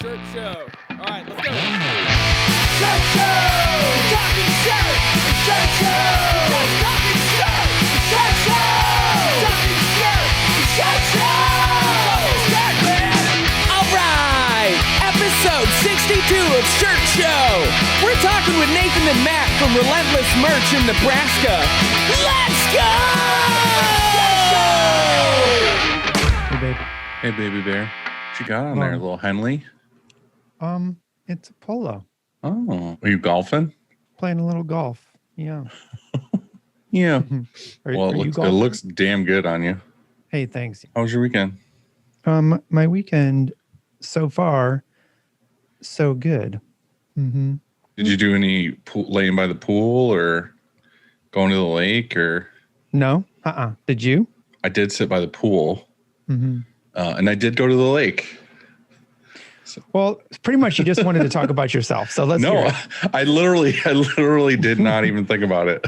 Shirt show. All right, let's go. Shirt show! Talking shirt! Shirt show! Talking shirt! Shirt show! Talking shirt! Shirt show! Shirt, man! All right, episode 62 of Shirt Show. We're talking with Nathan and Matt from Relentless Merch in Nebraska. Let's go! Hey, babe. Hey, baby bear. What you got on there, little Henley? It's a polo. Oh, are you golfing? Playing a little golf. Yeah. Yeah. Are you it golfing? looks damn good on you. Hey, thanks. How was your weekend? My weekend so far, so good. Mm-hmm. Did you do any laying by the pool or going to the lake or? No. Did you? I did sit by the pool, Mm-hmm. and I did go to the lake. Well, pretty much you just wanted to talk about yourself. So let's hear No, it. I literally did not even think about it.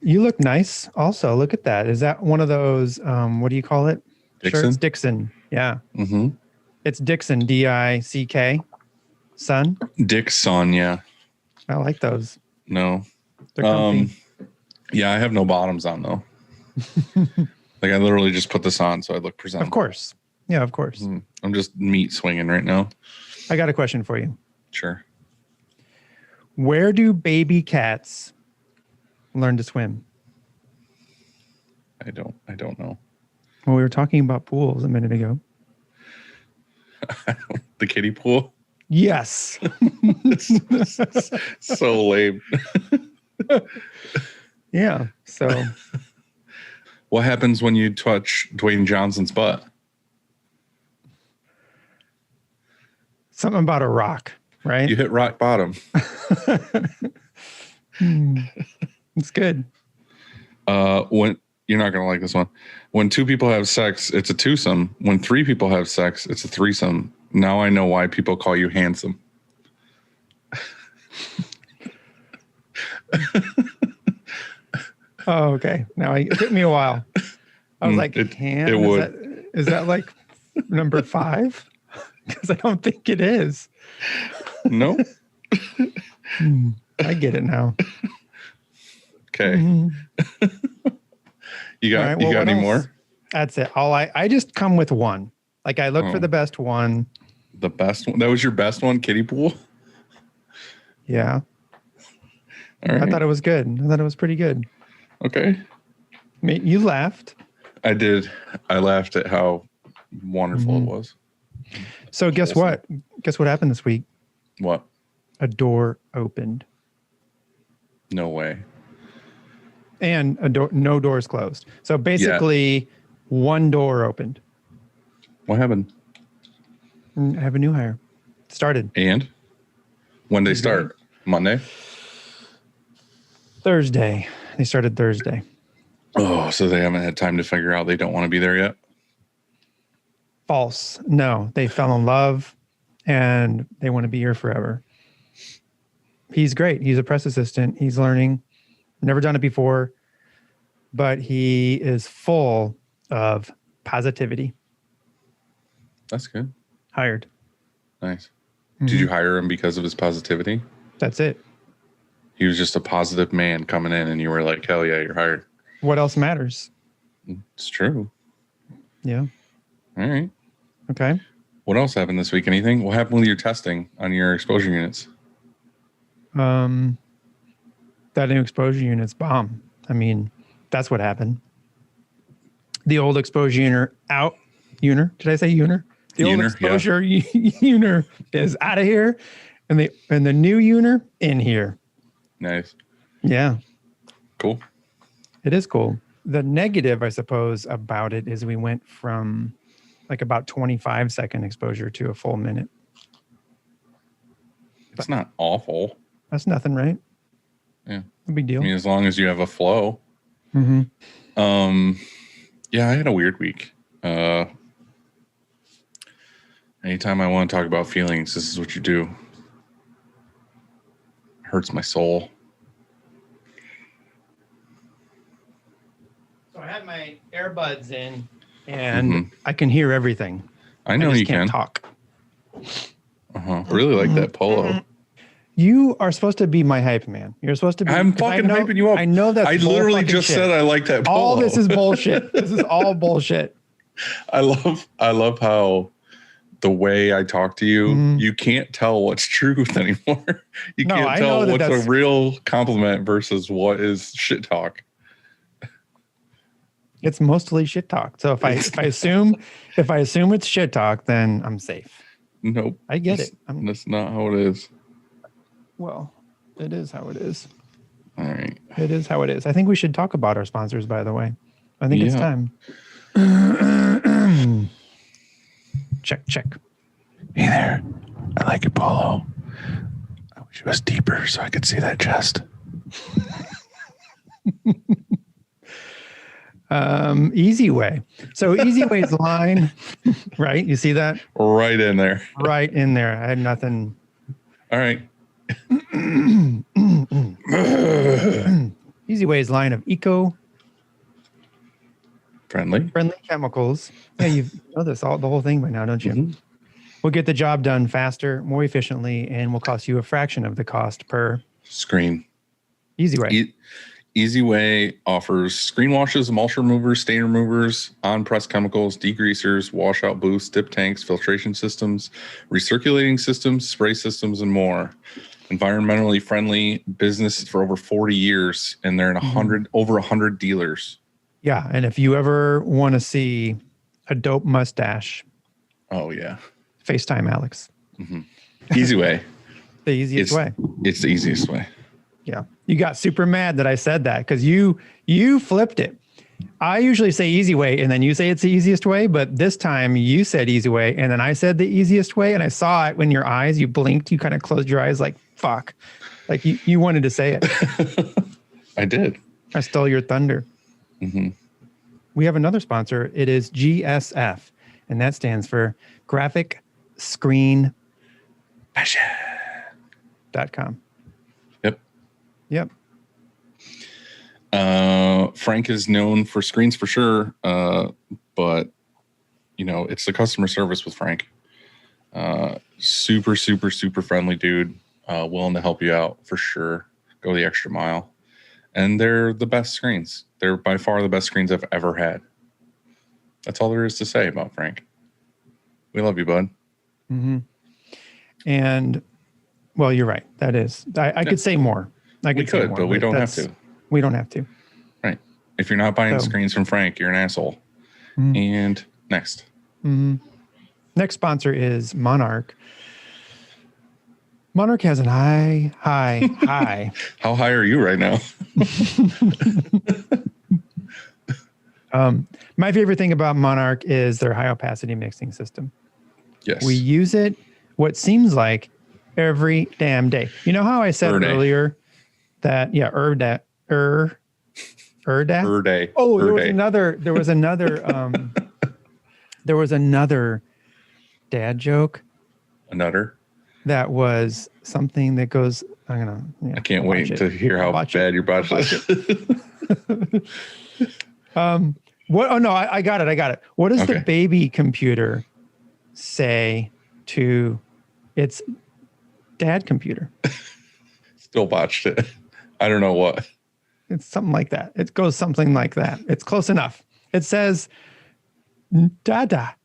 You look nice. Also, look at that. Is that one of those, what do you call it? Dixon? Shirts? Dixon. Yeah. Mm-hmm. It's Dixon, D-I-C-K. Son. Dick's son, yeah. I like those. No. They're comfy. Yeah, I have no bottoms on though. Like I literally just put this on so I look presentable. Of course. Yeah, of course. I'm just meat swinging right now. I got a question for you. Sure. Where do baby cats learn to swim? I don't know. Well, we were talking about pools a minute ago. The kiddie pool. Yes. So lame. Yeah. So What happens when you touch Dwayne Johnson's butt? something about a rock, right? You hit rock bottom. It's good. When you're not gonna like this one. When two people have sex, it's a twosome. When three people have sex, it's a threesome. Now I know why people call you handsome. Oh, okay. Now it took me a while. I was like, it would. Is that like number 5? Because I don't think it is. No. I get it now. Okay. You got All right, well, you got what any else? more? That's it. I just come with one. Like I look for the best one. The best one. That was your best one, kiddie pool. Yeah. All right. I thought it was good. I thought it was pretty good. Okay. I mean, you laughed. I did. I laughed at how wonderful it was. So guess what? Guess what happened this week? What? A door opened. No way. And no doors closed. So basically, one door opened. What happened? I have a new hire. Started And when they start? Monday? Thursday. They started Thursday. Oh, so they haven't had time to figure out they don't want to be there yet? False. No, they fell in love and they want to be here forever. He's great. He's a press assistant. He's learning. Never done it before, but he is full of positivity. That's good. Hired. Nice. Did you hire him because of his positivity? That's it. He was just a positive man coming in and you were like, hell yeah, you're hired. What else matters? It's true. Yeah. All right. Okay. What else happened this week? Anything? What happened with your testing on your exposure units? That new exposure unit's bomb. I mean, that's what happened. The old exposure unit out. Uner? Did I say uner? The old exposure uner is out of here, and the new uner in here. Nice. Yeah. Cool. It is cool. The negative, I suppose, about it is we went from like about 25-second exposure to a full minute. It's not awful. That's nothing, right? Yeah. No big deal. I mean, as long as you have a flow. Mm-hmm. Yeah, I had a weird week. Anytime I want to talk about feelings, this is what you do. Hurts my soul. So I had my earbuds in and I can hear everything. I know just you can't can. talk. Really like that polo. You are supposed to be my hype man. You're supposed to be. I'm fucking hyping you up. I know that. I literally just said I like that polo. All this is bullshit. This is all bullshit. I love how the way I talk to you, you can't tell what's truth anymore. You can't tell what's a real compliment versus what is shit talk. It's mostly shit talk. So if I assume it's shit talk, then I'm safe. Nope. I get it. That's not how it is. Well, it is how it is. All right. It is how it is. I think we should talk about our sponsors, by the way. I think it's time. Check. Hey there. I like your polo. I wish it was deeper so I could see that chest. Easy Way. So Easy Way's line, right? You see that? Right in there. Right in there. I had nothing. All right. Easy Way's line of friendly chemicals. Yeah, you know this the whole thing by now, don't you? Mm-hmm. Will get the job done faster, more efficiently, and will cost you a fraction of the cost per screen. Easy Way. Easy Way offers screen washes, emulsion removers, stain removers, on-press chemicals, degreasers, washout booths, dip tanks, filtration systems, recirculating systems, spray systems, and more. Environmentally friendly business for over 40 years, and they're in over 100 dealers. Yeah, and if you ever want to see a dope mustache, oh yeah, FaceTime Alex. Easy Way. The easiest way. It's the easiest way. Yeah. You got super mad that I said that because you flipped it. I usually say easy way and then you say it's the easiest way, but this time you said easy way and then I said the easiest way, and I saw it when your eyes, you blinked, you kind of closed your eyes like, fuck. Like you wanted to say it. I did. I stole your thunder. We have another sponsor. It is GSF, and that stands for Graphic Screen Passion.com. Yep. Frank is known for screens for sure, but it's the customer service with Frank. Super, super, super friendly dude, willing to help you out for sure. Go the extra mile, and they're the best screens. They're by far the best screens I've ever had. That's all there is to say about Frank. We love you, bud. And well, you're right. That is, I could say more. We could, but we don't have to. We don't have to. Right. If you're not buying screens from Frank, you're an asshole. And next. Next sponsor is Monarch. Monarch has an high. How high are you right now? My favorite thing about Monarch is their high opacity mixing system. Yes. We use it what seems like every damn day. You know how I said earlier that Erda. Oh, there was another dad joke. Another? That was something that goes, I can't wait to hear how bad your botch is. What? Oh no, I got it. What does the baby computer say to its dad computer? Still botched it. I don't know what. It's something like that. It goes something like that. It's close enough. It says, "Dada."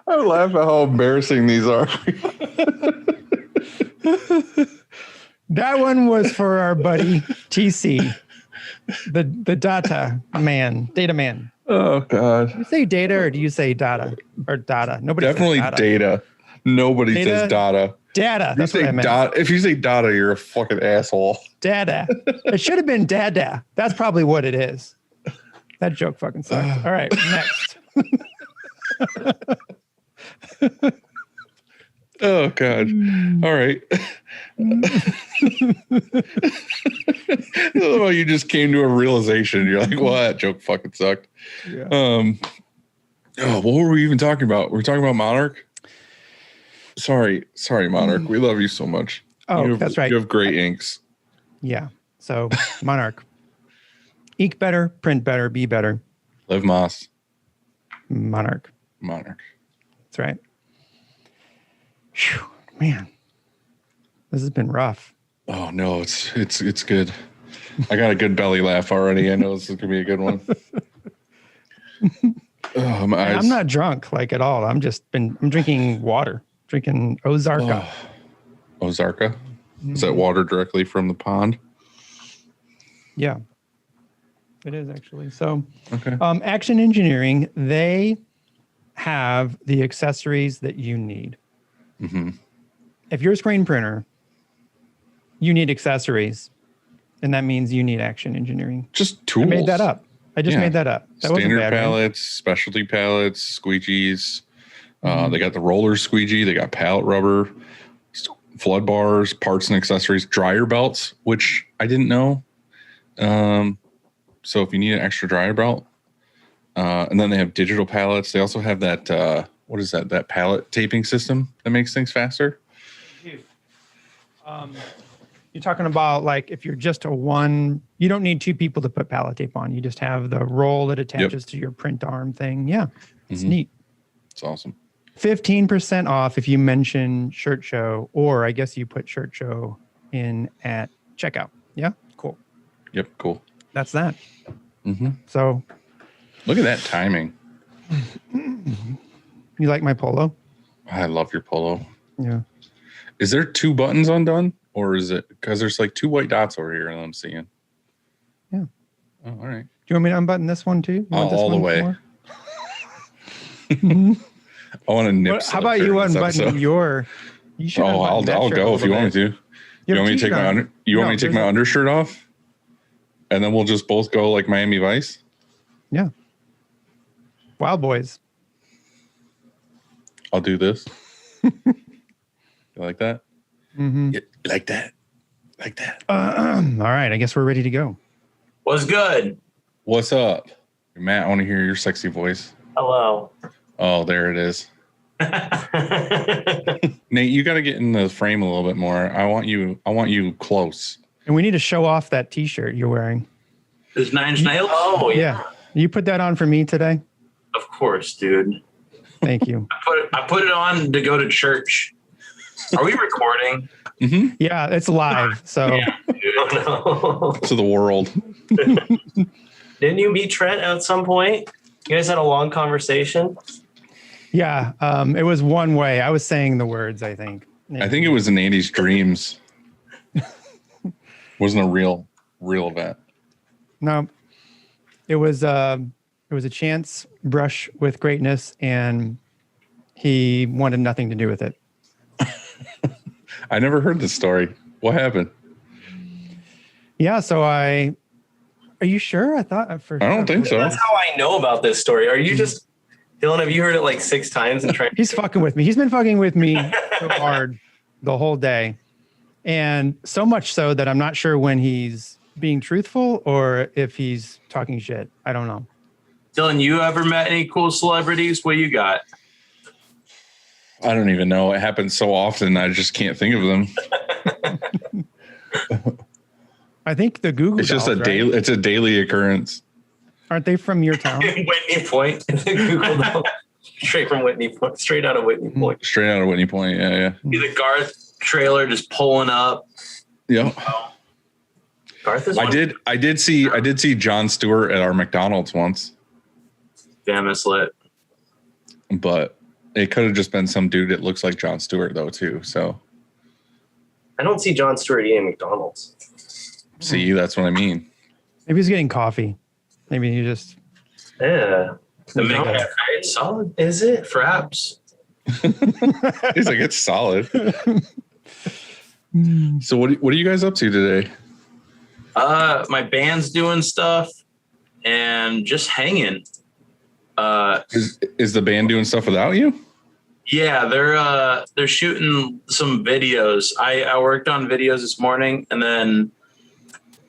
I laugh at how embarrassing these are. That one was for our buddy TC, the data man. Oh God! Do you say data or do you say data or data? Nobody definitely says data. Nobody says data. Data. That's what I meant. If you say data, you're a fucking asshole. Dada. It should have been dada. That's probably what it is. That joke fucking sucks. All right, next. Oh God! All right. Well, you just came to a realization. You're like, "Well, that joke fucking sucked." Yeah. What were we even talking about? We're talking about Monarch. Sorry, Monarch. We love you so much. Oh, that's right. You have great inks. Yeah. So Monarch. Ink better, print better, be better. Live Moss. Monarch. That's right. Whew, man, this has been rough. Oh no, it's good. I got a good belly laugh already. I know this is gonna be a good one. Oh, my eyes. I'm not drunk like at all. I'm drinking water, drinking Ozarka. Oh. Ozarka? Is that water directly from the pond? Yeah, it is actually. So, Okay. Action Engineering, they have the accessories that you need. Mm-hmm. If you're a screen printer, you need accessories, and that means you need Action Engineering. Just tools. I made that up. I just made that up. That wasn't Standard bad, right? pallets, specialty pallets, squeegees. They got the roller squeegee. They got pallet rubber, flood bars, parts and accessories, dryer belts, which I didn't know. So if you need an extra dryer belt, and then they have digital pallets. They also have that, what is that? That pallet taping system that makes things faster. You're talking about like if you're just you don't need two people to put pallet tape on. You just have the roll that attaches to your print arm thing. Yeah, it's neat. It's awesome. 15% off if you mention Shirt Show, or I guess you put Shirt Show in at checkout. Yeah, cool. Yep, cool. That's that. Mm-hmm. So, look at that timing. you like my polo? I love your polo. Yeah. Is there 2 buttons undone, or is it because there's like 2 white dots over here and I'm seeing? Yeah. Oh, all right. Do you want me to unbutton this one too? You want this All the one way. more? I want to nip. How about you unbutton your? You should. I'll go if you want me to. You want me to take my undershirt off, and then we'll just both go like Miami Vice. Yeah. Wild Boys. I'll do this. You like that? Mm-hmm. Yeah, like that. Like that. All right. I guess we're ready to go. What's good? What's up, Matt? I want to hear your sexy voice. Hello. Oh, there it is. Nate, you got to get in the frame a little bit more. I want you close. And we need to show off that T-shirt you're wearing. There's 9 Inch Nails? Oh, Yeah. You put that on for me today? Of course, dude. Thank you. I put it on to go to church. Are we recording? Mm-hmm. Yeah, it's live. So Yeah, dude. Oh, no. To the world. Didn't you meet Trent at some point? You guys had a long conversation. yeah, it was one way. I was saying the words, I think. I think it was in Andy's dreams. Wasn't a real event. No, it was a chance brush with greatness, and he wanted nothing to do with it. I never heard this story. What happened? Yeah, so are you sure? I thought for I don't think so. That's how I know about this story. Are you just, Dylan, have you heard it like 6 times and tried? He's fucking with me. He's been fucking with me so hard the whole day. And so much so that I'm not sure when he's being truthful or if he's talking shit. I don't know. Dylan, you ever met any cool celebrities? What you got? I don't even know. It happens so often. I just can't think of them. I think the Google It's just dolls, a daily. It's a daily occurrence. Aren't they from your town? Whitney Point. Google them. Straight from Whitney Point. Straight out of Whitney Point. Straight out of Whitney Point. Yeah. See the Garth trailer just pulling up. Yeah. Garth is I did see Jon Stewart at our McDonald's once, Damn, it's lit. but it could have just been some dude that looks like Jon Stewart though too. So I don't see Jon Stewart eating McDonald's. see, that's what I mean. Maybe he's getting coffee. Maybe he just. Yeah. The No. McCafe, it's solid. Is it? Fraps. He's like, it's solid. So what are you guys up to today? My band's doing stuff and just hanging. Is the band doing stuff without you? Yeah, they're shooting some videos. I worked on videos this morning, and then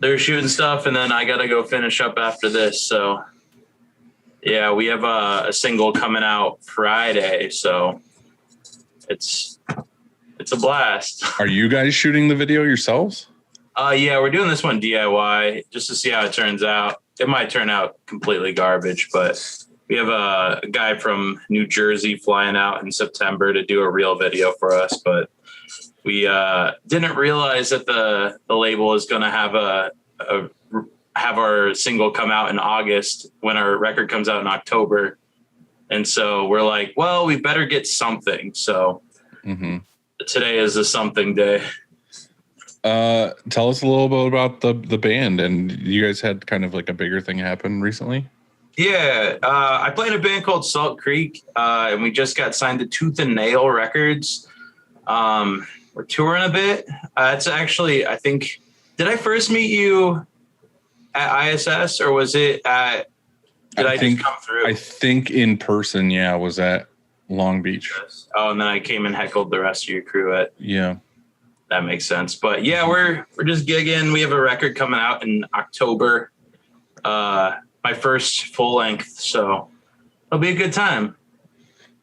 they're shooting stuff, and then I gotta go finish up after this. So yeah, we have a single coming out Friday, so it's a blast. Are you guys shooting the video yourselves? Yeah, we're doing this one DIY just to see how it turns out. It might turn out completely garbage, but We have a guy from New Jersey flying out in September to do a reel video for us, but we didn't realize that the label is going to have our single come out in August when our record comes out in October. And so we're like, well, we better get something. So today is a something day. Tell us a little bit about the band, and you guys had kind of like a bigger thing happen recently. Yeah, I play in a band called Salt Creek, and we just got signed to Tooth and Nail Records. We're touring a bit. It's actually, I think, did I first meet you at ISS, or was it at, I just come through? I think in person, yeah, was at Long Beach. Oh, and then I came and heckled the rest of your crew at. Yeah. That makes sense. But yeah, we're just gigging. We have a record coming out in October. My first full length, so it'll be a good time.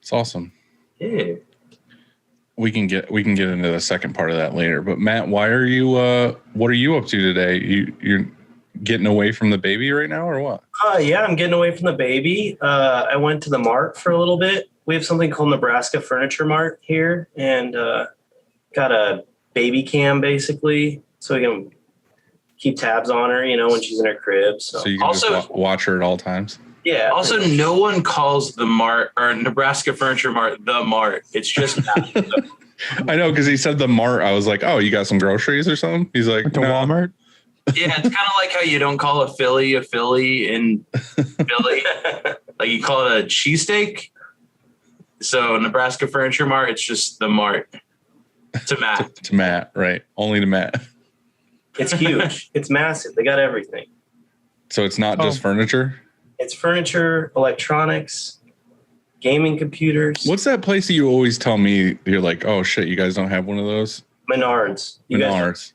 It's awesome. Yeah. We can get into the second part of that later. But Matt, why are you what are you up to today? You're getting away from the baby right now, or what? Yeah, I'm getting away from the baby. I went to the Mart for a little bit. We have something called Nebraska Furniture Mart here, and got a baby cam basically, so we can keep tabs on her, when she's in her crib. So you can also just watch her at all times. Yeah. Also, no one calls the Mart or Nebraska Furniture Mart the Mart. It's just I know, because he said the Mart. I was like, oh, you got some groceries or something? He's like, To Walmart. Yeah, it's kind of like how you don't call a Philly in Philly. Like you call it a cheesesteak. So Nebraska Furniture Mart, it's just the Mart. To Matt. to Matt, right? Only to Matt. It's huge. It's massive. They got everything. So it's not just furniture? It's furniture, electronics, gaming computers. What's that place that you always tell me you're like, oh shit, you guys don't have one of those? Menards. Menards.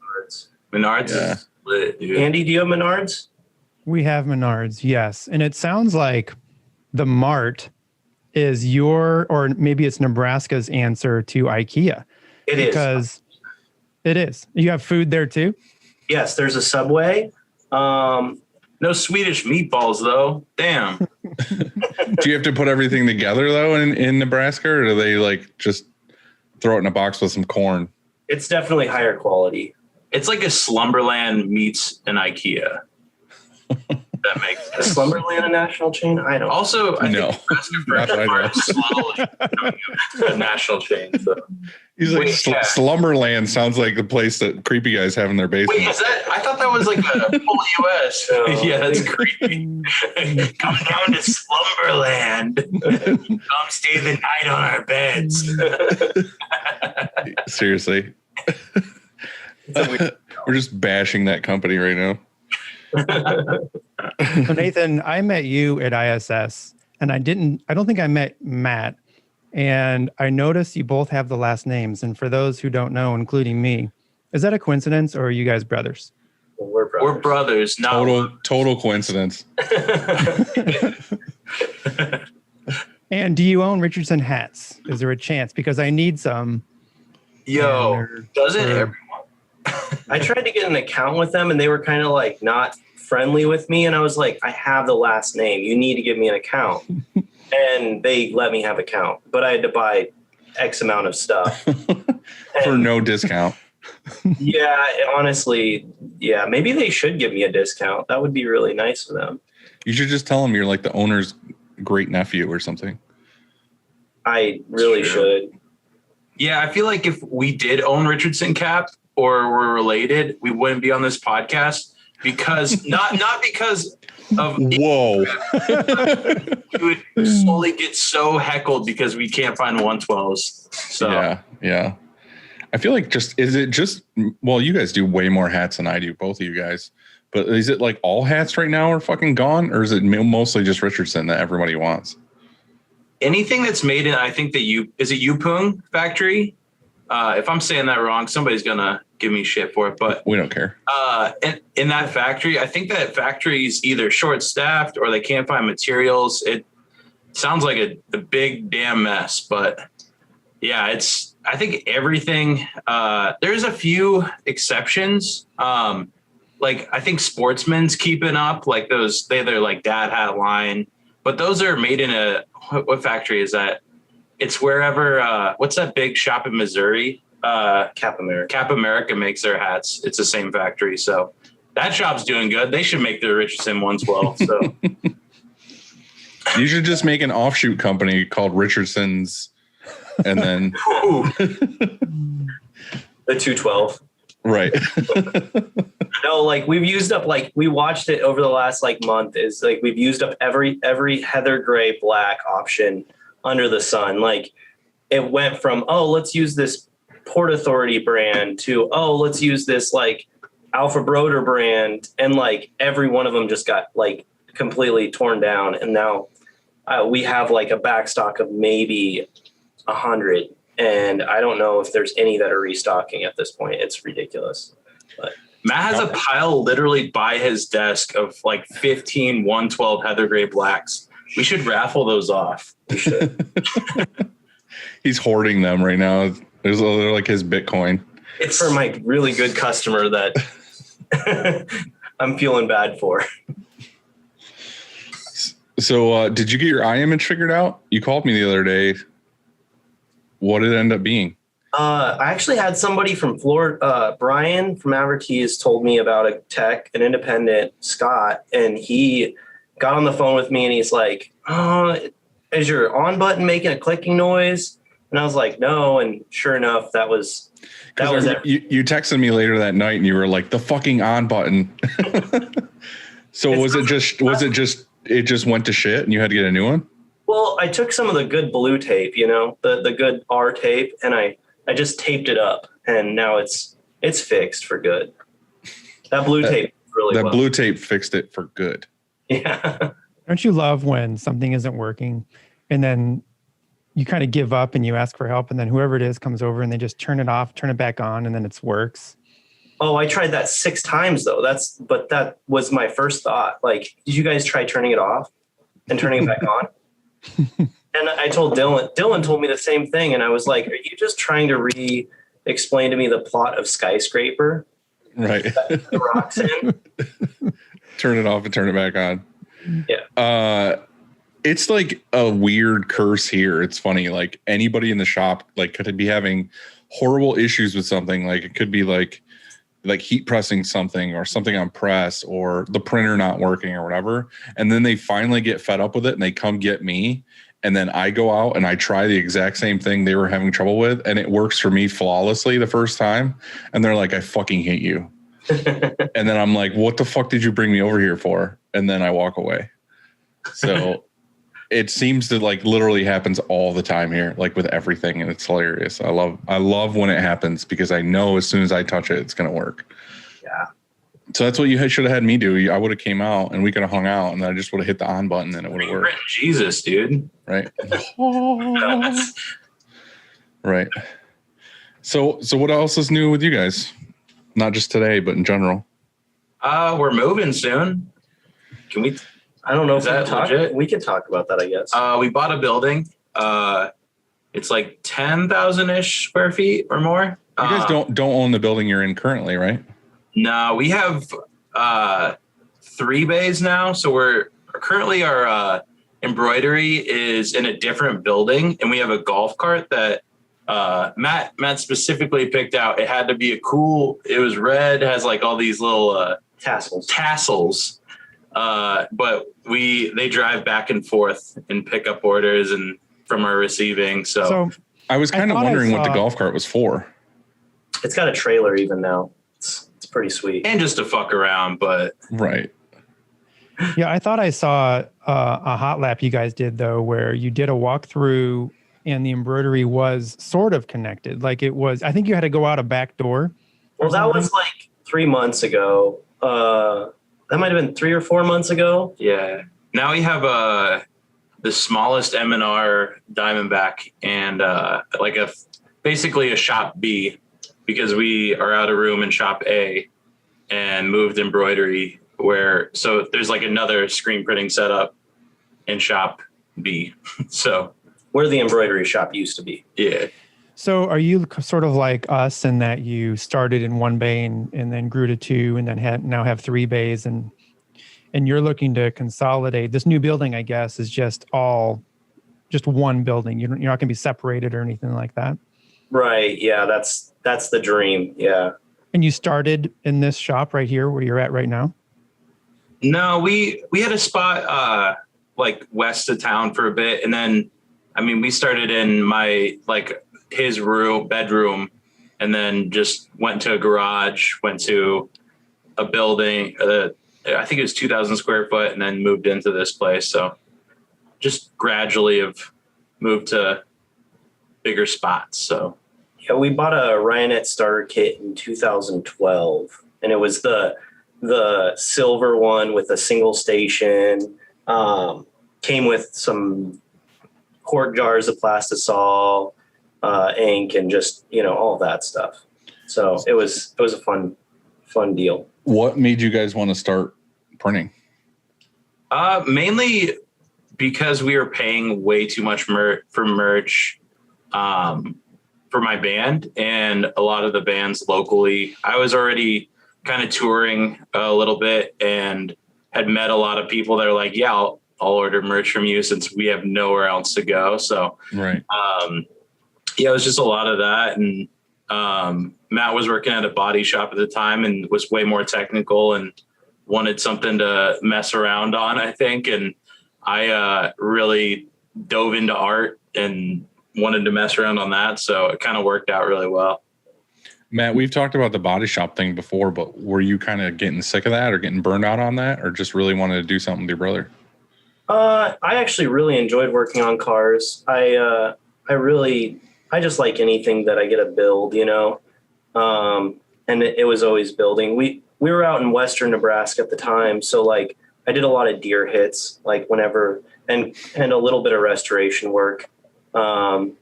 Menards Yeah. is lit, dude. Andy, do you have Menards? We have Menards, yes. And it sounds like the Mart is or maybe it's Nebraska's answer to IKEA. It is. Because it is. You have food there too? Yes, there's a Subway. No Swedish meatballs, though. Damn. Do you have to put everything together though in Nebraska, or do they like just throw it in a box with some corn? It's definitely higher quality. It's like a Slumberland meets an IKEA. That makes sense. Is Slumberland a national chain? I don't know. Also, I No. think Nebraska Not that I Furniture know. Mart is slowly becoming a national chain. So. He's like, Wait, yeah. Slumberland sounds like the place that creepy guys have in their basement. Wait, is that? I thought that was like a full US. No. Yeah, that's creepy. Come down to Slumberland. Come stay the night on our beds. Seriously. We're just bashing that company right now. So Nathan, I met you at ISS, and I don't think I met Matt. And I noticed you both have the last names. And for those who don't know, including me, is that a coincidence, or are you guys brothers? We're brothers. We're brothers. No. Total coincidence. And do you own Richardson Hats? Is there a chance? Because I need some. Yo, doesn't everyone? I tried to get an account with them, and they were kind of like not friendly with me. And I was like, I have the last name. You need to give me an account. And they let me have an account, but I had to buy X amount of stuff. For no discount. Yeah, honestly, yeah, maybe they should give me a discount. That would be really nice for them. You should just tell them you're like the owner's great nephew or something. I really should. Yeah, I feel like if we did own Richardson Cap or were related, we wouldn't be on this podcast because not because of Whoa. we would slowly get so heckled because we can't find 112s. So Yeah. I feel like you guys do way more hats than I do, both of you guys. But is it like all hats right now are fucking gone, or is it mostly just Richardson that everybody wants? anything that's made in, I think that is it Yupung factory? If I'm saying that wrong, somebody's gonna give me shit for it, but we don't care. In that factory, I think that factory is either short staffed or they can't find materials. It sounds like a big damn mess, but yeah, I think everything, there's a few exceptions. Like I think Sportsman's keeping up, like they're like dad hat line. But those are made in what factory is that? It's wherever, what's that big shop in Missouri? Cap America. Cap America makes their hats. It's the same factory. So that shop's doing good. They should make their Richardson 112. So You should just make an offshoot company called Richardson's, and then The 212. right. No, like we've used up, like we watched it over the last like month, is like we've used up every heather gray black option under the sun. Like it went from, oh, let's use this Port Authority brand to, oh, let's use this like Alpha Broder brand. And like every one of them just got like completely torn down. And now we have like a backstock of maybe 100. And I don't know if there's any that are restocking at this point. It's ridiculous. But Matt has a pile literally by his desk of like 15 112 heather gray blacks. We should raffle those off. We should. He's hoarding them right now. They're like his Bitcoin. It's for my really good customer that I'm feeling bad for. So did you get your eye image figured out? You called me the other day. What did it end up being? I actually had somebody from Florida, Brian from Avertees, told me about a tech, an independent, Scott, and he got on the phone with me and he's like, is your on button making a clicking noise? And I was like, no. And sure enough, that was it. You texted me later that night and you were like, the fucking on button. So it just went to shit and you had to get a new one? Well, I took some of the good blue tape, the good R tape, and I just taped it up, and now it's fixed for good. That blue tape really blue tape fixed it for good. Yeah. Don't you love when something isn't working and then you kind of give up and you ask for help and then whoever it is comes over and they just turn it off, turn it back on, and then it works? Oh, I tried that 6 times though. But that was my first thought. Like, did you guys try turning it off and turning it back on? And I told Dylan. Dylan told me the same thing, and I was like, "Are you just trying to explain to me the plot of Skyscraper?" Right. The rocks in. Turn it off and turn it back on. Yeah. It's like a weird curse here. It's funny. Like anybody in the shop, like could be having horrible issues with something. Like it could be like heat pressing something or something on press or the printer not working or whatever. And then they finally get fed up with it and they come get me. And then I go out and I try the exact same thing they were having trouble with. And it works for me flawlessly the first time. And they're like, I fucking hate you. And then I'm like, what the fuck did you bring me over here for? And then I walk away. So it seems to like literally happens all the time here, like with everything. And it's hilarious. I love when it happens because I know as soon as I touch it, it's going to work. Yeah. So that's what you should have had me do. I would have came out and we could have hung out and then I just would have hit the on button and it would have worked. Jesus, dude. Right. Right. So what else is new with you guys? Not just today, but in general. We're moving soon. Can we? I don't know Is that legit? We can talk about that, I guess. We bought a building. It's like 10,000-ish square feet or more. You guys don't own the building you're in currently, right? No, we have 3 bays now. So we're currently our embroidery is in a different building, and we have a golf cart that Matt specifically picked out. It had to be it was red, has like all these little tassels. But they drive back and forth and pick up orders and from our receiving. So I was kind of wondering what the golf cart was for. It's got a trailer even now. It's pretty sweet. And just to fuck around, but right. Yeah, I thought I saw a hot lap you guys did though, where you did a walkthrough and the embroidery was sort of connected. Like it was, I think you had to go out a back door. Well, that was like 3 months ago. That might have been 3 or 4 months ago. Yeah. Now we have the smallest M&R Diamondback and basically a shop B, because we are out of room in shop A and moved embroidery so there's like another screen printing setup in shop B. So where the embroidery shop used to be. Yeah. So are you sort of like us in that you started in 1 bay and then grew to 2 and then now have 3 bays and and you're looking to consolidate. This new building, I guess, is just one building. You're not going to be separated or anything like that. Right. Yeah. That's the dream. Yeah. And you started in this shop right here where you're at right now? No, we had a spot like west of town for a bit, and then we started in my his bedroom, and then just went to a garage, went to a building. I think it was 2,000 square foot, and then moved into this place. So just gradually have moved to bigger spots. So yeah, we bought a Ryanette starter kit in 2012, and it was the silver one with a single station. Came with some quart jars of plastisol, ink, and just all that stuff. So it was a fun deal. What made you guys want to start printing? Mainly because we were paying way too much for merch for my band and a lot of the bands locally. I was already kind of touring a little bit and had met a lot of people that are like, yeah, I'll order merch from you since we have nowhere else to go. So, right. Yeah, it was just a lot of that. And Matt was working at a body shop at the time and was way more technical and wanted something to mess around on, I think. And I really dove into art and wanted to mess around on that. So it kind of worked out really well. Matt, we've talked about the body shop thing before, but were you kind of getting sick of that or getting burned out on that, or just really wanted to do something with your brother? I actually really enjoyed working on cars. I just like anything that I get to build, and it was always building. We were out in Western Nebraska at the time. So I did a lot of deer hits, whenever, and a little bit of restoration work. But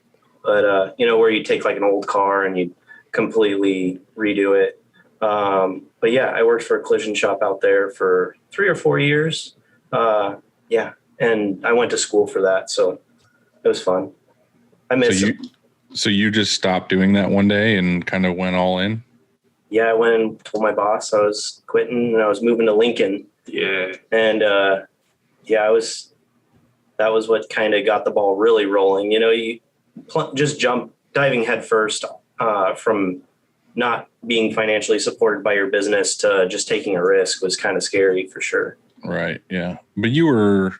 where you take an old car and you completely redo it. But yeah, I worked for a collision shop out there for 3 or 4 years. Yeah. And I went to school for that. So it was fun. I miss it. So you just stopped doing that one day and kind of went all in? Yeah. I went and told my boss I was quitting and I was moving to Lincoln. Yeah. And, that was what kind of got the ball really rolling. You just diving head first, from not being financially supported by your business to just taking a risk was kind of scary for sure. Right. Yeah. But you were,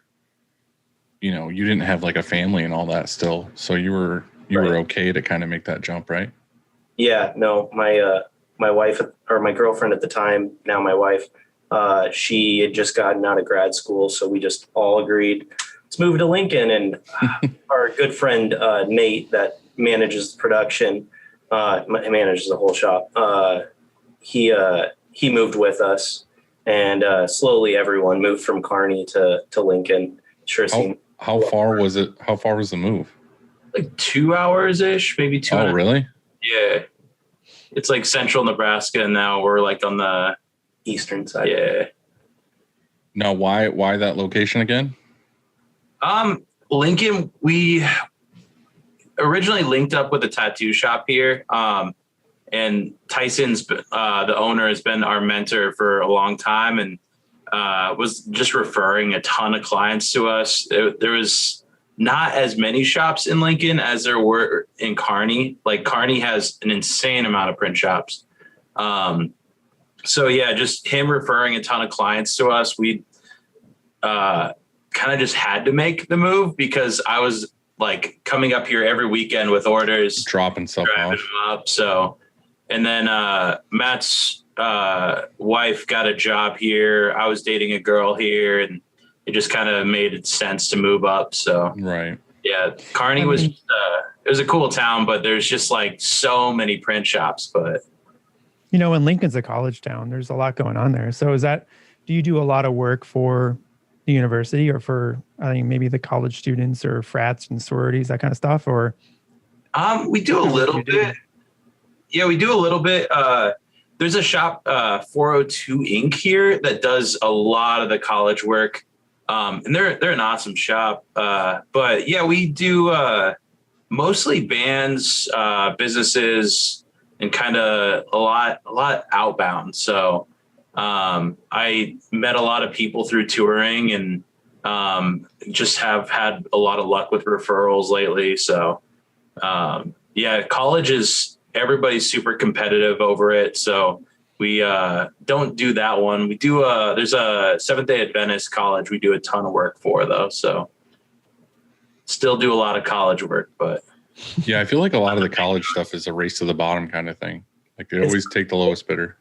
you didn't have a family and all that still. So you were okay to kind of make that jump, right? Yeah, no, my wife, or my girlfriend at the time, now my wife, she had just gotten out of grad school. So we just all agreed, let's move to Lincoln. And our good friend, Nate, that manages the production, manages the whole shop. He moved with us, and slowly everyone moved from Kearney to Lincoln. Sure seemed. How far was it? How far was the move? 2 hours ish, maybe 2. Oh, really? Yeah. It's central Nebraska, and now we're on the eastern side. Yeah. Now, why that location again? Lincoln, we originally linked up with a tattoo shop here. And Tyson's, the owner, has been our mentor for a long time and was just referring a ton of clients to us. There was not as many shops in Lincoln as there were in Kearney. Kearney has an insane amount of print shops. So yeah, just him referring a ton of clients to us. We kind of just had to make the move because I was coming up here every weekend with orders, dropping stuff off. Up. So, and then Matt's wife got a job here. I was dating a girl here, and it just kind of made sense to move up. So, right. Yeah, Kearney was it was a cool town, but there's just so many print shops. But and Lincoln's a college town. There's a lot going on there. So do you do a lot of work for the university or for maybe the college students or frats and sororities, that kind of stuff? Or we do a little bit. Yeah, we do a little bit. There's a shop, 402 Inc. here that does a lot of the college work. And they're an awesome shop. But yeah, we do mostly bands, businesses, and kind of a lot outbound. So I met a lot of people through touring and just have had a lot of luck with referrals lately. So college is, everybody's super competitive over it. So we don't do that one. We do there's a Seventh-day Adventist college we do a ton of work for though. So still do a lot of college work, but yeah, I feel like a lot of the college stuff is a race to the bottom kind of thing. Like they always take the lowest bidder.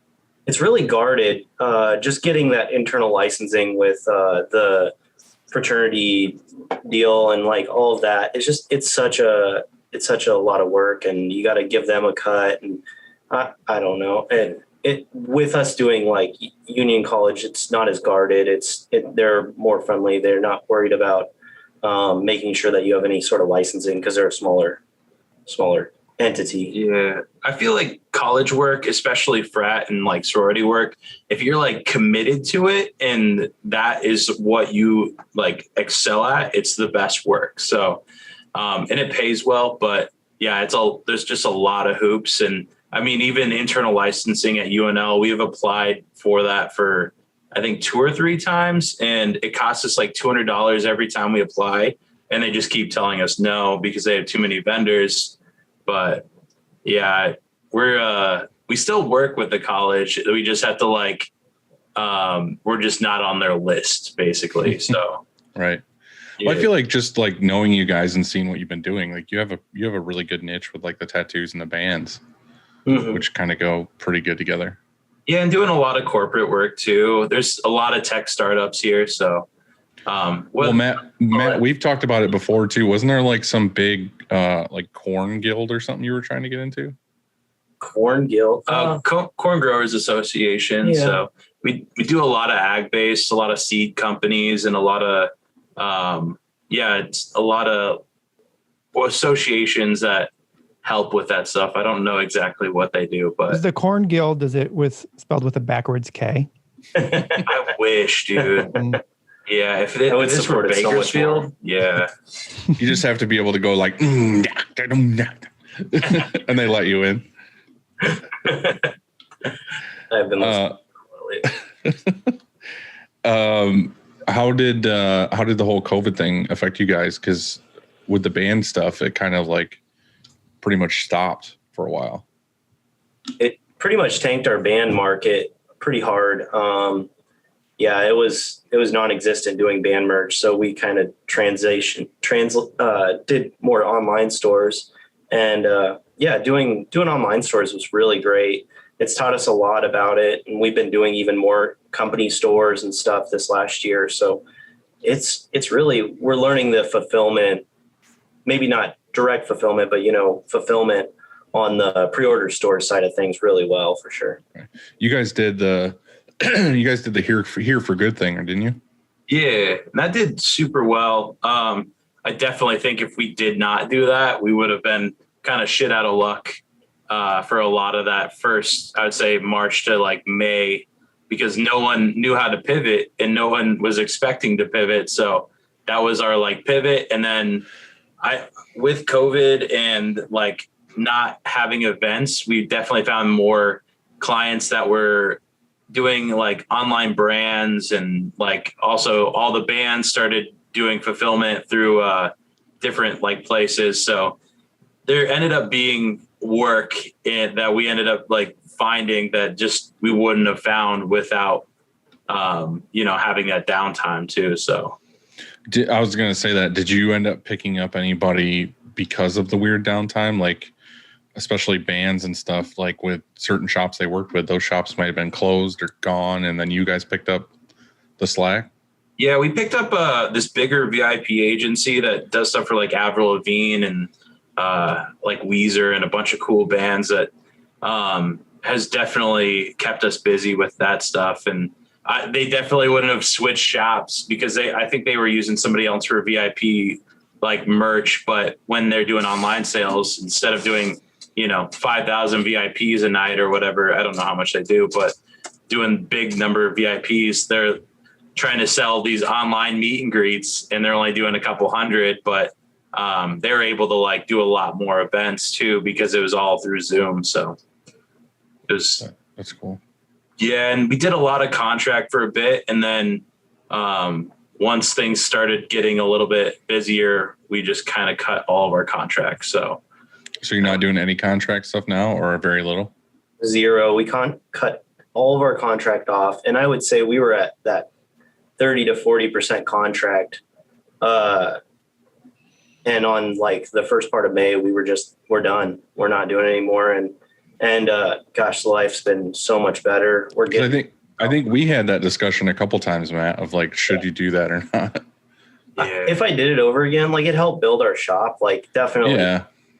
It's really guarded. Just getting that internal licensing with the fraternity deal and like all of that. It's such a lot of work, and you got to give them a cut. And I don't know. And with us doing like Union College, it's not as guarded. They're more friendly. They're not worried about making sure that you have any sort of licensing because they're a smaller entity. Yeah. I feel like college work, especially frat and like sorority work, if you're like committed to it and that is what you like excel at, it's the best work. So, and it pays well, but yeah, there's just a lot of hoops. And I mean, even internal licensing at UNL, we have applied for that for, I think 2 or 3 times, and it costs us like $200 every time we apply. And they just keep telling us no, because they have too many vendors. But yeah, we still work with the college. We just have to like, we're just not on their list basically. So, right. Yeah. Well, I feel like just like knowing you guys and seeing what you've been doing, like you have a really good niche with like the tattoos and the bands, which kind of go pretty good together. Yeah. And doing a lot of corporate work too. There's a lot of tech startups here. So, well, Matt, we've talked about it before too. Wasn't there like some big, like corn guild or something you were trying to get into? Corn guild, Corn Growers Association. Yeah. So we do a lot of ag based, a lot of seed companies, and a lot of, it's a lot of associations that help with that stuff. I don't know exactly what they do, but is the Corn Guild, spelled with a backwards K? I wish, dude. Yeah, if this were Bakersfield, yeah. You just have to be able to go like, and they let you in. I've been how did the whole COVID thing affect you guys? Because with the band stuff, it kind of like pretty much stopped for a while. It pretty much tanked our band market pretty hard. It was non-existent doing band merch. So we kind of did more online stores, and doing online stores was really great. It's taught us a lot about it, and we've been doing even more company stores and stuff this last year. So it's really, we're learning the fulfillment, maybe not direct fulfillment, but fulfillment on the pre-order store side of things really well, for sure. You guys did the here for good thing, didn't you? Yeah, that did super well. I definitely think if we did not do that, we would have been kind of shit out of luck for a lot of that first, I would say March to like May, because no one knew how to pivot and no one was expecting to pivot. So that was our like pivot. And then with COVID and like not having events, we definitely found more clients that were doing like online brands, and like also all the bands started doing fulfillment through different like places. So there ended up being work that we ended up like finding that just we wouldn't have found without having that downtime too. So I was going to say that. Did you end up picking up anybody because of the weird downtime? Like, especially bands and stuff, like with certain shops they worked with, those shops might have been closed or gone, and then you guys picked up the slack? Yeah, we picked up this bigger VIP agency that does stuff for like Avril Lavigne and like Weezer and a bunch of cool bands that has definitely kept us busy with that stuff. And they definitely wouldn't have switched shops because I think they were using somebody else for VIP like merch, but when they're doing online sales, instead of doing 5,000 VIPs a night or whatever, I don't know how much they do, but doing big number of VIPs, they're trying to sell these online meet and greets, and they're only doing a couple hundred, but they're able to like do a lot more events too, because it was all through Zoom. So it was, that's cool. Yeah, and we did a lot of contract for a bit, and then once things started getting a little bit busier, we just kind of cut all of our contracts. So you're not doing any contract stuff now, or very little? Zero. We cut all of our contract off, and I would say we were at that 30 to 40% contract. And on like the first part of May, we're done. We're not doing it anymore. And gosh, life's been so much better. I think we had that discussion a couple times, Matt, of like, should you do that or not? yeah. If I did it over again, like it helped build our shop, like definitely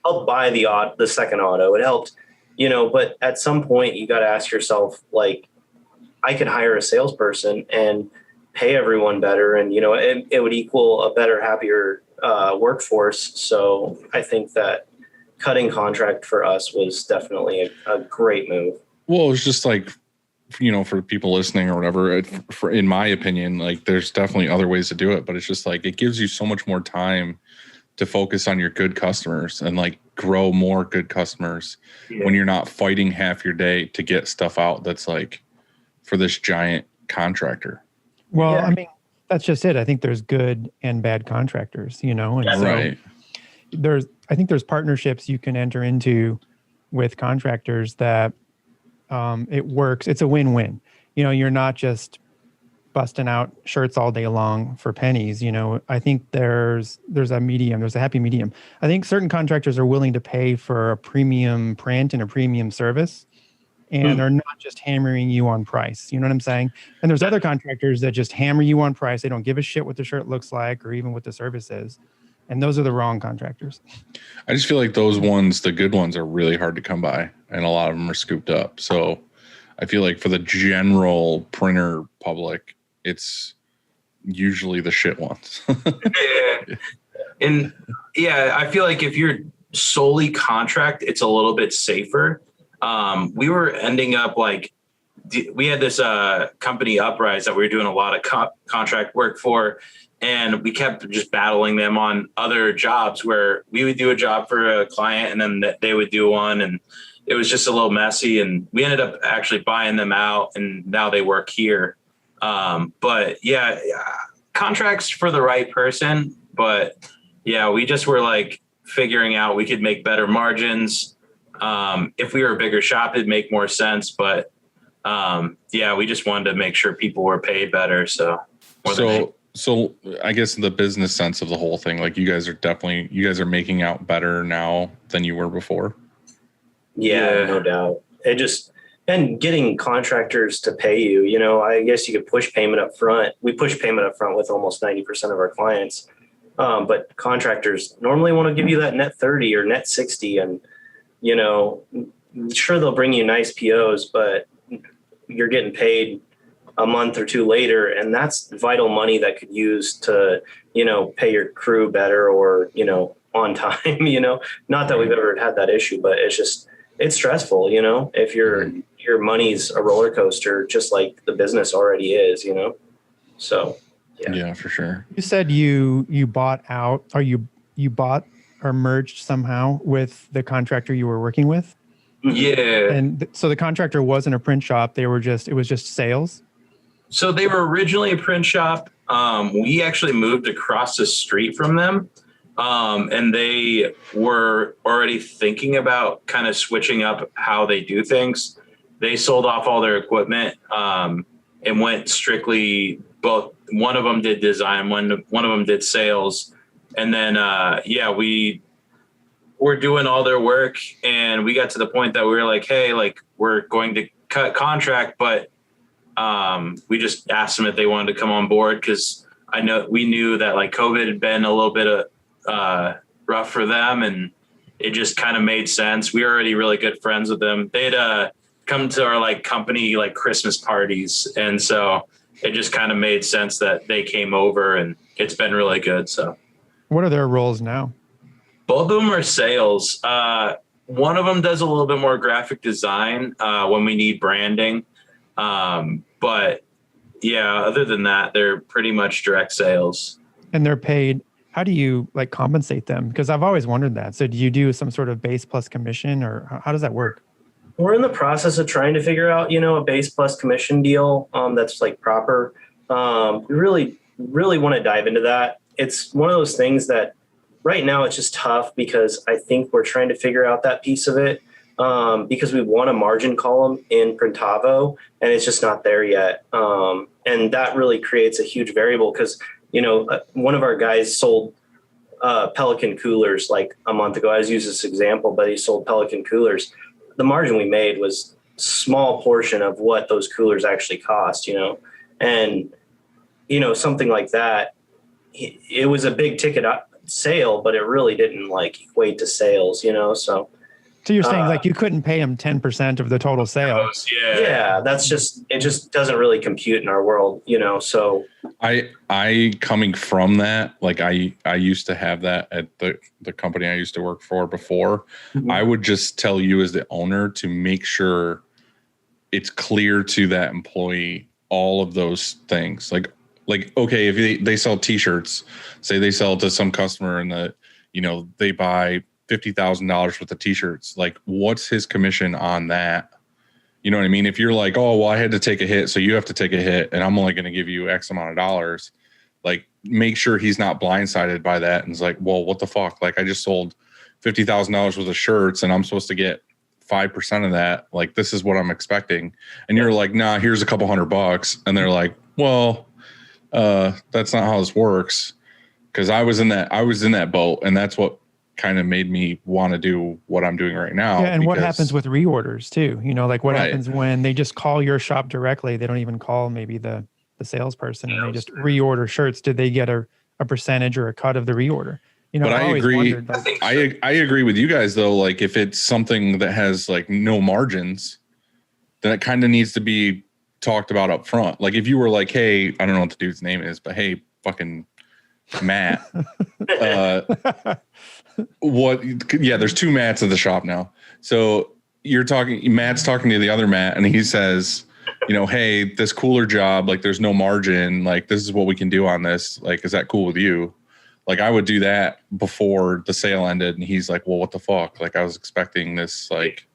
helped buy the second auto. It helped, but at some point you got to ask yourself, like, I could hire a salesperson and pay everyone better. And, it would equal a better, happier workforce. So I think that cutting contract for us was definitely a great move. Well, it was just like, for people listening or whatever, in my opinion, like there's definitely other ways to do it, but it's just like, it gives you so much more time to focus on your good customers and like grow more good customers when you're not fighting half your day to get stuff out. That's like for this giant contractor. Well, I mean, that's just it. I think there's good and bad contractors, and right. I think there's partnerships you can enter into with contractors that it works. It's a win-win. You're not just busting out shirts all day long for pennies. I think there's a medium. There's a happy medium. I think certain contractors are willing to pay for a premium print and a premium service, and they're not just hammering you on price. You know what I'm saying? And there's other contractors that just hammer you on price. They don't give a shit what the shirt looks like or even what the service is. And those are the wrong contractors. I just feel like those ones, the good ones, are really hard to come by, and a lot of them are scooped up. So I feel like for the general printer public, it's usually the shit ones. And I feel like if you're solely contract, it's a little bit safer. We were ending up like, we had this company Uprise that we were doing a lot of contract work for. And we kept just battling them on other jobs where we would do a job for a client and then they would do one. And it was just a little messy. And we ended up actually buying them out, and now they work here. But contracts for the right person. But we just were like figuring out we could make better margins. If we were a bigger shop, it'd make more sense. But we just wanted to make sure people were paid better. So I guess the business sense of the whole thing, like you guys are making out better now than you were before. Yeah, no doubt. And getting contractors to pay you, I guess you could push payment up front. We push payment up front with almost 90% of our clients. But contractors normally want to give you that net 30 or net 60. And, sure, they'll bring you nice POs, but you're getting paid a month or two later, and that's vital money that could use to, pay your crew better or, on time, not that we've ever had that issue, but it's stressful, if your money's a roller coaster, just like the business already is, so. Yeah, for sure. You said you bought out, or you bought or merged somehow with the contractor you were working with? Yeah. And so the contractor wasn't a print shop. It was just sales. So they were originally a print shop. We actually moved across the street from them. And they were already thinking about kind of switching up how they do things. They sold off all their equipment and went strictly both. One of them did design, one of them did sales. And then, we were doing all their work, and we got to the point that we were like, hey, like we're going to cut contract, but we just asked them if they wanted to come on board, because we knew that like COVID had been a little bit of rough for them, and it just kind of made sense. We were already really good friends with them. They'd come to our like company like Christmas parties, and so it just kind of made sense that they came over, and it's been really good. So, what are their roles now? Both of them are sales. One of them does a little bit more graphic design when we need branding. But other than that, they're pretty much direct sales. And they're paid. How do you like compensate them? Because I've always wondered that. So do you do some sort of base plus commission, or how does that work? We're in the process of trying to figure out, a base plus commission deal that's like proper. We really, really want to dive into that. It's one of those things that right now it's just tough because I think we're trying to figure out that piece of it because we want a margin column in Printavo and it's just not there yet. And that really creates a huge variable because, one of our guys sold Pelican coolers like a month ago. I was using this example, but he sold Pelican coolers. The margin we made was a small portion of what those coolers actually cost, and, something like that. It was a big ticket sale, but it really didn't like equate to sales, so. So you're saying like you couldn't pay him 10% of the total sale. Yeah. It just doesn't really compute in our world, so. I coming from that, like I used to have that at the company I used to work for before. Mm-hmm. I would just tell you as the owner to make sure it's clear to that employee, all of those things. Like, okay, if they sell t-shirts, say they sell to some customer and they buy $50,000 worth of t-shirts, like what's his commission on that? You know what I mean? If you're like, oh, well, I had to take a hit, so you have to take a hit and I'm only going to give you X amount of dollars, like make sure he's not blindsided by that. And it's like, well, what the fuck? Like I just sold $50,000 worth of shirts and I'm supposed to get 5% of that. Like, this is what I'm expecting. And you're like, nah, here's a couple $100. And they're like, well, that's not how this works. Cause I was in that boat and that's what kind of made me want to do what I'm doing right now. Yeah, and what happens with reorders too? Like what Right. happens when they just call your shop directly? They don't even call maybe the salesperson and they just reorder shirts. Did they get a percentage or a cut of the reorder? But I agree. Wondered, like, I agree with you guys though. Like if it's something that has like no margins, then it kind of needs to be talked about up front. Like if you were like, hey, I don't know what the dude's name is, but hey, fucking Matt, there's two Matts at the shop now. So Matt's talking to the other Matt and he says, hey, this cooler job, like there's no margin. Like this is what we can do on this. Like, is that cool with you? Like I would do that before the sale ended. And he's like, well, what the fuck? Like I was expecting this like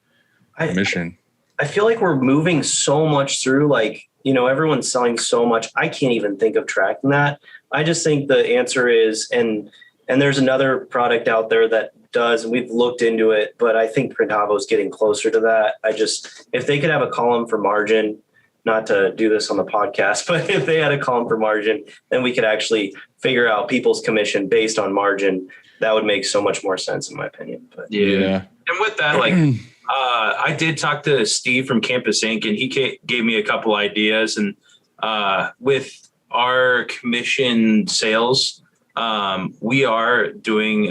commission. I feel like we're moving so much through like, everyone's selling so much. I can't even think of tracking that. I just think the answer is, and there's another product out there that does, and we've looked into it, but I think Printavo is getting closer to that. If they could have a column for margin, not to do this on the podcast, but if they had a column for margin, then we could actually figure out people's commission based on margin. That would make so much more sense in my opinion. But yeah. And with that, like, I did talk to Steve from Campus Inc. and he gave me a couple ideas. And with our commission sales, we are doing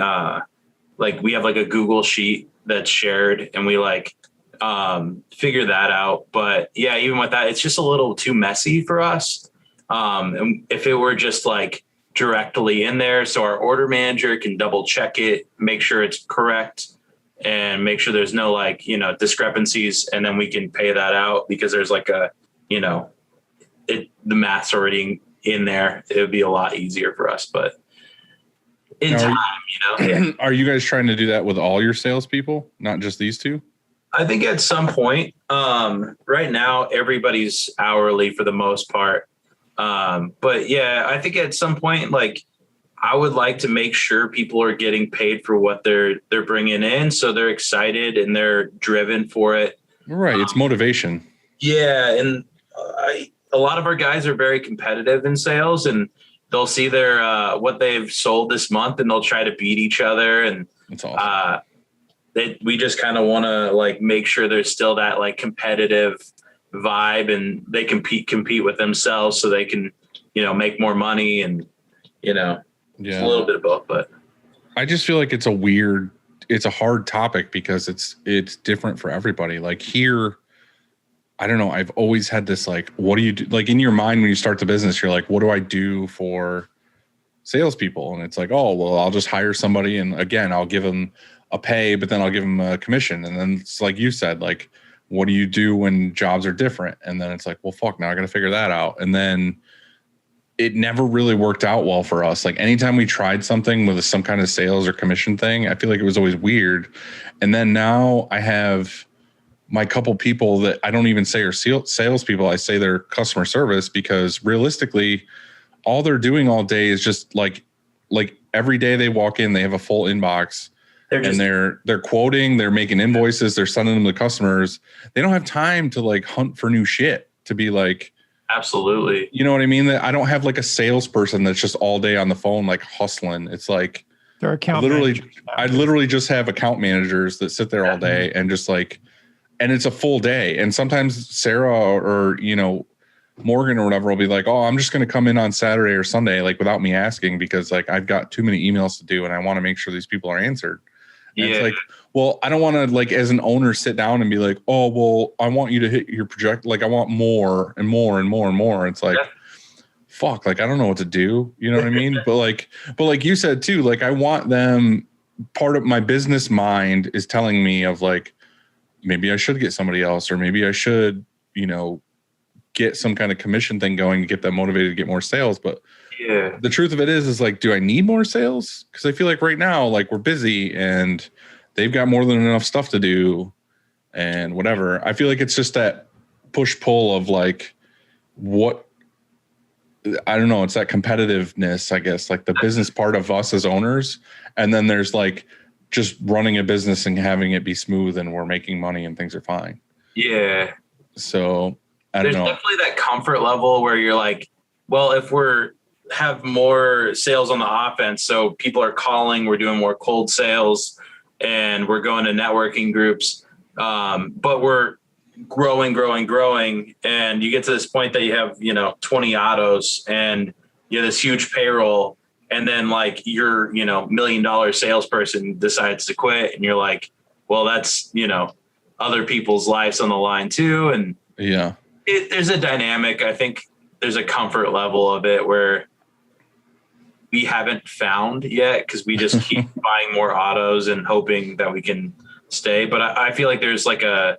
we have like a Google sheet that's shared and we figure that out. But yeah, even with that, it's just a little too messy for us. And if it were just like directly in there, so our order manager can double check it, make sure it's correct, and make sure there's no discrepancies, and then we can pay that out because there's the math's already in there. It would be a lot easier for us, but in time, Are you guys trying to do that with all your salespeople, not just these two? I think at some point, right now, everybody's hourly for the most part. But yeah, I think at some point, I would like to make sure people are getting paid for what they're bringing in. So they're excited and they're driven for it. Right. It's motivation. Yeah. And a lot of our guys are very competitive in sales and they'll see their, what they've sold this month and they'll try to beat each other. And that's awesome. We just kind of want to make sure there's still that competitive vibe and they compete with themselves so they can, make more money and, it's a little bit of both, but I just feel like it's a hard topic because it's different for everybody. Like here, I don't know. I've always had this, what do you do? Like in your mind, when you start the business, you're like, what do I do for salespeople? And it's like, oh, well, I'll just hire somebody. And again, I'll give them a pay, but then I'll give them a commission. And then it's like you said, what do you do when jobs are different? And then it's like, well, fuck, now I got to figure that out. And then it never really worked out well for us. Like anytime we tried something with some kind of sales or commission thing, I feel like it was always weird. And then now I have my couple people that I don't even say are salespeople, I say they're customer service, because realistically, all they're doing all day is just like every day they walk in, they have a full inbox. They're quoting, they're making invoices, they're sending them to customers. They don't have time to like hunt for new shit, to be like, absolutely. You know what I mean? That I don't have like a salesperson that's just all day on the phone, like hustling. It's like, They're account I literally just have account managers that sit there all day and just like, and it's a full day. And sometimes Sarah or, you know, Morgan or whatever will be like, oh, I'm just going to come in on Saturday or Sunday, like without me asking, because like I've got too many emails to do and I want to make sure these people are answered. And it's like, well, I don't want to like as an owner sit down and be like, oh, well, I want you to hit your project. Like I want more and more and more and more. It's like, fuck, like I don't know what to do. You know what I mean? But like you said too, like I want them, part of my business mind is telling me of like, maybe I should get somebody else, or maybe I should, you know, get some kind of commission thing going to get them motivated to get more sales. But the truth of it is like, do I need more sales? Because I feel like right now, like we're busy and they've got more than enough stuff to do and whatever. I feel like it's just that push pull of like, what, I don't know. It's that competitiveness, I guess, like the business part of us as owners. And then there's like just running a business and having it be smooth and we're making money and things are fine. Yeah. So there's definitely that comfort level where you're like, well, if have more sales on the offense, so people are calling, we're doing more cold sales and we're going to networking groups, but we're growing. And you get to this point that you have, you know, 20 autos and you have this huge payroll. And then like your, you know, $1 million salesperson decides to quit and you're like, well, that's, you know, other people's lives on the line too. And there's a dynamic. I think there's a comfort level of it where we haven't found yet, because we just keep buying more autos and hoping that we can stay. But I feel like there's like a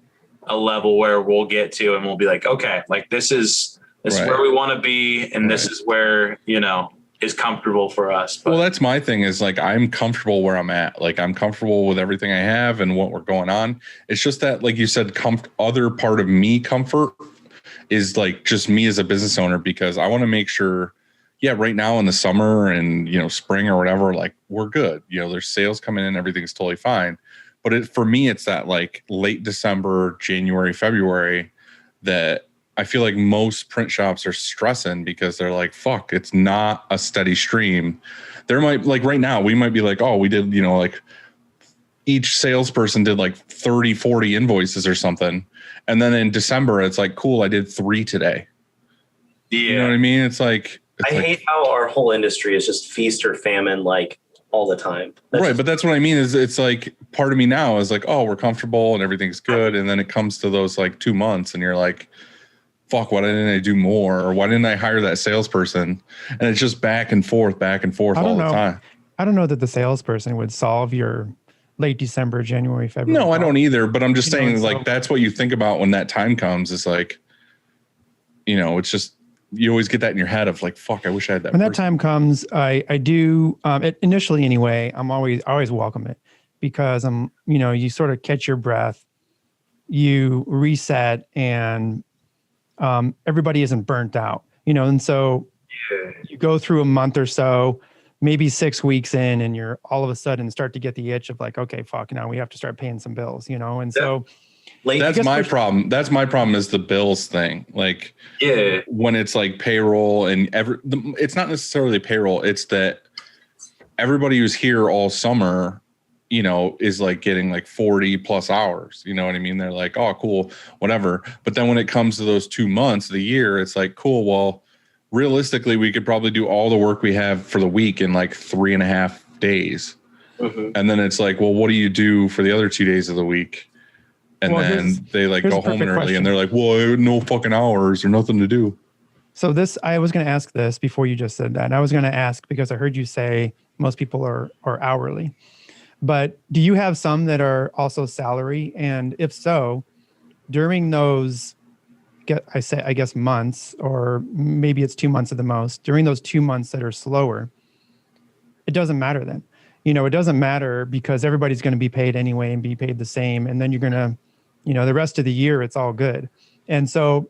level where we'll get to and we'll be like, okay, like this is where we want to be. And this is where, you know, is comfortable for us. But, well, that's my thing is like, I'm comfortable where I'm at. Like I'm comfortable with everything I have and what we're going on. It's just that, like you said, other part of me comfort is like just me as a business owner, because I want to make sure, right now in the summer and, you know, spring or whatever, like we're good. You know, there's sales coming in, everything's totally fine. But for me, it's that like late December, January, February that I feel like most print shops are stressing, because they're like, fuck, it's not a steady stream. There might, like right now, we might be like, oh, we did, you know, like each salesperson did like 30, 40 invoices or something. And then in December, it's like, cool, I did 3 today. Yeah. You know what I mean? It's like, I hate how our whole industry is just feast or famine, like all the time. But that's what I mean is it's like part of me now is like, oh, we're comfortable and everything's good. And then it comes to those like 2 months and you're like, fuck, why didn't I do more? Or why didn't I hire that salesperson? And it's just back and forth all the time. I don't know that the salesperson would solve your late December, January, February. No, I don't either. But I'm just saying like, that's what you think about when that time comes. It's like, you know, it's just, you always get that in your head of like, fuck, I wish I had that. When that time comes, I do, initially anyway, I always welcome it, because you know, you sort of catch your breath, you reset, and everybody isn't burnt out, you know? And so you go through a month or so, maybe 6 weeks in, and you're all of a sudden start to get the itch of like, okay, fuck, now we have to start paying some bills, you know? And so that's my problem. That's my problem is the bills thing. Like, when it's like payroll and it's not necessarily payroll. It's that everybody who's here all summer, you know, is like getting like 40 plus hours. You know what I mean? They're like, oh, cool, whatever. But then when it comes to those 2 months of the year, it's like, cool. Well, realistically, we could probably do all the work we have for the week in like 3.5 days. Mm-hmm. And then it's like, well, what do you do for the other 2 days of the week? And then they like go home early and they're like, well, I had no fucking hours or nothing to do. So I was going to ask this before you just said that. And I was going to ask because I heard you say most people are hourly, but do you have some that are also salary? And if so, during those, I guess months, or maybe it's 2 months at the most, during those 2 months that are slower, it doesn't matter then. You know, it doesn't matter because everybody's going to be paid anyway and be paid the same. And then you're going to the rest of the year, it's all good. And so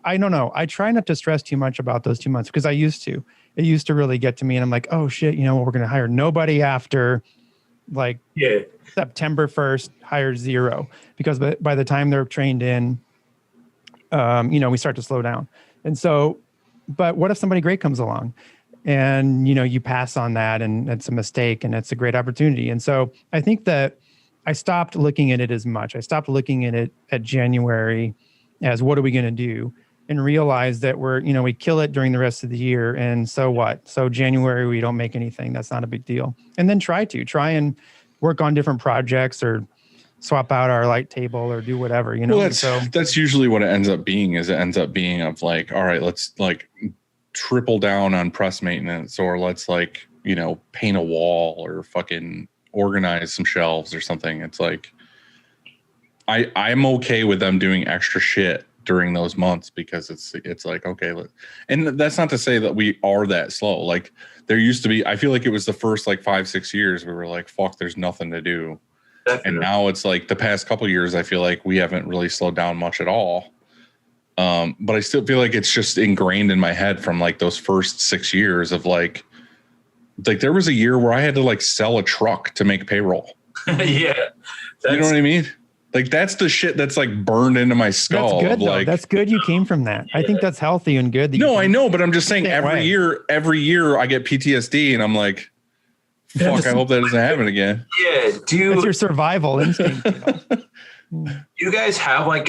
I don't know. I try not to stress too much about those 2 months because I used to. It used to really get to me, and I'm like, oh shit, we're going to hire nobody after like September 1st, hire 0, because by the time they're trained in, we start to slow down. And so, but what if somebody great comes along and, you pass on that and it's a mistake and it's a great opportunity. And so I think that I stopped looking at it as much. I stopped looking at it at January as what are we going to do, and realize that we kill it during the rest of the year. And so what? So January, we don't make anything. That's not a big deal. And then try and work on different projects or swap out our light table or do whatever, Well, that's usually what it ends up being of like, all right, let's like triple down on press maintenance, or let's like, paint a wall or fucking organize some shelves or something. It's like, I'm okay with them doing extra shit during those months because it's like, okay. And that's not to say that we are that slow. Like there used to be, I feel like it was the first like 5-6 years we were like, fuck, there's nothing to do. Definitely. And now it's like the past couple of years, I feel like we haven't really slowed down much at all. But I still feel like it's just ingrained in my head from like those first 6 years of like there was a year where I had to like sell a truck to make payroll. Yeah. You know what I mean? Like that's the shit that's like burned into my skull. That's good, though. Like, that's good you came from that. I think that's healthy and good. No, I know, but I'm just saying every year I get PTSD and I'm like, fuck, I hope that doesn't happen again. Yeah. It's your survival instinct. You guys have like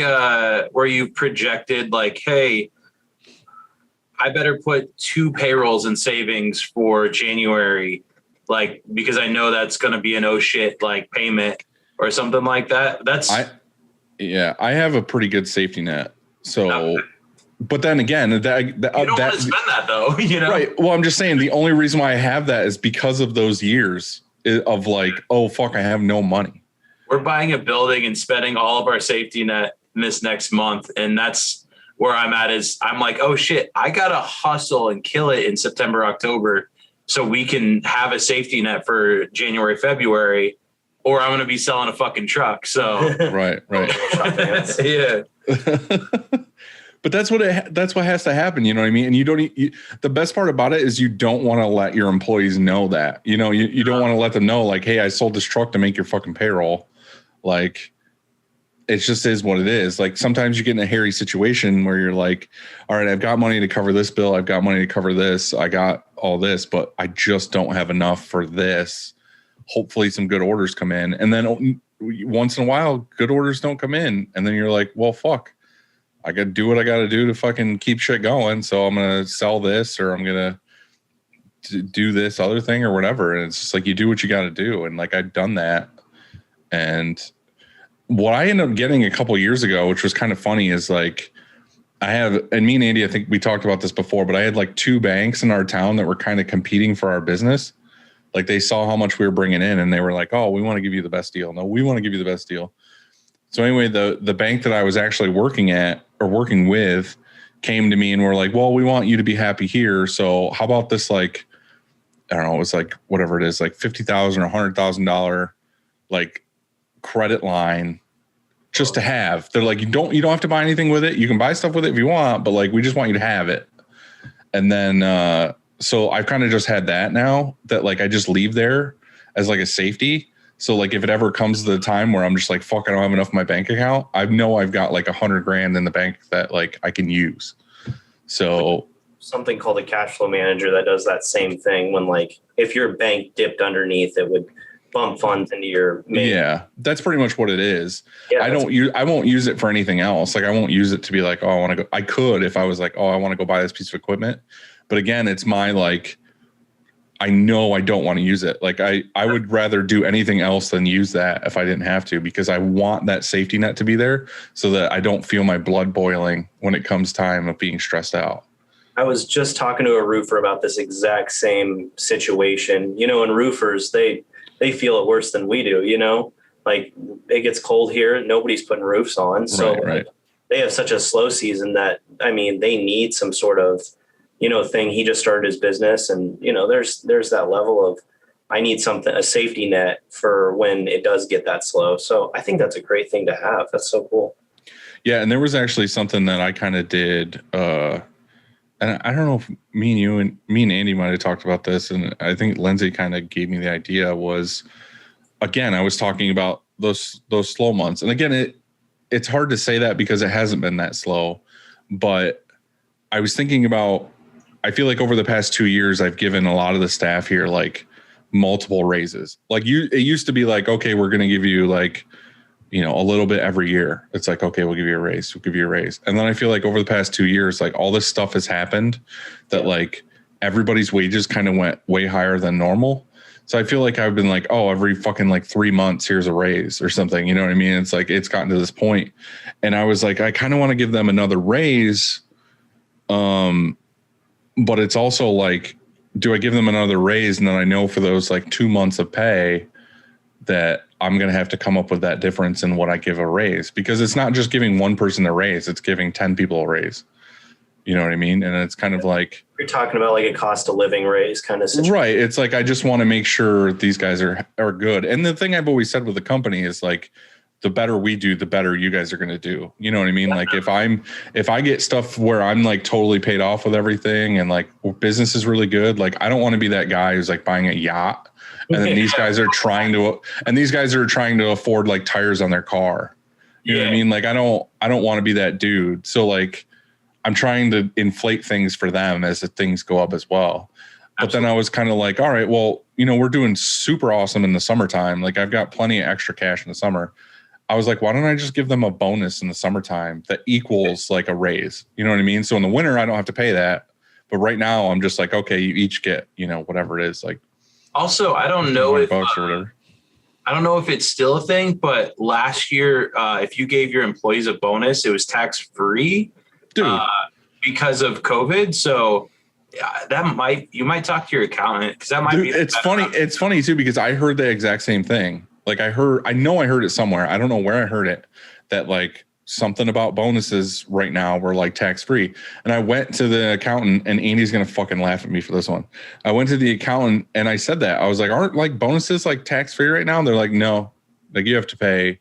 where you projected like, hey, I better put 2 payrolls in savings for January, like, because I know that's going to be an oh shit, like payment or something like that. I have a pretty good safety net. So, but then again, you don't want to spend that though, Right. Well, I'm just saying the only reason why I have that is because of those years of like, oh fuck, I have no money. We're buying a building and spending all of our safety net in this next month. And that's where I'm at is I'm like, oh shit, I got to hustle and kill it in September, October. So we can have a safety net for January, February, or I'm going to be selling a fucking truck. So right. Yeah. But that's what has to happen. You know what I mean? And the best part about it is you don't want to let your employees know that, you don't want to let them know like, hey, I sold this truck to make your fucking payroll. Like, it just is what it is. Like sometimes you get in a hairy situation where you're like, all right, I've got money to cover this bill. I've got money to cover this. I got all this, but I just don't have enough for this. Hopefully some good orders come in. And then once in a while, good orders don't come in. And then you're like, well, fuck, I got to do what I got to do to fucking keep shit going. So I'm going to sell this, or I'm going to do this other thing or whatever. And it's just like, you do what you got to do. And like, I've done that. And what I ended up getting a couple of years ago, which was kind of funny, is like, and me and Andy, I think we talked about this before, but I had like 2 banks in our town that were kind of competing for our business. Like they saw how much we were bringing in and they were like, oh, we want to give you the best deal. No, we want to give you the best deal. So anyway, the bank that I was actually working with came to me and were like, well, we want you to be happy here. So how about this? Like, I don't know, it was like, whatever it is, like $50,000 or $100,000, like credit line just to have. They're like, you don't have to buy anything with it. You can buy stuff with it if you want, but like, we just want you to have it. And then, so I've kind of just had that now that like, I just leave there as like a safety. So like, if it ever comes to the time where I'm just like, fuck, I don't have enough in my bank account, I know I've got like $100,000 in the bank that like I can use. So something called a cash flow manager that does that same thing. When like, if your bank dipped underneath, it would bump funds into your main. Yeah, that's pretty much what it is. Yeah, I won't use it for anything else. Like I won't use it to be like, oh, I want to go. I could if I was like, oh, I want to go buy this piece of equipment. But again, it's my like, I know I don't want to use it. Like I would rather do anything else than use that if I didn't have to, because I want that safety net to be there so that I don't feel my blood boiling when it comes time of being stressed out. I was just talking to a roofer about this exact same situation. And roofers, they feel it worse than we do, like it gets cold here. Nobody's putting roofs on. So right. They have such a slow season that, I mean, they need some sort of, thing. He just started his business and, there's that level of, I need a safety net for when it does get that slow. So I think that's a great thing to have. That's so cool. Yeah. And there was actually something that I kind of did, and I don't know if me and Andy might have talked about this. And I think Lindsay kind of gave me the idea was, again, I was talking about those slow months. And again, it's hard to say that because it hasn't been that slow, but I was thinking about, I feel like over the past 2 years, I've given a lot of the staff here, like, multiple raises. Like it used to be like, okay, we're going to give you like, a little bit every year. It's like, okay, we'll give you a raise. We'll give you a raise. And then I feel like over the past 2 years, like all this stuff has happened that like everybody's wages kind of went way higher than normal. So I feel like I've been like, oh, every fucking like 3 months, here's a raise or something. You know what I mean? It's like, it's gotten to this point. And I was like, I kind of want to give them another raise. But it's also like, do I give them another raise? And then I know for those like 2 months of pay that I'm going to have to come up with that difference in what I give a raise, because it's not just giving one person a raise, it's giving 10 people a raise. You know what I mean? And it's kind of like, you're talking about like a cost of living raise kind of situation. Right. It's like, I just want to make sure these guys are good. And the thing I've always said with the company is like, the better we do, the better you guys are going to do. You know what I mean? Like if I get stuff where I'm like totally paid off with everything and like business is really good, like I don't want to be that guy who's like buying a yacht and then these guys are trying to afford like tires on their car. You know what I mean? Like I don't want to be that dude. So like I'm trying to inflate things for them as the things go up as well. But then I was kind of like, all right, well, we're doing super awesome in the summertime. Like I've got plenty of extra cash in the summer. I was like, why don't I just give them a bonus in the summertime that equals like a raise? You know what I mean? So in the winter, I don't have to pay that. But right now I'm just like, okay, you each get, whatever it is. Like, also, I don't know if, or whatever. I don't know if it's still a thing, but last year, if you gave your employees a bonus, it was tax free because of COVID. So you might talk to your accountant because that might be. It's funny. It's funny too, because I heard the exact same thing. Like I know I heard it somewhere. I don't know where I heard it, that like something about bonuses right now were like tax free. And I went to the accountant, and Andy's going to fucking laugh at me for this one. I went to the accountant and I said that. I was like, aren't like bonuses like tax free right now? And they're like, no, like you have to pay,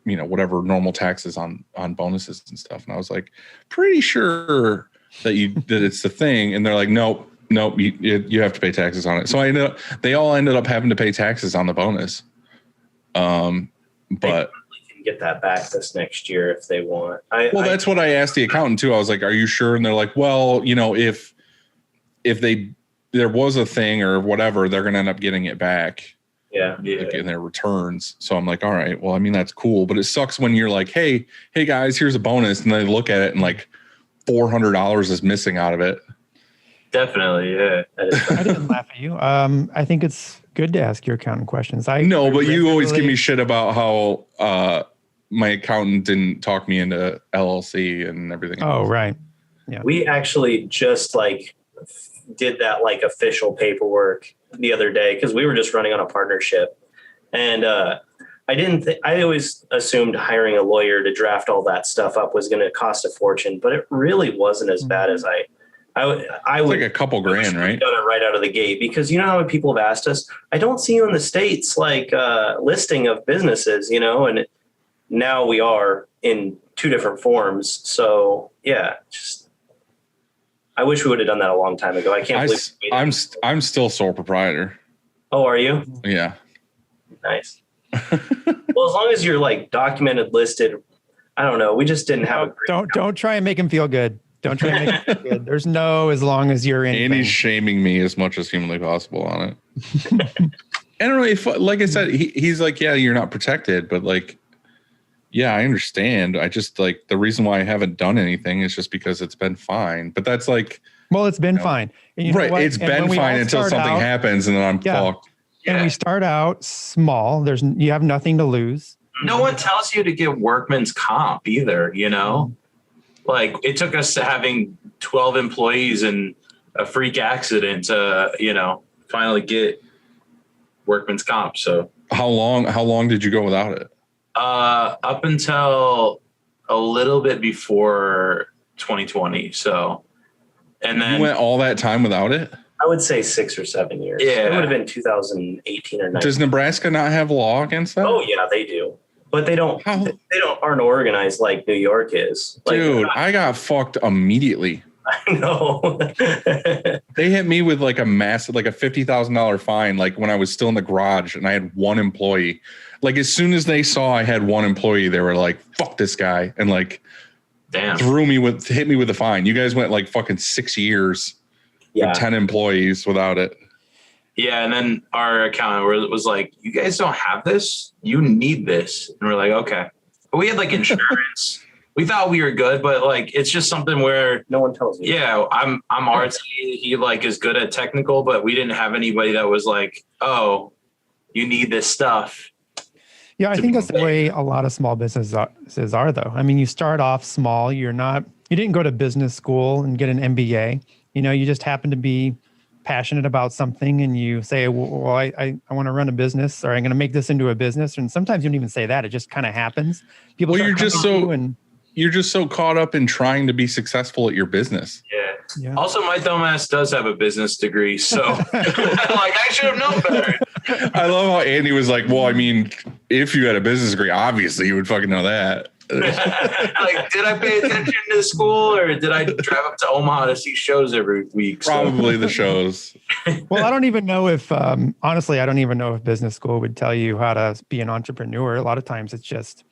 whatever normal taxes on bonuses and stuff. And I was like, pretty sure that it's the thing. And they're like, nope, you have to pay taxes on it. So they all ended up having to pay taxes on the bonus. But can get that back this next year if they want. That's what I asked the accountant too. I was like, are you sure? And they're like, well, if there was a thing or whatever, they're going to end up getting it back. Yeah. Like in their returns. So I'm like, all right, well, I mean, that's cool, but it sucks when you're like, hey guys, here's a bonus. And they look at it and like $400 is missing out of it. Definitely. Yeah. I didn't laugh at you. I think it's good to ask your accountant questions. But you always give me shit about how my accountant didn't talk me into LLC and everything else. Oh, right. Yeah. We actually just like did that like official paperwork the other day because we were just running on a partnership. And I always assumed hiring a lawyer to draft all that stuff up was going to cost a fortune, but it really wasn't as bad as I would. Like a couple grand, right? Done it right out of the gate because you know how many people have asked us, I don't see you in the States like listing of businesses, and now we are in two different forms. So yeah, I wish we would have done that a long time ago. I can't believe I'm still sole proprietor. Oh, are you? Yeah. Nice. Well, as long as you're like documented, listed, I don't know. We just didn't have Don't try and make him feel good. Don't try and make him feel good. There's no as long as you're in. Andy's shaming me as much as humanly possible on it. I don't know if, like I said, he's like, yeah, you're not protected, but like, yeah, I understand. I just like the reason why I haven't done anything is just because it's been fine. But that's like, well, it's been fine. And right. It's been fine until something happens and then I'm fucked. And we start out small. You have nothing to lose. No one tells you to get workman's comp either, Like it took us to having 12 employees and a freak accident to, finally get workman's comp. So how long did you go without it? Up until a little bit before 2020. So, and then you went all that time without it? I would say 6 or 7 years. Yeah. It would have been 2018 or 19. Does Nebraska not have law against that? Oh yeah, they do. But they don't. How? They aren't organized like New York is. Like, Dude, I got fucked immediately. I know. They hit me with like a massive, like a $50,000 fine. Like when I was still in the garage and I had one employee. Like as soon as they saw I had one employee, they were like, "Fuck this guy," and like, Damn. hit me with a fine. You guys went like fucking 6 years. Yeah. With 10 employees without it. Yeah, and then our accountant was like, "You guys don't have this? You need this." And we're like, "Okay." But we had like insurance. We thought we were good, but like it's just something where No one tells you. yeah, I'm artsy. He like is good at technical, but we didn't have anybody that was like, "Oh, you need this stuff." Yeah, I think that's the way a lot of small businesses are, though. I mean, you start off small. You didn't go to business school and get an MBA. You know, you just happen to be passionate about something and you say, well, I want to run a business, or I'm going to make this into a business. And sometimes you don't even say that. It just kind of happens. People You're just so caught up in trying to be successful at your business. Yeah. Also, my dumbass does have a business degree, so like I should have known better. I love how Andy was like, well, I mean, if you had a business degree, obviously you would fucking know that. Like, did I pay attention to school, or did I drive up to Omaha to see shows every week? Probably the shows. Well, I don't even know if, honestly, I don't even know if business school would tell you how to be an entrepreneur. A lot of times it's just,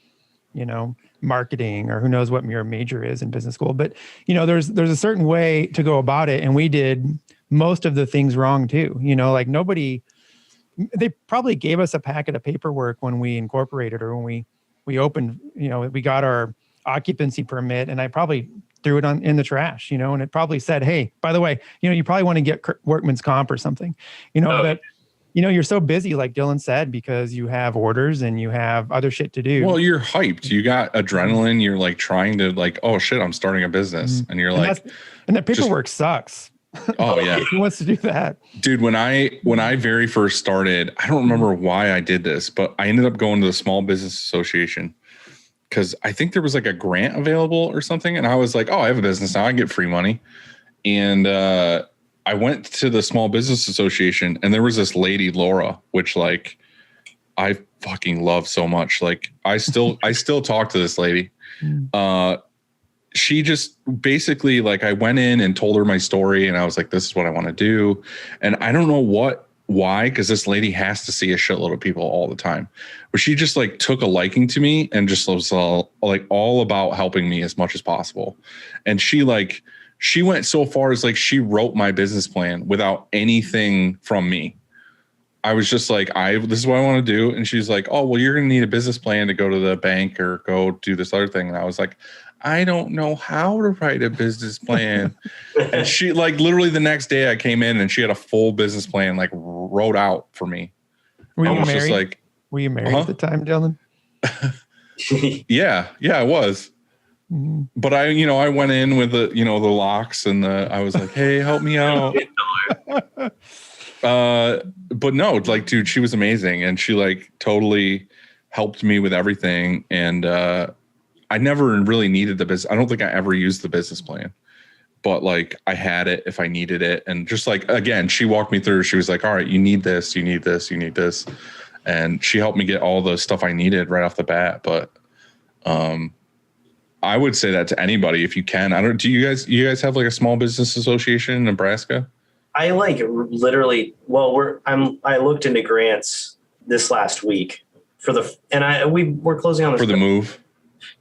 you know, marketing, or who knows what your major is in business school. But, you know, there's a certain way to go about it. And we did most of the things wrong too. You know, like they probably gave us a packet of paperwork when we incorporated, or when we opened, you know, we got our occupancy permit, and I probably threw it in the trash, you know, and it probably said, "Hey, by the way, you know, you probably want to get workman's comp or something," you know, but you know, you're so busy, like Dylan said, because you have orders and you have other shit to do. Well, you're hyped. You got adrenaline. You're like trying to like, oh shit, I'm starting a business. And you're like, and that paperwork sucks. Oh yeah. Who wants to do that? Dude, when I very first started, I don't remember why I did this, but I ended up going to the Small Business Association because I think there was like a grant available or something. And I was like, oh, I have a business now. I get free money. And I went to the Small Business Association, and there was this lady, Laura, which like I fucking love so much. Like I still talk to this lady. She just basically like, I went in and told her my story, and I was like, this is what I want to do. And I don't know why, because this lady has to see a shitload of people all the time, but she just like took a liking to me and just was all about helping me as much as possible. And she went so far as like, she wrote my business plan without anything from me. I was just like, this is what I want to do. And she's like, oh, well, you're going to need a business plan to go to the bank or go do this other thing. And I was like, I don't know how to write a business plan. And she like literally the next day I came in and she had a full business plan, like wrote out for me. Were you married? Just like, were you married at the time, Dylan? Yeah, I was. But I went in with the locks and I was like, hey, help me out. But no, like, dude, she was amazing. And she like totally helped me with everything. And, I never really needed the business. I don't think I ever used the business plan, but like I had it if I needed it. And just like, again, she walked me through, she was like, all right, you need this, you need this, you need this. And she helped me get all the stuff I needed right off the bat. But, I would say that to anybody, if you can. Do you guys have like a small business association in Nebraska? I like literally, I looked into grants this last week we're closing on this for the move.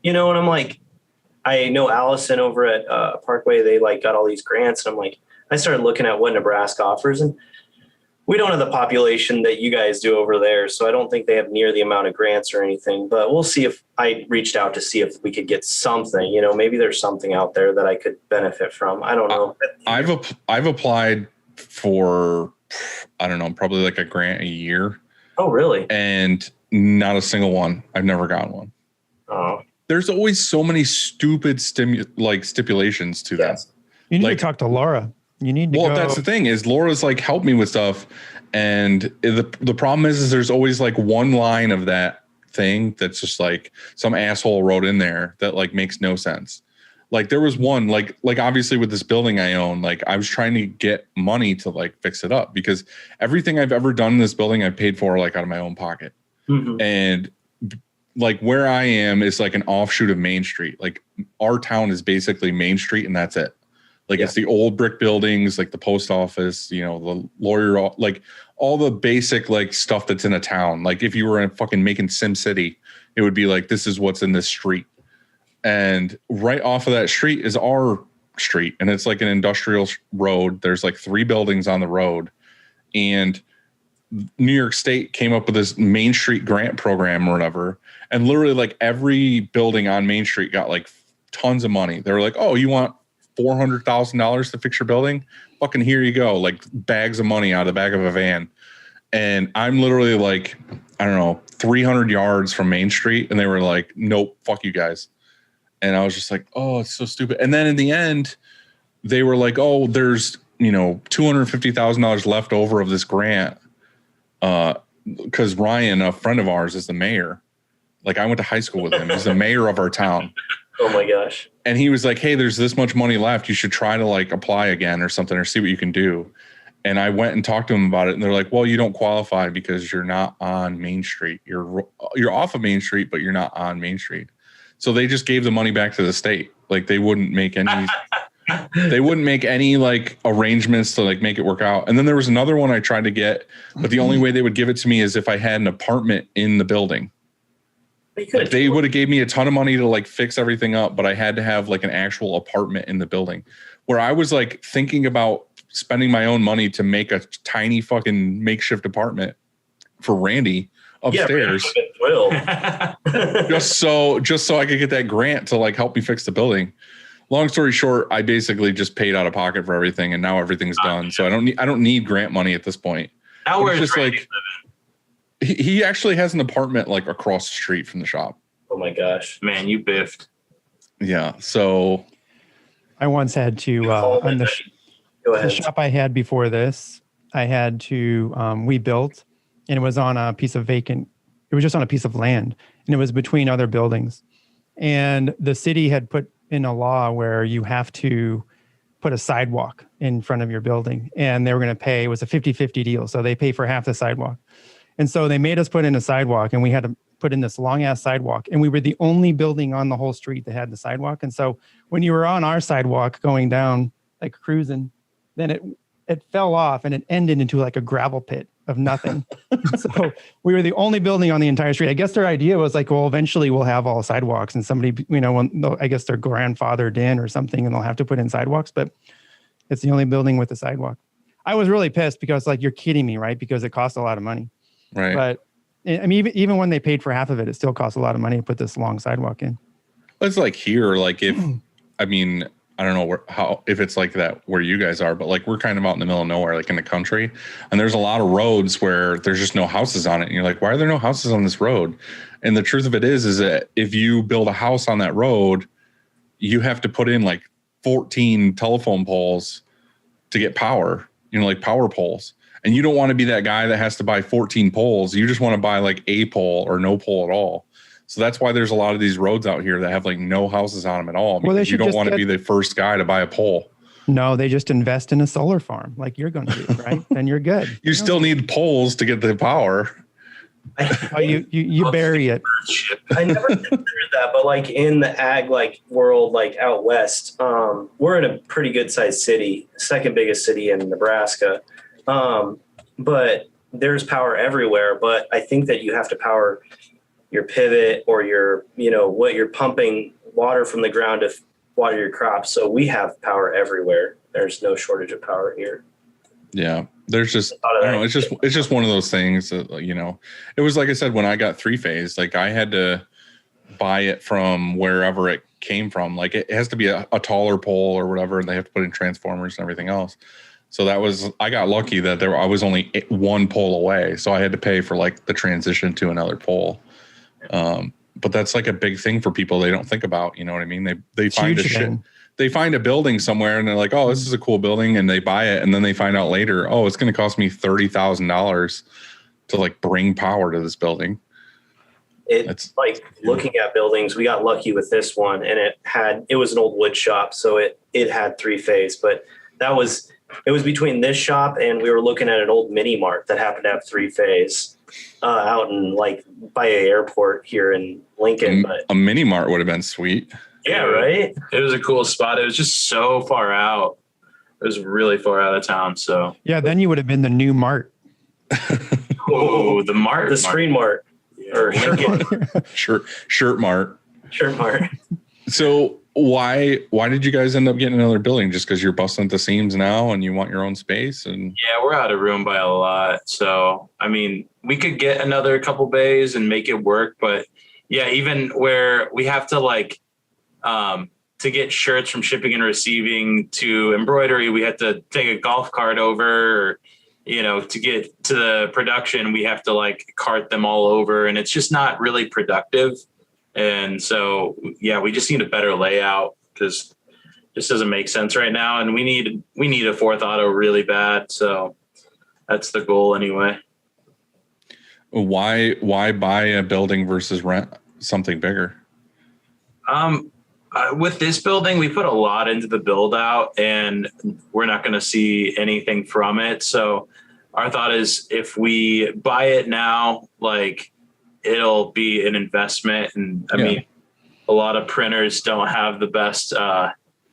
You know, and I'm like, I know Allison over at Parkway, they like got all these grants. And I'm like, I started looking at what Nebraska offers, and we don't have the population that you guys do over there. So I don't think they have near the amount of grants or anything, but we'll see. If I reached out to see if we could get something, you know, maybe there's something out there that I could benefit from. I don't know. I've applied for, I don't know, probably like a grant a year. Oh, really? And not a single one. I've never gotten one. Oh. There's always so many stupid stipulations to that. You need to talk to Laura. You need to go. That's the thing is Laura's like helped me with stuff. And the problem is there's always like one line of that thing that's just like some asshole wrote in there that like makes no sense. Like there was one, like obviously with this building I own, like I was trying to get money to like fix it up because everything I've ever done in this building, I paid for like out of my own pocket. Mhm. And like where I am is like an offshoot of Main Street. Like our town is basically Main Street and that's it. Like it's the old brick buildings, like the post office, you know, the lawyer, like all the basic like stuff that's in a town. Like if you were in fucking making Sim City, it would be like, this is what's in this street. And right off of that street is our street. And it's like an industrial road. There's like 3 buildings on the road. And New York State came up with this Main Street grant program or whatever. And literally like every building on Main Street got like tons of money. They were like, oh, you want $400,000 to fix your building? Fucking here you go. Like bags of money out of the back of a van. And I'm literally like, I don't know, 300 yards from Main Street. And they were like, nope, fuck you guys. And I was just like, oh, it's so stupid. And then in the end, they were like, oh, there's, you know, $250,000 left over of this grant. Because Ryan, a friend of ours, is the mayor. Like I went to high school with him. He's the mayor of our town. Oh my gosh. And he was like, hey, there's this much money left. You should try to like apply again or something or see what you can do. And I went and talked to him about it. And they're like, well, you don't qualify because you're not on Main Street. You're off of Main Street, but you're not on Main Street. So they just gave the money back to the state. Like they wouldn't make any, like arrangements to like make it work out. And then there was another one I tried to get, but the only way they would give it to me is if I had an apartment in the building. Like they would have gave me a ton of money to like fix everything up, but I had to have like an actual apartment in the building where I was like thinking about spending my own money to make a tiny fucking makeshift apartment for Randy upstairs. just so I could get that grant to like help me fix the building. Long story short, I basically just paid out of pocket for everything and now everything's done. So I don't need grant money at this point. Now where's just Randy like he actually has an apartment like across the street from the shop. Oh my gosh. Man, you biffed. Yeah. So I once had to on the shop I had before this, I had to we built, and it was on a piece of vacant. It was just on a piece of land, and it was between other buildings. And the city had put in a law where you have to put a sidewalk in front of your building, and they were going to pay. It was a 50-50 deal, so they pay for half the sidewalk. And so they made us put in a sidewalk, and we had to put in this long ass sidewalk, and we were the only building on the whole street that had the sidewalk. And so when you were on our sidewalk going down, like cruising, then it fell off and it ended into like a gravel pit of nothing. So we were the only building on the entire street. I guess their idea was like, well, eventually we'll have all sidewalks, and somebody, you know, I guess their grandfathered in or something, and they'll have to put in sidewalks, but it's the only building with a sidewalk. I was really pissed because like, you're kidding me, right? Because it cost a lot of money. right. But I mean, even when they paid for half of it, it still costs a lot of money to put this long sidewalk in. It's like here, like if, I mean, I don't know if it's like that where you guys are, but like we're kind of out in the middle of nowhere, like in the country, and there's a lot of roads where there's just no houses on it. And you're like, why are there no houses on this road? And the truth of it is that if you build a house on that road, you have to put in like 14 telephone poles to get power, you know, like power poles. And you don't want to be that guy that has to buy 14 poles. You just want to buy like a pole or no pole at all. So that's why there's a lot of these roads out here that have like no houses on them at all. Because you don't want to be the first guy to buy a pole. No, they just invest in a solar farm like you're going to do, right? Then you're good. You still need poles to get the power. You bury it. I never considered that, but like in the ag like world, like out west, we're in a pretty good sized city, second biggest city in Nebraska. But there's power everywhere. But I think that you have to power your pivot or your, you know, what you're pumping water from the ground to water your crops. So we have power everywhere. There's no shortage of power here. Yeah. There's just, I don't know, it's just one of those things that, you know, it was like I said, when I got 3-phase, like I had to buy it from wherever it came from. Like it has to be a taller pole or whatever, and they have to put in transformers and everything else. So I got lucky that I was only one pole away. So I had to pay for like the transition to another pole. But that's like a big thing for people. They don't think about, you know what I mean? They find a shit. They find a building somewhere and they're like, oh, this is a cool building. And they buy it. And then they find out later, oh, it's going to cost me $30,000 to like bring power to this building. It's like looking at buildings. We got lucky with this one, and it was an old wood shop, so it had 3-phase. But it was between this shop and we were looking at an old mini Mart that happened to have 3-phase out in like by an airport here in Lincoln. But a mini Mart would have been sweet. Yeah, right. It was a cool spot. It was just so far out. It was really far out of town. So yeah, then you would have been the new Mart. Oh, the Mart, the Screen Mart, or shirt Mart. Shirt Mart. So why did you guys end up getting another building? Just because you're busting at the seams now and you want your own space? And yeah, we're out of room by a lot. So I mean, we could get another couple bays and make it work, but yeah, even where we have to like to get shirts from shipping and receiving to embroidery, we had to take a golf cart over, or, to get to the production, we have to like cart them all over, and it's just not really productive. And so, yeah, we just need a better layout because this doesn't make sense right now. And we need a fourth auto really bad. So that's the goal anyway. Why buy a building versus rent something bigger? With this building, we put a lot into the build out and we're not going to see anything from it. So our thought is if we buy it now, like it'll be an investment. And I mean, a lot of printers don't have the best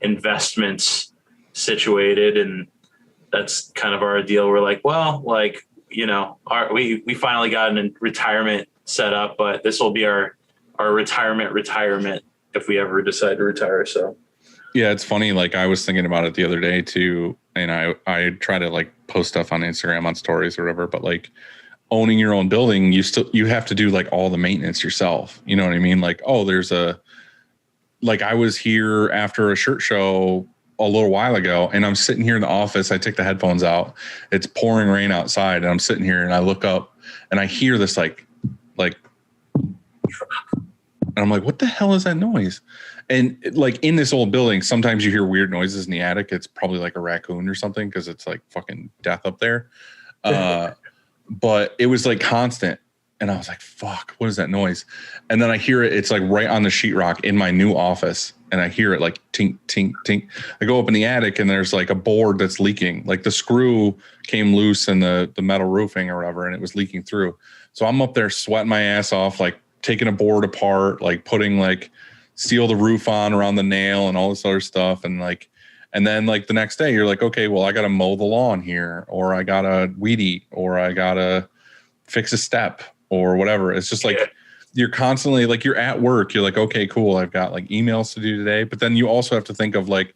investments situated. And that's kind of our deal. We're like, well, like, we finally got a retirement set up, but this will be our retirement if we ever decide to retire. So yeah, it's funny. Like I was thinking about it the other day too. And I try to like post stuff on Instagram on stories or whatever, but like owning your own building, you have to do like all the maintenance yourself. You know what I mean? Like, oh, I was here after a shirt show a little while ago and I'm sitting here in the office. I take the headphones out. It's pouring rain outside and I'm sitting here and I look up and I hear this like, and I'm like, what the hell is that noise? And like in this old building, sometimes you hear weird noises in the attic. It's probably like a raccoon or something because it's like fucking death up there. But it was like constant. And I was like, fuck, what is that noise? And then I hear it. It's like right on the sheetrock in my new office. And I hear it like tink, tink, tink. I go up in the attic and there's like a board that's leaking. Like the screw came loose in the metal roofing or whatever, and it was leaking through. So I'm up there sweating my ass off, like taking a board apart, like putting like seal the roof on around the nail and all this other stuff. And then like the next day you're like, okay, well, I got to mow the lawn here, or I got to weed eat, or I got to fix a step or whatever. It's just like, you're constantly like, you're at work. You're like, okay, cool. I've got like emails to do today. But then you also have to think of like,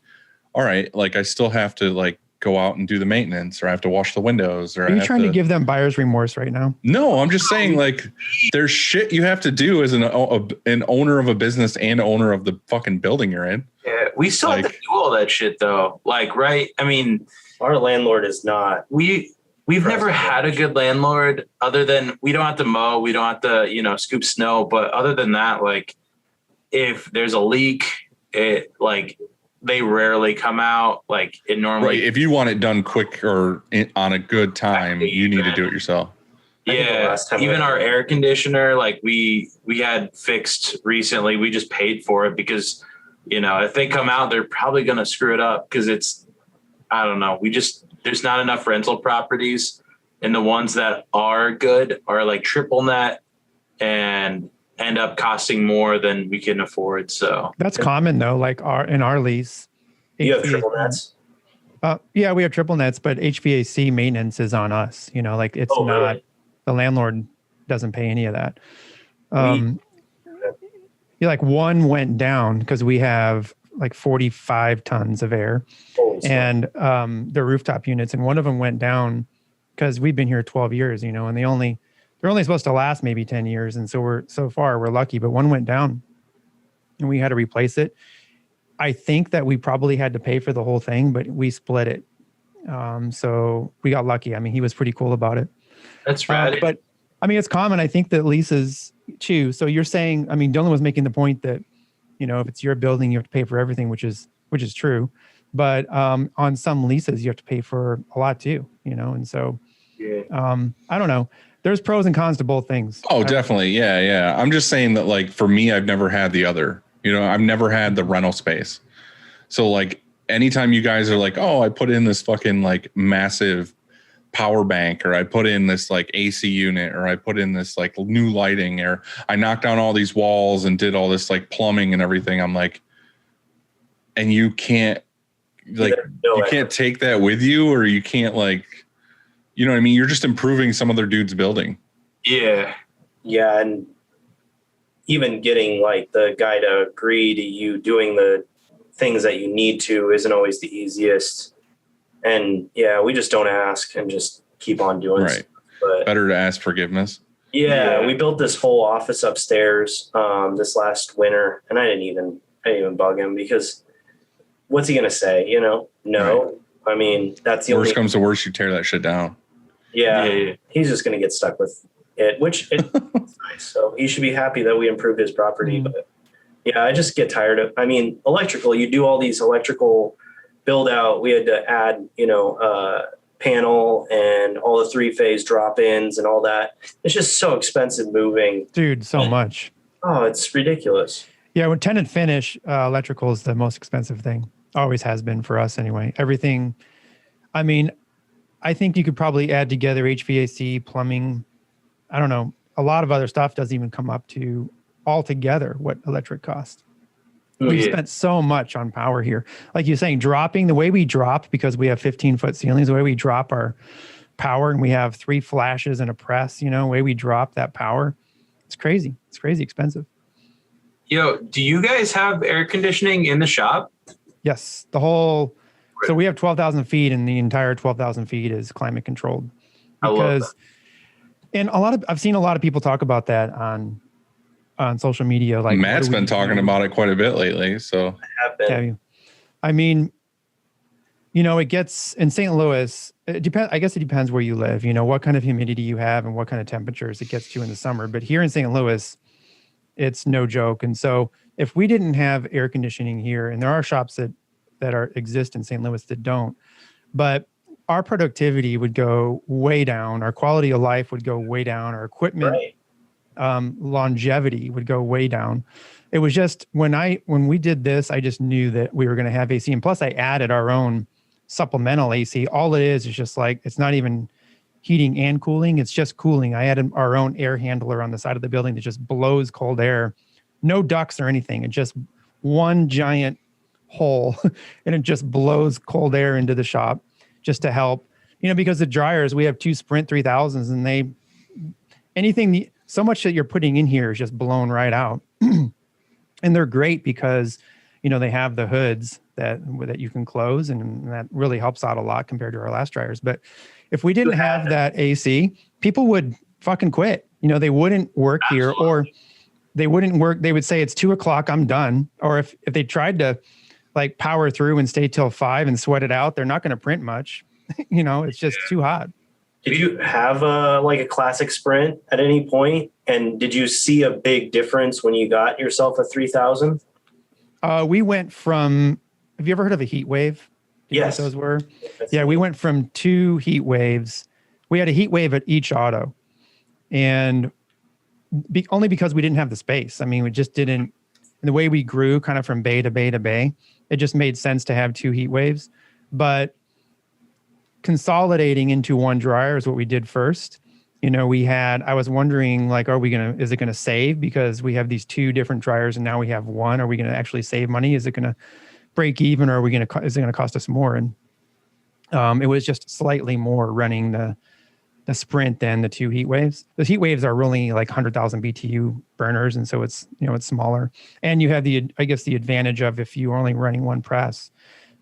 all right, like I still have to like go out and do the maintenance, or I have to wash the windows. Or are you trying to give them buyer's remorse right now? No, I'm just saying like there's shit you have to do as an owner of a business and owner of the fucking building you're in. Yeah, we still have to do all that shit though. Like, right? I mean, our landlord is not. We've never had a good landlord other than we don't have to mow, we don't have to, scoop snow. But other than that, like if there's a leak, they rarely come out. Like it normally. Right. If you want it done quick or on a good time, you need to do it yourself. Yeah. Even our air conditioner, like we had fixed recently, we just paid for it because, if they come out, they're probably going to screw it up because I don't know. There's not enough rental properties, and the ones that are good are like triple net and end up costing more than we can afford. So that's common though. Like in our lease, you have triple nets. Yeah, we have triple nets, but HVAC maintenance is on us. Like it's not really? The landlord doesn't pay any of that. Like one went down because we have like 45 tons of air and the rooftop units, and one of them went down because we've been here 12 years, and they're only supposed to last maybe 10 years. And so we're lucky, but one went down and we had to replace it. I think that we probably had to pay for the whole thing, but we split it. So we got lucky. I mean, he was pretty cool about it. That's right. But I mean, it's common. I think that leases too. So you're saying, I mean, Dylan was making the point that, if it's your building, you have to pay for everything, which is true. But on some leases, you have to pay for a lot too, and so I don't know. there's pros and cons to both things. Oh, definitely. Yeah. Yeah. I'm just saying that, like, for me, I've never had the other, I've never had the rental space. So like anytime you guys are like, oh, I put in this fucking like massive power bank, or I put in this like AC unit, or I put in this like new lighting, or I knocked down all these walls and did all this like plumbing and everything. I'm like, and you can't like, you can't take that with you, or you can't like, you know what I mean? You're just improving some other dude's building. Yeah. Yeah. And even getting like the guy to agree to you doing the things that you need to isn't always the easiest. And yeah, we just don't ask and just keep on doing right. stuff. But better to ask forgiveness. Yeah, we built this whole office upstairs this last winter, and I didn't even bug him, because what's he gonna say? No. Right. I mean, that's the worst comes to worst, you tear that shit down. Yeah. He's just gonna get stuck with it, which it's nice. So he should be happy that we improved his property. But yeah, I just get tired of. I mean, electrical. You do all these electrical build out. We had to add, panel and all the 3-phase drop-ins and all that. It's just so expensive moving. Dude, so much. Oh, it's ridiculous. Yeah, when tenant finish, electrical is the most expensive thing. Always has been for us anyway. Everything, I mean, I think you could probably add together HVAC, plumbing. I don't know. A lot of other stuff doesn't even come up to altogether what electric costs. We spent so much on power here. Like you're saying, dropping the way we drop, because we have 15-foot ceilings, the way we drop our power, and we have 3 flashes and a press, the way we drop that power, it's crazy. It's crazy expensive. Yo, do you guys have air conditioning in the shop? Yes. So we have 12,000 feet, and the entire 12,000 feet is climate controlled. I love that. And I've seen a lot of people talk about that on social media. Like Matt's been talking about it quite a bit lately. So have you? I mean, it gets in St. Louis. It depends. I guess it depends where you live. What kind of humidity you have and what kind of temperatures it gets to in the summer. But here in St. Louis, it's no joke. And so if we didn't have air conditioning here, and there are shops that exist in St. Louis that don't, but our productivity would go way down. Our quality of life would go way down. Our equipment longevity would go way down. It was just when we did this, I just knew that we were going to have AC. And plus I added our own supplemental AC. All it is just like, it's not even heating and cooling. It's just cooling. I added our own air handler on the side of the building that just blows cold air. No ducts or anything. It just one giant hole and it just blows cold air into the shop just to help, because the dryers, we have 2 Sprint 3000s, and so much that you're putting in here is just blown right out. And they're great because, they have the hoods that you can close, and that really helps out a lot compared to our last dryers. But if we didn't have that AC, people would fucking quit. They wouldn't work here, or they wouldn't work. They would say it's 2:00, I'm done. Or if they tried to like power through and stay till 5 and sweat it out, they're not going to print much. It's just too hot. Did you have a classic Sprint at any point? And did you see a big difference when you got yourself a 3000? We went from, have you ever heard of a heat wave? Yes. Those were? Yeah, we went from 2 heat waves. We had a heat wave at each auto. And only because we didn't have the space. I mean, we just didn't, the way we grew kind of from bay to bay to bay, it just made sense to have 2 heat waves. But consolidating into 1 dryer is what we did first. I was wondering, like, is it going to save because we have these 2 different dryers and now we have 1? Are we going to actually save money? Is it going to break even, or is it going to cost us more? And it was just slightly more running the Sprint than the 2 heat waves. The heat waves are really like 100,000 BTU burners. And so it's, it's smaller. And you have the advantage of, if you're only running 1 press,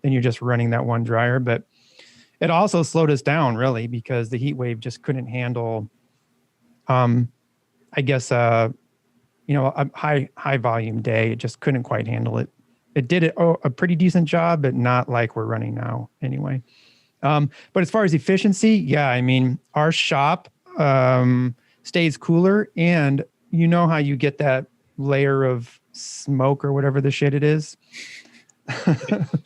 then you're just running that 1 dryer. But it also slowed us down really, because the heat wave just couldn't handle, a high volume day. It just couldn't quite handle it. It did a pretty decent job, but not like we're running now anyway. But as far as efficiency, yeah, I mean, our shop stays cooler, and how you get that layer of smoke or whatever the shit it is that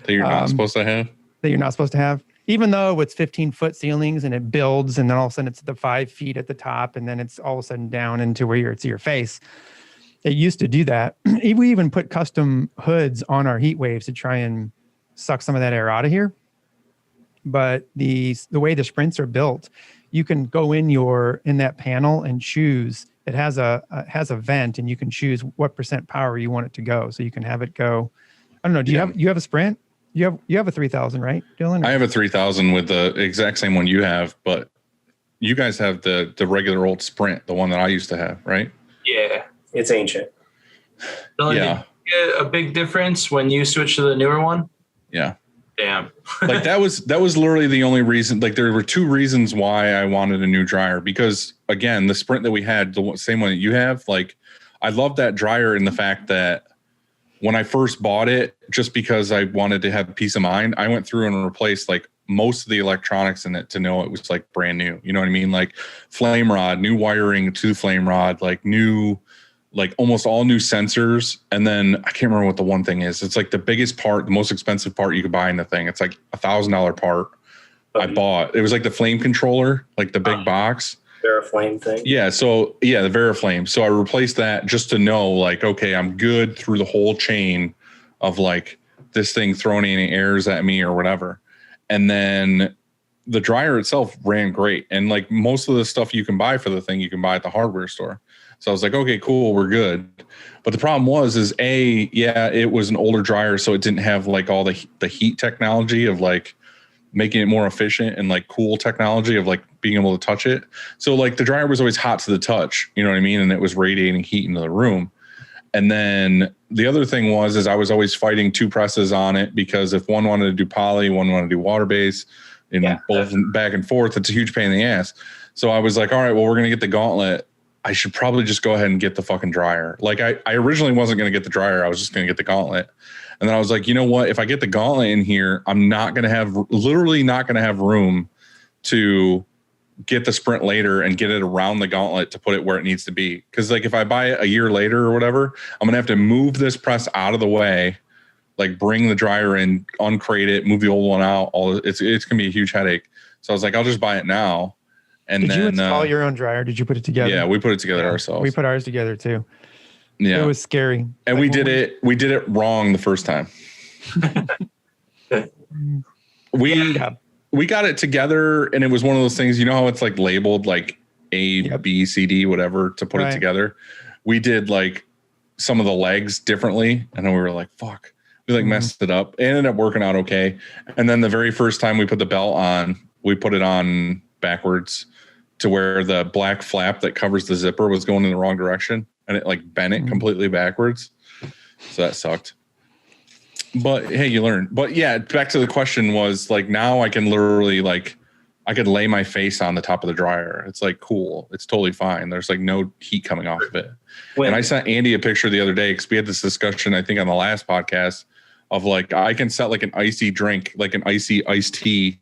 you're not supposed to have. That you're not supposed to have. even though it's 15-foot ceilings and it builds, and then all of a sudden it's the 5 feet at the top, and then it's all of a sudden down into where it's your face. It used to do that. We even put custom hoods on our heat waves to try and suck some of that air out of here. But the way the sprints are built, you can go in that panel and choose. It has a vent, and you can choose what % power you want it to go. So you can have it go. I don't know. Do you have a Sprint? You have a 3000, right, Dylan? I have a 3000 with the exact same one you have, but you guys have the regular old Sprint, the one that I used to have, right? Yeah, it's ancient. Yeah. A big difference when you switch to the newer one? Yeah. Damn. Like that was literally the only reason. Like there were 2 reasons why I wanted a new dryer, because again, the Sprint that we had, the same one that you have, like I love that dryer in the fact that when I first bought it, just because I wanted to have peace of mind, I went through and replaced like most of the electronics in it to know it was like brand new. You know what I mean? Like flame rod, new wiring to flame rod, like new, like almost all new sensors. And then I can't remember what the one thing is. It's like the biggest part, the most expensive part you could buy in the thing. It's like $1,000 part. I bought. It was like the flame controller, like the big box. Veriflame thing. Yeah. So yeah, the Veriflame. So I replaced that just to know, like, okay, I'm good through the whole chain of like this thing throwing any errors at me or whatever. And then the dryer itself ran great. And like most of the stuff you can buy for the thing, you can buy at the hardware store. So I was like, okay, cool, we're good. But the problem it was an older dryer, so it didn't have like all the heat technology of like making it more efficient, and like cool technology of like being able to touch it. So like the dryer was always hot to the touch, you know what I mean? And it was radiating heat into the room. And then the other thing is I was always fighting 2 presses on it, because if one wanted to do poly, one wanted to do water base, and both back and forth, it's a huge pain in the ass. So I was like, all right, well, we're going to get the gauntlet. I should probably just go ahead and get the fucking dryer. Like I originally wasn't going to get the dryer. I was just going to get the gauntlet. And then I was like, you know what? If I get the gauntlet in here, I'm literally not going to have room to get the Sprint later and get it around the gauntlet to put it where it needs to be. Cause like if I buy it a year later or whatever, I'm going to have to move this press out of the way, like bring the dryer in, uncrate it, move the old one out. It's going to be a huge headache. So I was like, I'll just buy it now. And did you install your own dryer? Did you put it together? Yeah, we put it together ourselves. We put ours together too. Yeah. It was scary. And we did it wrong the first time. We got it together, and it was one of those things, you know how it's like labeled like A, B, C, D, whatever to put it together. We did like some of the legs differently, and then we were like, fuck. We like messed it up. It ended up working out okay. And then the very first time we put the belt on, we put it on backwards to where the black flap that covers the zipper was going in the wrong direction, and it like bent it completely backwards. So that sucked. But hey, you learn. But yeah, back to the question was like, now I can literally like, I could lay my face on the top of the dryer. It's like, cool. It's totally fine. There's like no heat coming off of it. And I sent Andy a picture the other day, because we had this discussion, I think on the last podcast, of like, I can set like an icy drink, like an icy iced tea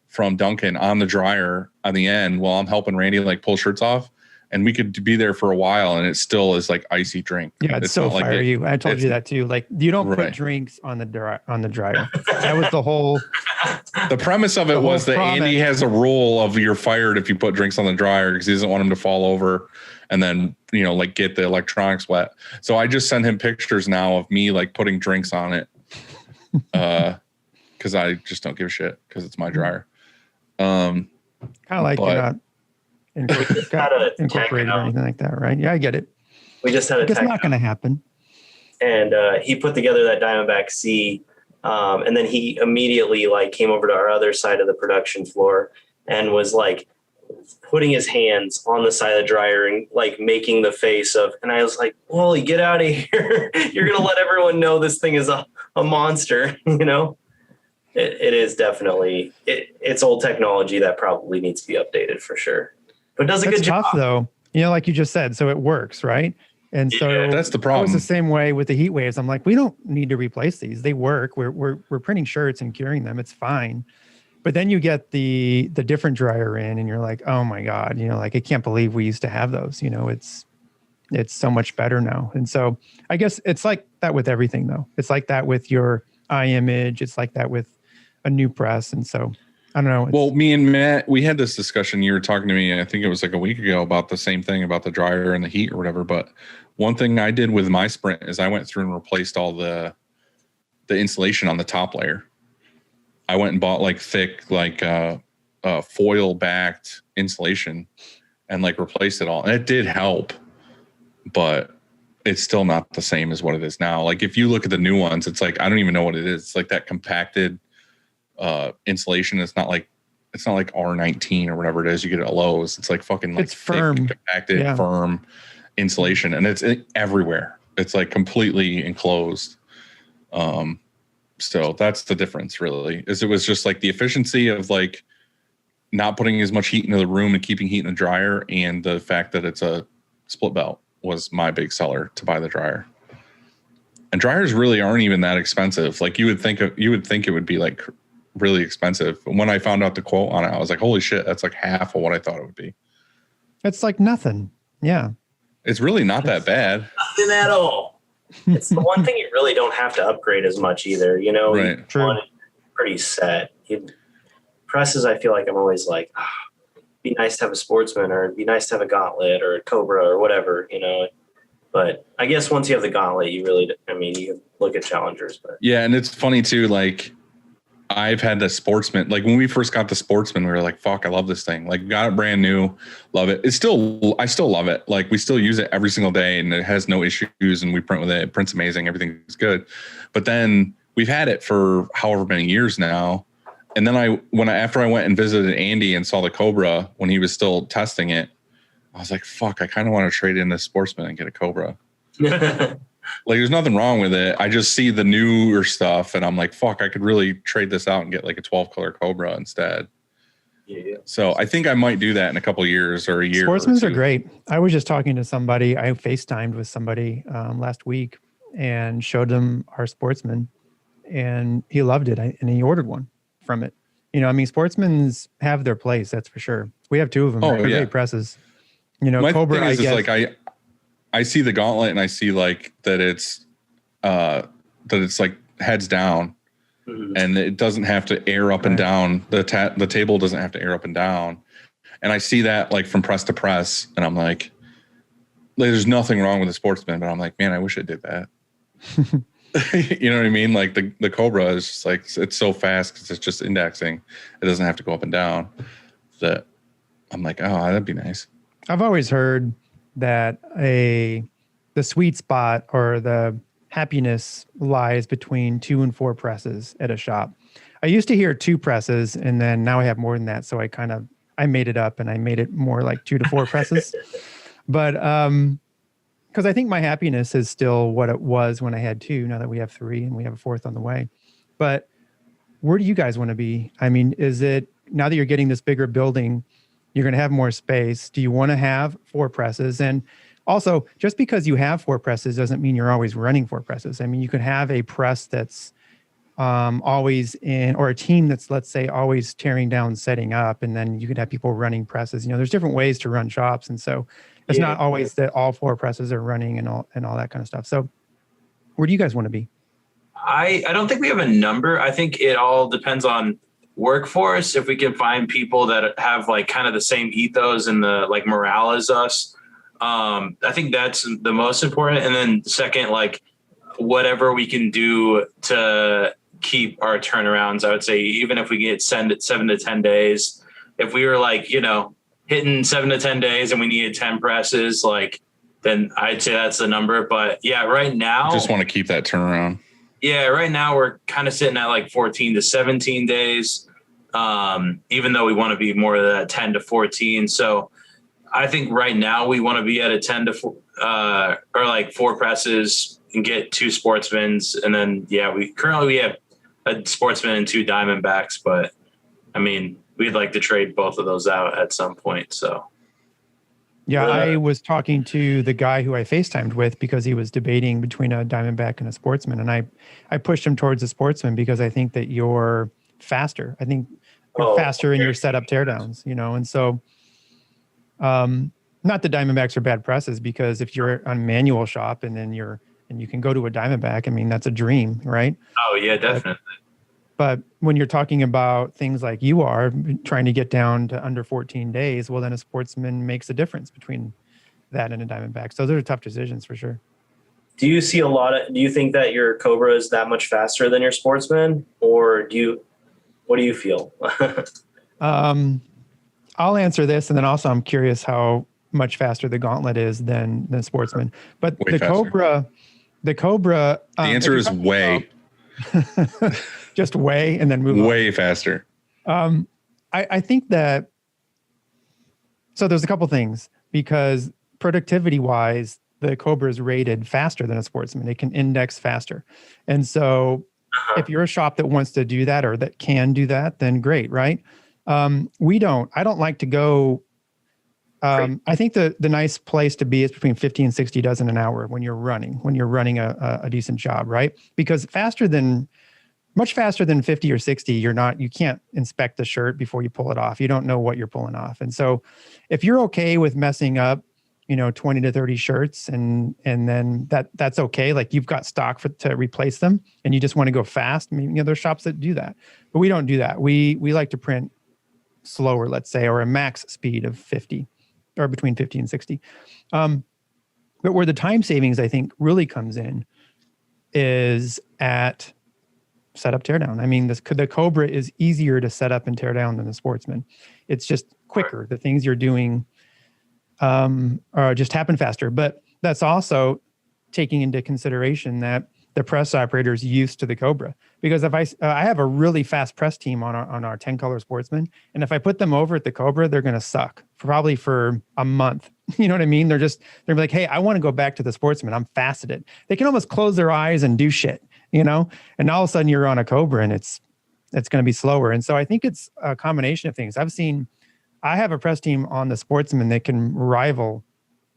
from Dunkin' on the dryer on the end while I'm helping Randy like pull shirts off, and we could be there for a while and it still is like icy drink. Yeah, it's so fire you. I told you that too. Like you don't put drinks on the dryer. That was the whole. The premise of it was that Andy has a rule of you're fired if you put drinks on the dryer, because he doesn't want them to fall over and then, you know, like get the electronics wet. So I just send him pictures now of me like putting drinks on it. Cause I just don't give a shit, because it's my dryer. Kind of like you're not incorporated or anything like that, right? Yeah, I get it. We just had it's not going to happen. And he put together that Diamondback C, and then he immediately like came over to our other side of the production floor and was like putting his hands on the side of the dryer and like making the face of. And I was like, "Wally, get out of here! You're gonna let everyone know this thing is a monster," you know. It is definitely it's old technology that probably needs to be updated for sure, but it does a good job. Tough though, you know, like you just said, so it works, right? And so that's the problem. It was the same way with the heat waves. I'm like, we don't need to replace these; they work. We're printing shirts and curing them. It's fine. But then you get the different dryer in, and you're like, oh my god, you know, like I can't believe we used to have those. You know, it's so much better now. And so I guess it's like that with everything, though. It's like that with your image. It's like that with a new press. And so I don't know. Well, me and Matt, we had this discussion. You were talking to me, I think it was like a week ago, about the same thing about the dryer and the heat or whatever. But one thing I did with my Sprint is I went through and replaced all the insulation on the top layer. I went and bought like thick, like foil backed insulation and like replaced it all. And it did help, but it's still not the same as what it is now. Like if you look at the new ones, it's like, I don't even know what it is. It's like that compacted insulation. It's not like R19 or whatever it is you get at Lowe's. It's like fucking like it's firm, thick, compacted, firm insulation, and it's everywhere. It's like completely enclosed. So that's the difference, really. Is it was just like the efficiency of like not putting as much heat into the room and keeping heat in the dryer, and the fact that it's a split belt was my big seller to buy the dryer. And dryers really aren't even that expensive. Like you would think it would be like really expensive. When I found out the quote on it, I was like, holy shit, that's like half of what I thought it would be. It's like nothing. Yeah. It's really not that bad. Nothing at all. It's the one thing you really don't have to upgrade as much either. You know, right. True. Pretty set. Presses, I feel like I'm always like, it'd be nice to have a Sportsman, or it'd be nice to have a Gauntlet or a Cobra or whatever, you know. But I guess once you have the Gauntlet, you can look at Challengers. But yeah, and it's funny too, like I've had the Sportsman. Like when we first got the Sportsman, we were like, fuck, I love this thing. Like got it brand new, love it. I still love it. Like we still use it every single day and it has no issues, and we print with it. It prints amazing. Everything's good. But then we've had it for however many years now. And then after I went and visited Andy and saw the Cobra when he was still testing it, I was like, fuck, I kind of want to trade in this Sportsman and get a Cobra. Like there's nothing wrong with it. I just see the newer stuff and I'm like, fuck, I could really trade this out and get like a 12 color Cobra instead. Yeah. So I think I might do that in a couple of years or a year. Sportsmans are great. I was just talking to somebody. I FaceTimed with somebody last week and showed him our Sportsman, and he loved it. And he ordered one from it. You know, I mean, Sportsmans have their place. That's for sure. We have two of them. They're great presses. You know, my Cobra, thing is, I guess. like I see the Gauntlet and I see like that it's like heads down, and it doesn't have to air up and down. The table doesn't have to air up and down. And I see that like from press to press, and I'm like there's nothing wrong with the Sportsman, but I'm like, man, I wish it did that. You know what I mean? Like the Cobra is just like, it's so fast because it's just indexing. It doesn't have to go up and down. That I'm like, oh, that'd be nice. I've always heard that the sweet spot or the happiness lies between 2 and 4 presses at a shop. I used to hear 2 presses, and then now I have more than that. So I made it up and I made it more like 2 to 4 presses. But because I think my happiness is still what it was when I had 2, now that we have 3 and we have a 4th on the way. But where do you guys want to be? I mean, is it now that you're getting this bigger building, you're going to have more space? Do you want to have 4 presses? And also, just because you have 4 presses doesn't mean you're always running 4 presses. I mean, you could have a press that's always in, or a team that's, let's say, always tearing down, setting up, and then you could have people running presses. You know, there's different ways to run shops. And so it's not always that all 4 presses are running and all that kind of stuff. So where do you guys want to be? I don't think we have a number. I think it all depends on workforce. If we can find people that have like kind of the same ethos and the like morale as us, I think that's the most important. And then second, like whatever we can do to keep our turnarounds, I would say, even if we get 7 to 10 days, if we were like, you know, hitting 7 to 10 days and we needed 10 presses, like, then I'd say that's the number. But yeah, right now, just want to keep that turnaround. Yeah, right now we're kind of sitting at like 14 to 17 days, even though we want to be more of that 10 to 14. So I think right now we want to be at a 10 to 4, or like 4 presses and get 2 Sportsmans. And then, yeah, we have a Sportsman and 2 Diamondbacks, but I mean, we'd like to trade both of those out at some point. So. Yeah, I was talking to the guy who I FaceTimed with because he was debating between a Diamondback and a Sportsman. And I pushed him towards the Sportsman because I think that you're faster. I think you're faster in your setup teardowns, you know? And so, not the Diamondbacks are bad presses, because if you're on manual shop and then you can go to a Diamondback, I mean, that's a dream, right? Oh yeah, definitely. But when you're talking about things like you are trying to get down to under 14 days, well, then a Sportsman makes a difference between that and a Diamondback. So those are tough decisions for sure. Do you see do you think that your Cobra is that much faster than your Sportsman, or what do you feel? I'll answer this, and then also I'm curious how much faster the Gauntlet is than Sportsman. But Way the faster. Cobra. The answer is way. Just way, and then move on. Way faster. I think that. So there's a couple things, because productivity wise, the Cobra is rated faster than a Sportsman. It can index faster. And so if you're a shop that wants to do that or that can do that, then great, right? I don't like to go. I think the nice place to be is between 50 and 60 dozen an hour when you're running a decent job, right? Because much faster than 50 or 60, you can't inspect the shirt before you pull it off. You don't know what you're pulling off. And so if you're okay with messing up, 20 to 30 shirts and then that's okay. Like you've got stock to replace them and you just want to go fast. I mean, there's shops that do that, but we don't do that. We like to print slower, let's say, or a max speed of 50 or between 50 and 60. But where the time savings, I think, really comes in is at setup teardown. I mean, the Cobra is easier to set up and tear down than the Sportsman. It's just quicker. The things you're doing just happen faster. But that's also taking into consideration that the press operator is used to the Cobra. Because if I have a really fast press team on our 10 color Sportsman, and if I put them over at the Cobra, they're going to suck probably for a month. You know what I mean? They're like, hey, I want to go back to the Sportsman. I'm faceted. They can almost close their eyes and do shit, and all of a sudden you're on a Cobra and it's going to be slower. And so I think it's a combination of things. I have a press team on the Sportsman that can rival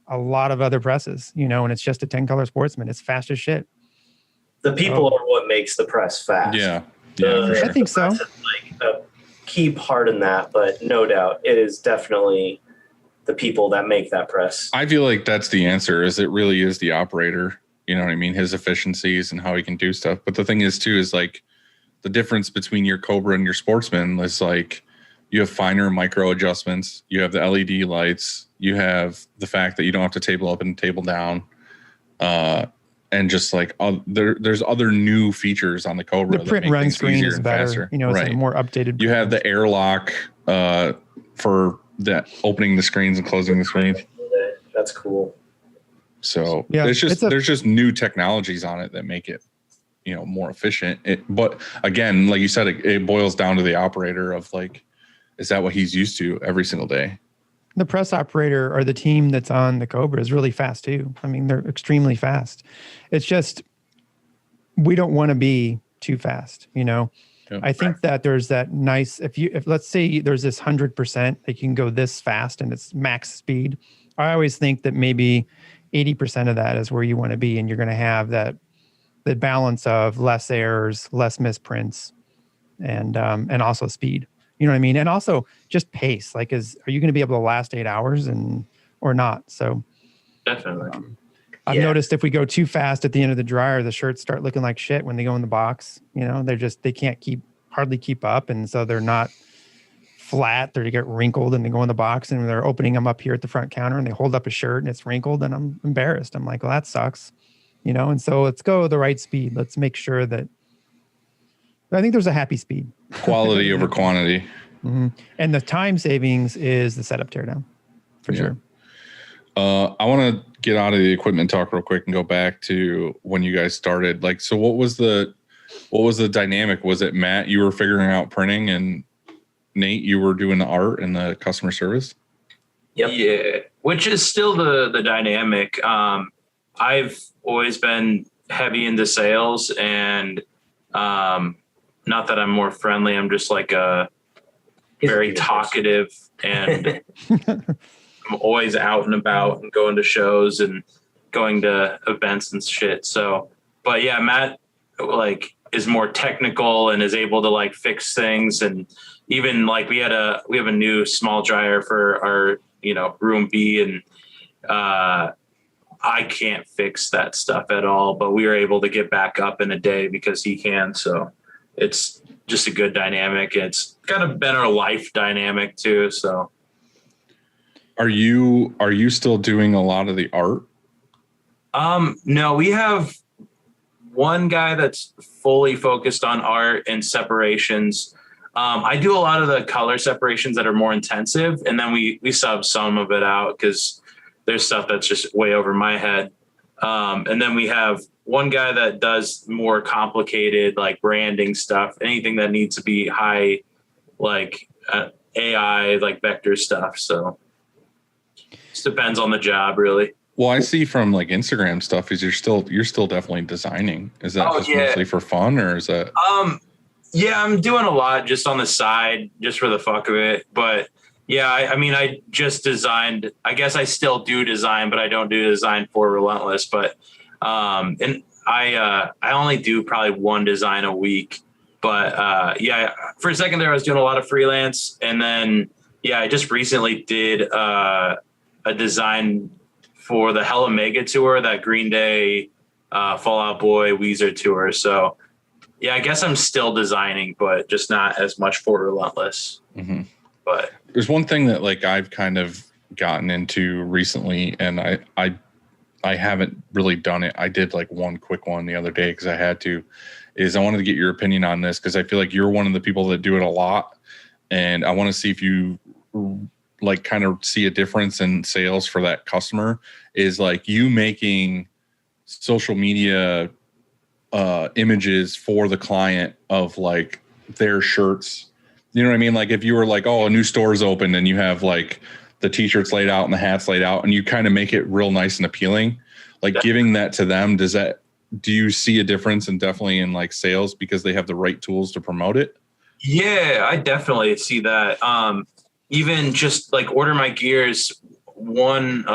a lot of other presses, and it's just a 10 color Sportsman. It's fast as shit. The people are what makes the press fast. Yeah. For sure. I think so. Like a key part in that, but no doubt it is definitely the people that make that press. I feel like that's the answer, is it really is the operator, you know what I mean? His efficiencies and how he can do stuff. But the thing is too, is like the difference between your Cobra and your Sportsman is like, you have finer micro adjustments. You have the LED lights. You have the fact that you don't have to table up and table down. And just like there's other new features on the Cobra. The print run screen is better. Faster. It's right. a more updated. You have the airlock for that opening the screens and closing the screens. That's cool. So there's just new technologies on it that make it, more efficient. But again, like you said, it boils down to the operator of like, is that what he's used to every single day? The press operator or the team that's on the Cobra is really fast too. I mean, they're extremely fast. It's just, we don't want to be too fast, Yeah. I think that there's that nice, if let's say there's this 100%, that you can go this fast and it's max speed. I always think that maybe 80% of that is where you want to be. And you're going to have the balance of less errors, less misprints, and also speed. You know what I mean? And also just pace. Like, are you going to be able to last 8 hours or not? So Definitely. I've noticed if we go too fast at the end of the dryer, the shirts start looking like shit when they go in the box. They can't hardly keep up. And so they're not flat. They get wrinkled and they go in the box and they're opening them up here at the front counter and they hold up a shirt and it's wrinkled and I'm embarrassed. I'm like, well, that sucks, And so let's go the right speed. Let's make sure that I think there's a happy speed. Quality over quantity. Mm-hmm. And the time savings is the setup teardown for sure. I want to get out of the equipment talk real quick and go back to when you guys started. Like, so what was the dynamic? Was it Matt, you were figuring out printing, and Nate, you were doing the art and the customer service? Yep. Yeah, which is still the dynamic. I've always been heavy into sales, and not that I'm more friendly. I'm just like a very talkative, and I'm always out and about and going to shows and going to events and shit. So, but yeah, Matt like is more technical and is able to like fix things. And even like we have a new small dryer for our, room B, and I can't fix that stuff at all, but we were able to get back up in a day because he can. So it's just a good dynamic. It's kind of been our life dynamic too. So Are you still doing a lot of the art? No, we have one guy that's fully focused on art and separations. I do a lot of the color separations that are more intensive, and then we sub some of it out because there's stuff that's just way over my head. And then we have one guy that does more complicated, like branding stuff, anything that needs to be high, like AI, like vector stuff. So just depends on the job, really. Well, I see from like Instagram stuff is you're still definitely designing. Is that mostly for fun, or is that? Yeah, I'm doing a lot just on the side, just for the fuck of it. But yeah, I mean, I just designed. I guess I still do design, but I don't do design for Relentless. But and I only do probably one design a week. But yeah, for a second there, I was doing a lot of freelance, and then yeah, I just recently did a design for the Hella Mega tour, that Green Day, Fall Out Boy, Weezer tour. So yeah, I guess I'm still designing, but just not as much for Relentless. Mm-hmm. But there's one thing that like I've kind of gotten into recently, and I haven't really done it. I did like one quick one the other day because I had to. Is I wanted to get your opinion on this because I feel like you're one of the people that do it a lot, and I want to see if you like kind of see a difference in sales for that customer. Is like you making social media images for the client of like their shirts. You know what I mean? Like if you were like, oh, a new store's open and you have like the t-shirts laid out and the hats laid out and you kind of make it real nice and appealing, like giving that to them, do you see a difference in definitely in like sales because they have the right tools to promote it? Yeah, I definitely see that. Even just like Order My Gears, one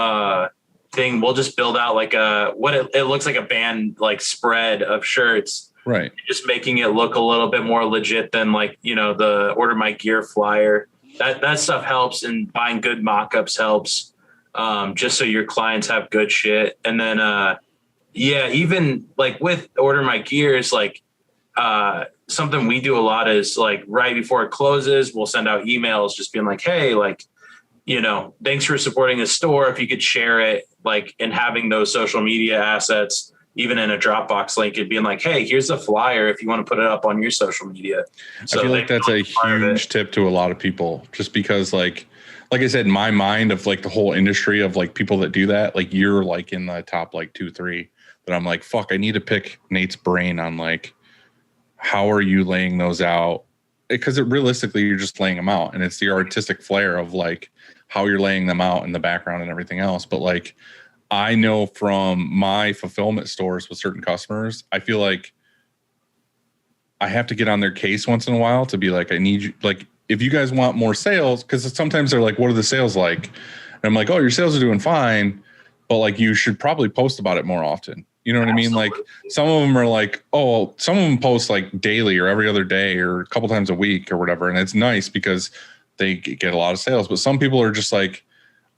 thing, we'll just build out like it looks like a band like spread of shirts. Right. Just making it look a little bit more legit than like, you know, the Order My Gear flyer. That stuff helps, and buying good mock-ups helps. Just so your clients have good shit. And then yeah, even like with Order My Gears, like something we do a lot is like right before it closes, we'll send out emails just being like, hey, like, you know, thanks for supporting the store. If you could share it, like, and having those social media assets, even in a Dropbox link, and being like, hey, here's a flyer if you want to put it up on your social media. So I feel like that's a huge tip to a lot of people, just because like I said, in my mind of like the whole industry of like people that do that, like you're like in the top like 2-3, but I'm like, fuck, I need to pick Nate's brain on like, how are you laying those out? Because realistically, you're just laying them out, and it's the artistic flair of like how you're laying them out in the background and everything else. But like, I know from my fulfillment stores with certain customers, I feel like I have to get on their case once in a while to be like, I need you, like, if you guys want more sales, because sometimes they're like, what are the sales like? And I'm like, oh, your sales are doing fine, but like, you should probably post about it more often. You know what Absolutely. I mean? Like some of them are like, oh, some of them post like daily or every other day or a couple times a week or whatever. And it's nice because they get a lot of sales. But some people are just like,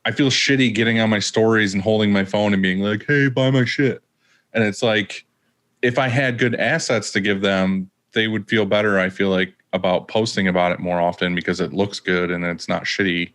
I feel shitty getting on my stories and holding my phone and being like, hey, buy my shit. And it's like, if I had good assets to give them, they would feel better, I feel like, about posting about it more often because it looks good and it's not shitty.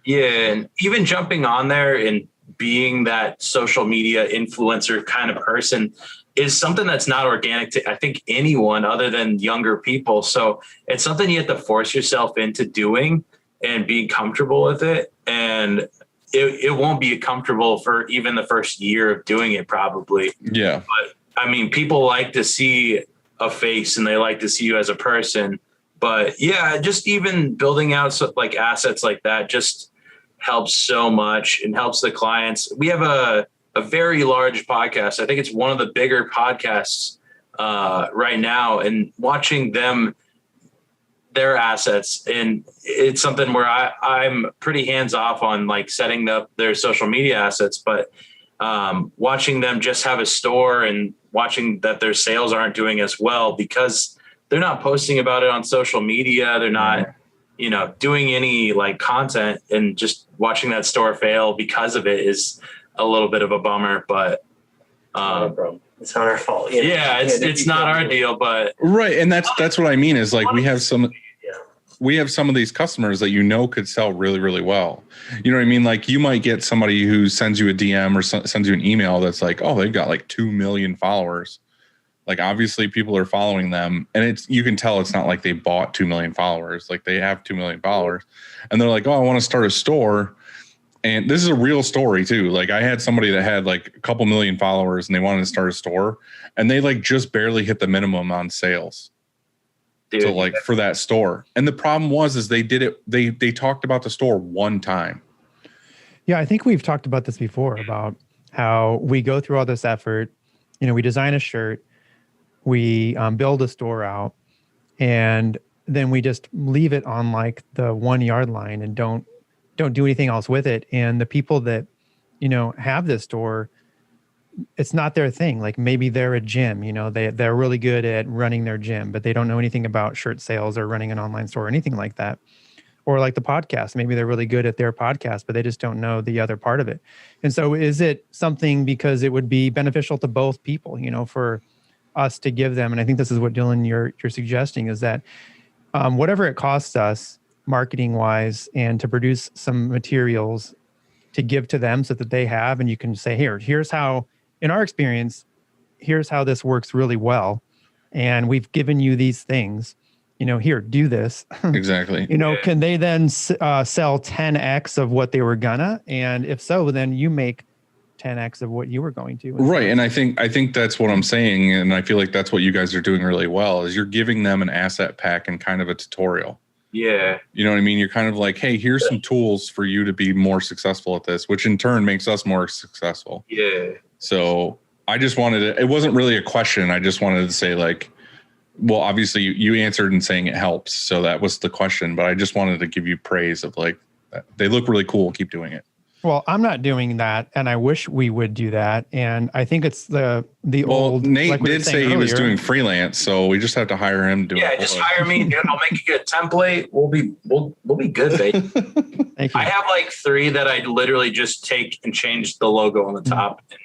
Yeah. And even jumping on there and being that social media influencer kind of person is something that's not organic to, I think, anyone other than younger people. So it's something you have to force yourself into doing and being comfortable with it. And it won't be comfortable for even the first year of doing it, probably. Yeah. But I mean, people like to see a face and they like to see you as a person. But yeah, just even building out like assets like that just helps so much and helps the clients. We have a very large podcast. I think it's one of the bigger podcasts right now, and watching them, their assets. And it's something where I'm pretty hands off on like setting up their social media assets, but watching them just have a store and watching that their sales aren't doing as well because they're not posting about it on social media. They're not, you know, doing any like content, and just watching that store fail because of it is a little bit of a bummer. But It's not our fault. Yeah, it's not our deal, but right. And that's what I mean is like we have some of these customers that could sell really, really well. You know what I mean? Like you might get somebody who sends you a DM or sends you an email that's like, oh, they've got like 2 million followers. Like obviously people are following them, and you can tell it's not like they bought 2 million followers. Like they have 2 million followers, and they're like, oh, I want to start a store. And this is a real story too. Like I had somebody that had like a couple million followers and they wanted to start a store, and they like just barely hit the minimum on sales. Dude. So like for that store. And the problem is they did it. They talked about the store one time. Yeah. I think we've talked about this before about how we go through all this effort. You know, we design a shirt, we build a store out, and then we just leave it on like the 1 yard line and don't do anything else with it. And the people that, have this store, it's not their thing. Like maybe they're a gym, they're really good at running their gym, but they don't know anything about shirt sales or running an online store or anything like that. Or like the podcast, maybe they're really good at their podcast, but they just don't know the other part of it. And so is it something because it would be beneficial to both people, for us to give them? And I think this is what Dylan, you're suggesting is that whatever it costs us, marketing wise, and to produce some materials to give to them so that they have, and you can say, here's how, in our experience, here's how this works really well. And we've given you these things, here, do this. Exactly. Can they then sell 10X of what they were gonna? And if so, then you make 10X of what you were going to. Right. And I think that's what I'm saying. And I feel like that's what you guys are doing really well is you're giving them an asset pack and kind of a tutorial. Yeah. You know what I mean? You're kind of like, hey, here's some tools for you to be more successful at this, which in turn makes us more successful. Yeah. So I just it wasn't really a question. I just wanted to say like, well, obviously you answered in saying it helps. So that was the question, but I just wanted to give you praise of like, they look really cool. Keep doing it. Well, I'm not doing that, and I wish we would do that. And I think it's the old. Nate like did say he was doing freelance, so we just have to hire him. Just hire me, dude. I'll make you a template. We'll be good, babe. Thank you. I have like 3 that I literally just take and change the logo on the top and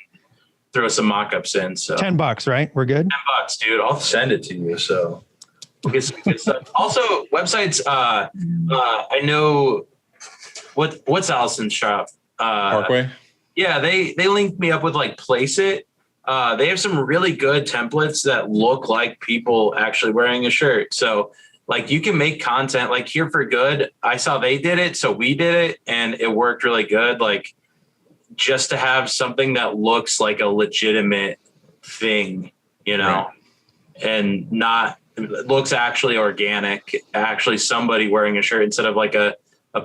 throw some mock-ups in. So $10, right? We're good. $10, dude. I'll send it to you. So we'll get some good stuff. Also, websites. I know what's Allison's shop. Parkway. Yeah, they linked me up with like Place It. They have some really good templates that look like people actually wearing a shirt. So like you can make content like Here for Good. I saw they did it, so we did it, and it worked really good. Like just to have something that looks like a legitimate thing, right. And not looks actually organic, actually somebody wearing a shirt instead of like a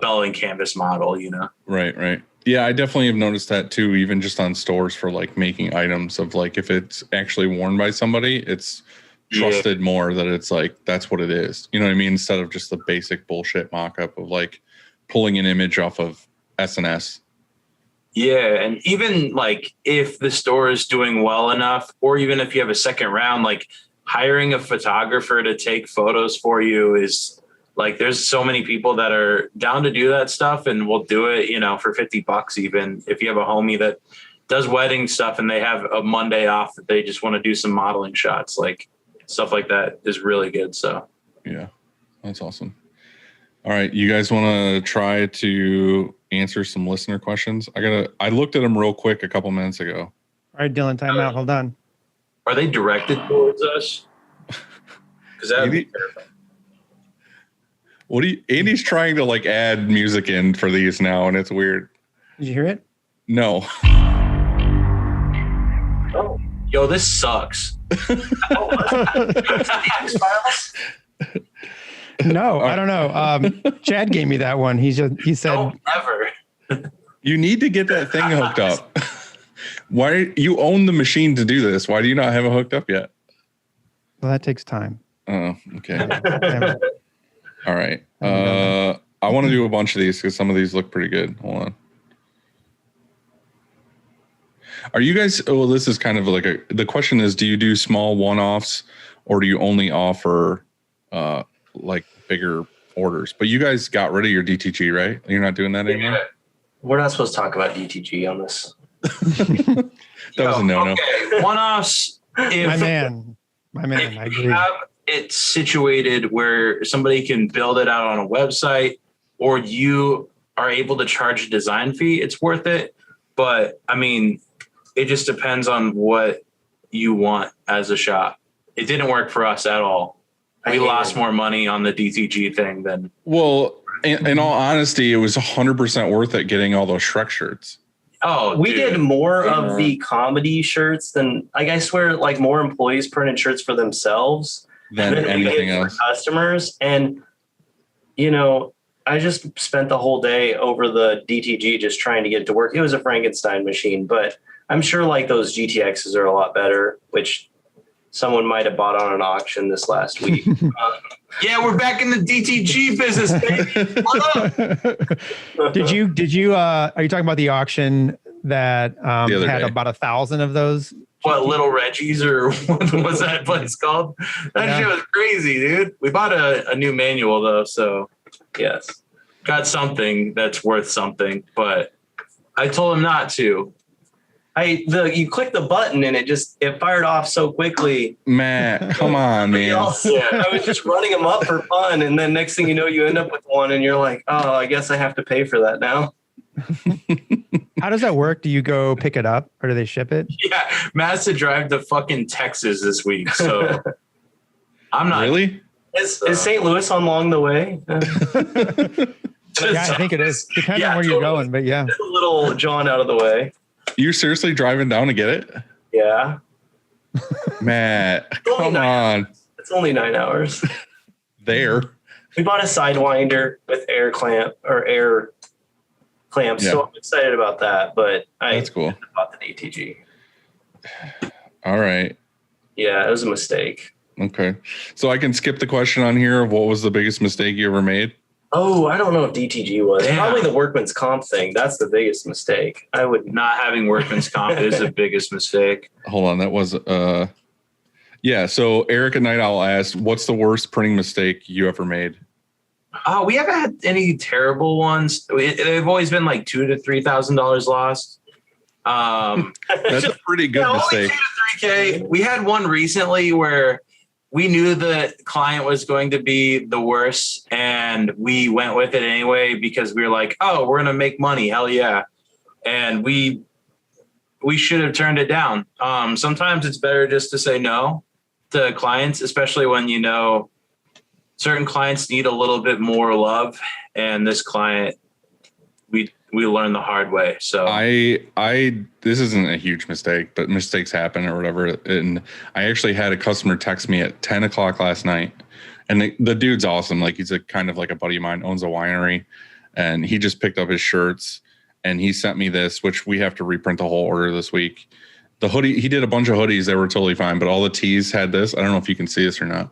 Bell & Canvas model, Right. Yeah, I definitely have noticed that too, even just on stores for like making items of like if it's actually worn by somebody, it's trusted more that it's like that's what it is. You know what I mean? Instead of just the basic bullshit mock-up of like pulling an image off of SNS. Yeah, and even like if the store is doing well enough, or even if you have a second round, like hiring a photographer to take photos for you is like, there's so many people that are down to do that stuff and will do it, for $50 even. If you have a homie that does wedding stuff and they have a Monday off that they just want to do some modeling shots, like stuff like that is really good. So, yeah, that's awesome. All right. You guys want to try to answer some listener questions? I looked at them real quick a couple minutes ago. All right, Dylan, time out. Hold on. Are they directed towards us? Because that would be terrifying. Andy's trying to like add music in for these now, and it's weird. Did you hear it? No. Oh, yo, this sucks. No, I don't know. Chad gave me that one. He said, "Don't ever." You need to get that thing hooked up. Why you own the machine to do this? Why do you not have it hooked up yet? Well, that takes time. Oh, okay. All right. I want to do a bunch of these because some of these look pretty good. Hold on. Are you guys, this is kind of like the question is, do you do small one-offs or do you only offer like bigger orders? But you guys got rid of your DTG, right? You're not doing that anymore? We're not supposed to talk about DTG on this. That was a no-no. Okay, one-offs. My man, If I you agree. have it situated where somebody can build it out on a website, or you are able to charge a design fee, it's worth it. But I mean, it just depends on what you want as a shop. It didn't work for us at all. We lost more money on the DTG thing than. Well, in all honesty, it was 100% worth it getting all those Shrek shirts. Oh, We dude. did more of the comedy shirts than, like, I swear, like, more employees printed shirts for themselves Than we anything did for else. customers. And, you know, I just spent the whole day over the DTG just trying to get it to work. It was a Frankenstein machine, but I'm sure like those GTXs are a lot better, which someone might have bought on an auction this last week. Yeah, we're back in the DTG business, baby. What up? Did you are you talking about the auction that other had day. about 1,000 of those? What, Little Reggie's, or what was that place called? That Yeah. shit was crazy, dude. We bought a new manual though, so Yes. got something that's worth something. But I told him not to. You click the button and it fired off so quickly. Matt, come on, man. I was just running them up for fun, and then next thing you know, you end up with one, and you're like, "Oh, I guess I have to pay for that now." How does that work? Do you go pick it up or do they ship it? Yeah, Matt has to drive to fucking Texas this week, so I'm not Really? Is St. Louis along the way? Yeah, I think it is. Depends Yeah, on where you're totally. going, but yeah. A little John out of the way. You seriously driving down to get it? Yeah, Matt, only come 9 on. it's only 9 hours. There. We bought a Sidewinder with air clamps, Yeah. so I'm excited about that. But I That's cool. bought the DTG. All right. Yeah, it was a mistake. Okay. So I can skip the question on here of what was the biggest mistake you ever made? Oh, I don't know if DTG was. Damn. Probably the workman's comp thing. That's the biggest mistake. I would not having workman's comp is the biggest mistake. Hold on. That was, yeah. So Eric at Night Owl asked, what's the worst printing mistake you ever made? Oh, we haven't had any terrible ones. They've always been like $2,000 to $3,000 lost. That's a pretty good only mistake. 2 to 3K. We had one recently where we knew the client was going to be the worst, and we went with it anyway because we were like, "Oh, we're gonna make money, hell yeah!" And we should have turned it down. Sometimes it's better just to say no to clients, especially when you know certain clients need a little bit more love, and this client we learned the hard way. So This isn't a huge mistake, but mistakes happen or whatever. And I actually had a customer text me at 10 o'clock last night, and the dude's awesome. Like, he's a kind of like a buddy of mine, owns a winery, and he just picked up his shirts and he sent me this, which we have to reprint the whole order this week. The hoodie, he did a bunch of hoodies that were totally fine, but all the tees had this. I don't know if you can see this or not.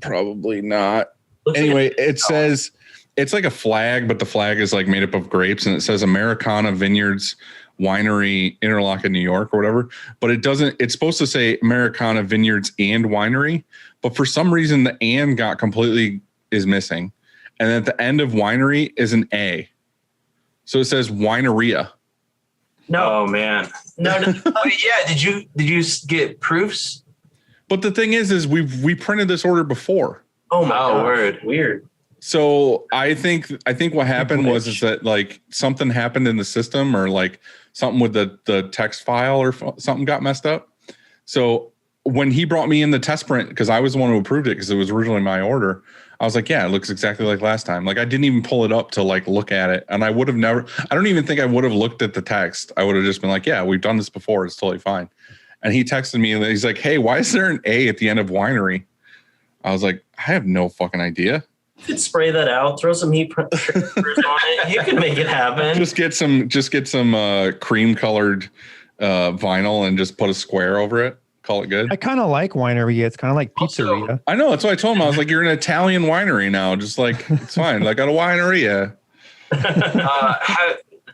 Probably not. Anyway, it says, it's like a flag, but the flag is like made up of grapes, and it says Americana Vineyards Winery, Interlochen, New York, or whatever. But it doesn't. It's supposed to say Americana Vineyards and Winery, but for some reason the "and" is missing, and at the end of winery is an A, so it says wineria. No, oh man, no. yeah. Did you get proofs? But the thing is we printed this order before. Oh my Oh, god, word. weird. So I think what happened was that like something happened in the system, or like something with the text file or something got messed up. So when he brought me in the test print, because I was the one who approved it because it was originally my order, I was like, yeah, it looks exactly like last time. Like, I didn't even pull it up to like look at it, and I would have never. I don't even think I would have looked at the text. I would have just been like, yeah, we've done this before. It's totally fine. And he texted me and he's like, hey, why is there an A at the end of winery? I was like, I have no fucking idea. You could spray that out, throw some heat transfers on it. You could make it happen. Just get some cream colored vinyl and just put a square over it. Call it good. I kind of like winery. It's kind of like pizzeria. I know. That's what I told him. I was like, you're an Italian winery now. Just like, it's fine. I got a wineria.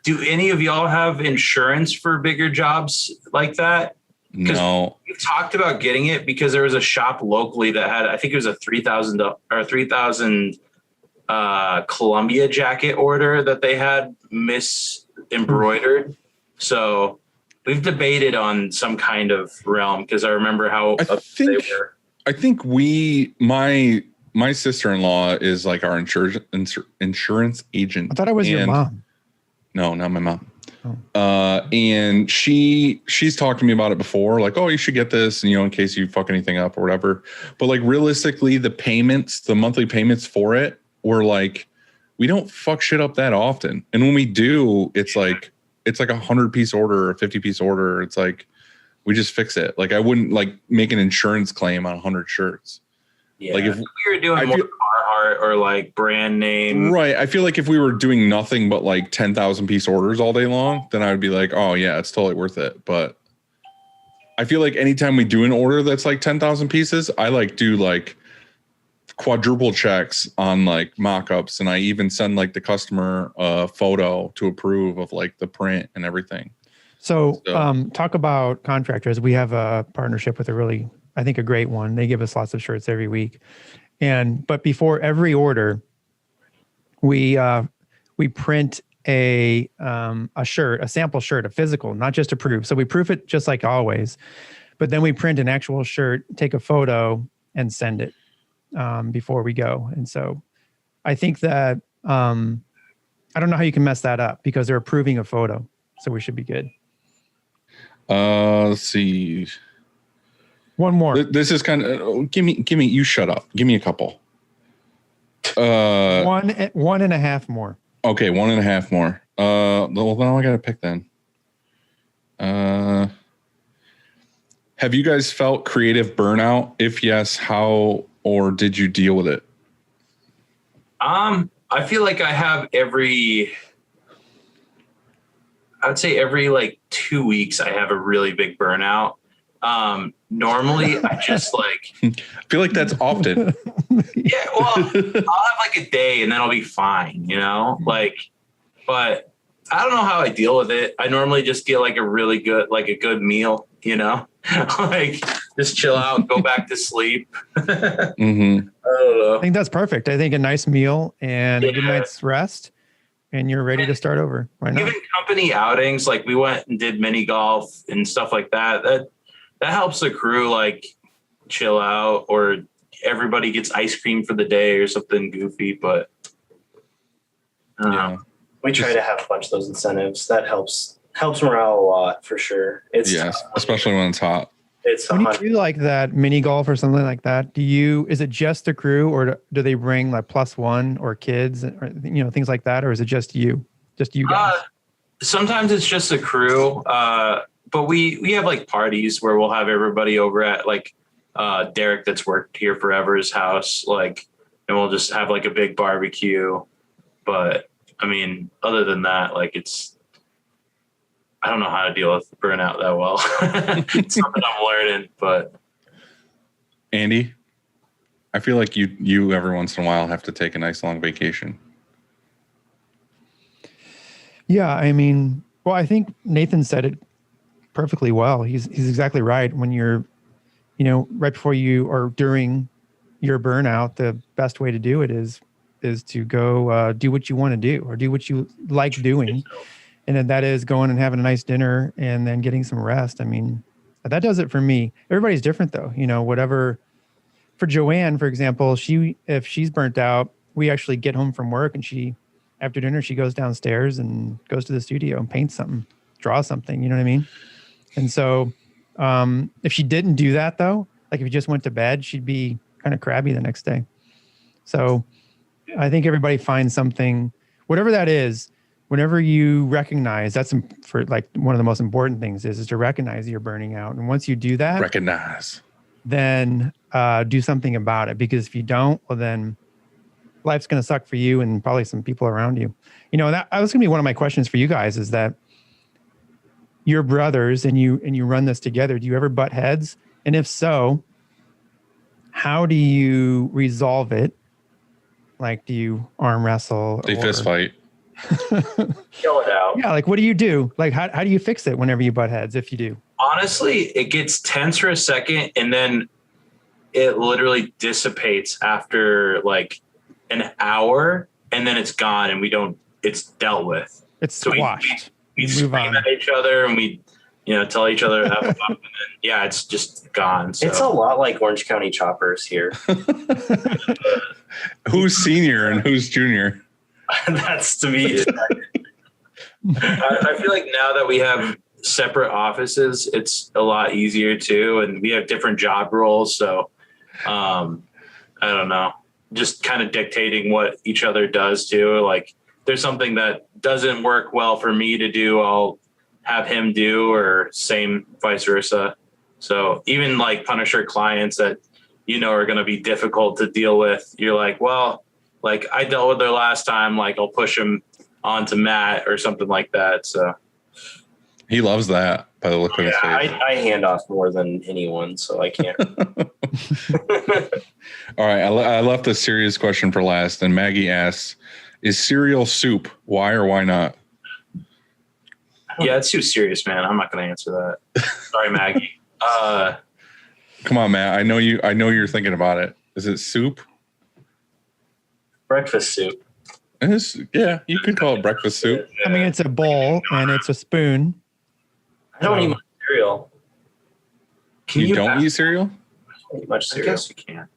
Do any of y'all have insurance for bigger jobs like that? No. We've talked about getting it because there was a shop locally that had, I think it was a $3,000 Columbia jacket order that they had embroidered. So we've debated on some kind of realm because I remember how they were. I think my sister-in-law is like our insurance agent. I thought it was your mom. No, not my mom. And she's talked to me about it before, like, oh, you should get this, and in case you fuck anything up or whatever. But like realistically, the monthly payments for it were like, we don't fuck shit up that often. And when we do, it's like a 100-piece order or a 50-piece order. It's like, we just fix it. Like I wouldn't like make an insurance claim on 100 shirts. Yeah. Like if we were doing more Carhartt or like brand name. Right. I feel like if we were doing nothing but like 10,000 piece orders all day long, then I would be like, oh yeah, it's totally worth it. But I feel like anytime we do an order that's like 10,000 pieces, I like do like quadruple checks on like mock-ups, and I even send like the customer a photo to approve of like the print and everything. So talk about Contractors. We have a partnership with I think a great one. They give us lots of shirts every week. But before every order, we print a shirt, a sample shirt, a physical, not just a proof. So we proof it just like always, but then we print an actual shirt, take a photo, and send it before we go. And so I think that I don't know how you can mess that up because they're approving a photo. So we should be good. Let's see. One more. This is kind of give me. You shut up. Give me a couple. One and a half more. Okay, 1.5 more. Well, now I gotta pick then. Have you guys felt creative burnout? If yes, how or did you deal with it? I feel like I have I would say every like 2 weeks I have a really big burnout. Normally I just like I feel like that's often. Yeah, well, I'll have like a day and then I'll be fine, like, but I don't know how I deal with it. I normally just get like a good meal, like just chill out, go back to sleep. Mm-hmm. I don't know. I think that's perfect. I think a nice meal and a good night's rest, and you're ready to start over. Why not? Even company outings, like we went and did mini golf and stuff like that. That helps the crew like chill out, or everybody gets ice cream for the day or something goofy. But we try to have a bunch of those incentives. That helps morale a lot for sure. It's yes, especially when it's hot. It's when you do like that mini golf or something like that, is it just the crew, or do they bring like +1 or kids or things like that, or is it just you guys? Sometimes it's just the crew, but we have like parties where we'll have everybody over at like Derek that's worked here forever's house, like, and we'll just have like a big barbecue. But I mean, other than that, like I don't know how to deal with burnout that well. It's something I'm learning, but Andy, I feel like you every once in a while have to take a nice long vacation. Yeah, I mean, well, I think Nathan said it perfectly well. He's exactly right. When you're, right before you or during your burnout, the best way to do it is to go do what you want to do or do what you like doing. And then that is going and having a nice dinner and then getting some rest. I mean, that does it for me. Everybody's different though. Whatever. For Joanne, for example, if she's burnt out, we actually get home from work and after dinner, she goes downstairs and goes to the studio and paints something, draws something. You know what I mean? And so if she didn't do that though, like if you just went to bed, she'd be kind of crabby the next day. So I think everybody finds something, whatever that is. Whenever you recognize, that's for like one of the most important things is to recognize you're burning out. And once you do that, then do something about it. Because if you don't, well, then life's going to suck for you and probably some people around you. That was going to be one of my questions for you guys is that you're brothers and you run this together. Do you ever butt heads? And if so, how do you resolve it? Like, do you arm wrestle? They fist fight. Kill it out. Yeah, like what do you do? Like how do you fix it whenever you butt heads, if you do? Honestly, it gets tense for a second and then it literally dissipates after like an hour and then it's gone and it's dealt with. It's squashed. we move scream on. at each other and we, tell each other F up, and then, it's just gone. So. It's a lot like Orange County Choppers here. Who's senior and who's junior? That's to me. I feel like now that we have separate offices, it's a lot easier too, and we have different job roles. So, I don't know, just kind of dictating what each other does too. Like, there's something that doesn't work well for me to do, I'll have him do, or same vice versa. So even like Punisher clients that are going to be difficult to deal with, you're like, well, like I dealt with her last time, like I'll push him on to Matt or something like that. So he loves that by the look of his face. I hand off more than anyone, so I can't. All right, I left the serious question for last, and Maggie asks, is cereal soup? Why or why not? Yeah, it's too serious, man. I'm not going to answer that. Sorry, Maggie. Come on, Matt. I know you're thinking about it. Is it soup? Breakfast soup. Yeah, you could call it breakfast soup. I mean, it's a bowl and it's a spoon. I don't eat much cereal. You don't eat cereal? I don't eat much I cereal. guess you can.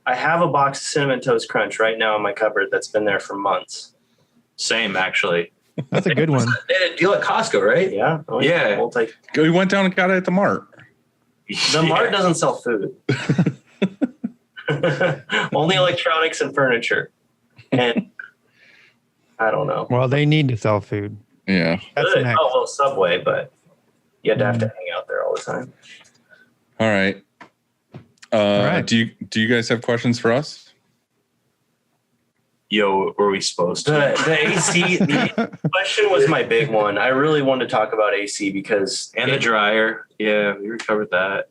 I have a box of Cinnamon Toast Crunch right now in my cupboard that's been there for months. Same, actually. That's a good one. They had a deal at Costco, right? Yeah. Oh, Yeah. We'll take. We went down and got it at the Mart. The Mart doesn't sell food. Only electronics and furniture. And I don't know. Well, they need to sell food. Yeah. That's Good. next. Oh, well, Subway, but you have to hang out there all the time. All right. right. Do you guys have questions for us? Yo, were we supposed to? The AC, the question was my big one. I really wanted to talk about AC because And the dryer. Yeah, we recovered that.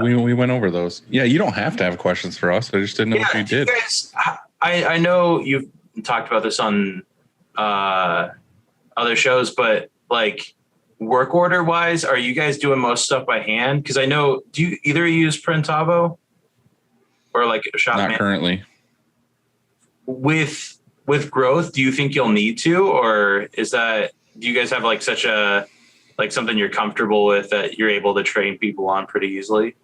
We went over those. Yeah, you don't have to have questions for us. I just didn't know if you did. You guys, I know you've talked about this on other shows, but like work order wise, are you guys doing most stuff by hand? Because I know, do you either use Printavo or like a shop? Not currently. With growth, do you think you'll need to, or do you guys have like such a something you're comfortable with that you're able to train people on pretty easily?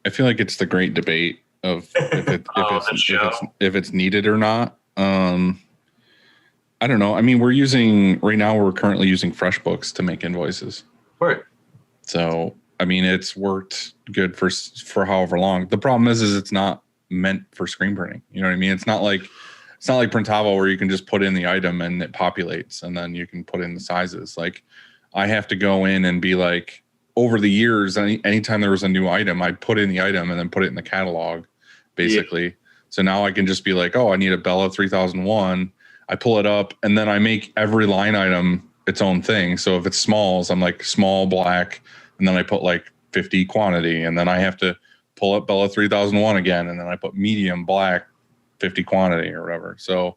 I feel like it's the great debate of if it's needed or not. I don't know. I mean, right now we're currently using FreshBooks to make invoices. Right. So, I mean, it's worked good for however long. The problem is it's not meant for screen printing. You know what I mean? It's not like Printavo where you can just put in the item and it populates and then you can put in the sizes. Like I have to go in and be like, over the years, anytime there was a new item, I'd put in the item and then put it in the catalog, basically. Yeah. So now I can just be like, oh, I need a Bella 3001. I pull it up and then I make every line item its own thing. So if it's smalls, I'm like small black, and then I put like 50 quantity, and then I have to pull up Bella 3001 again, and then I put medium black 50 quantity or whatever. So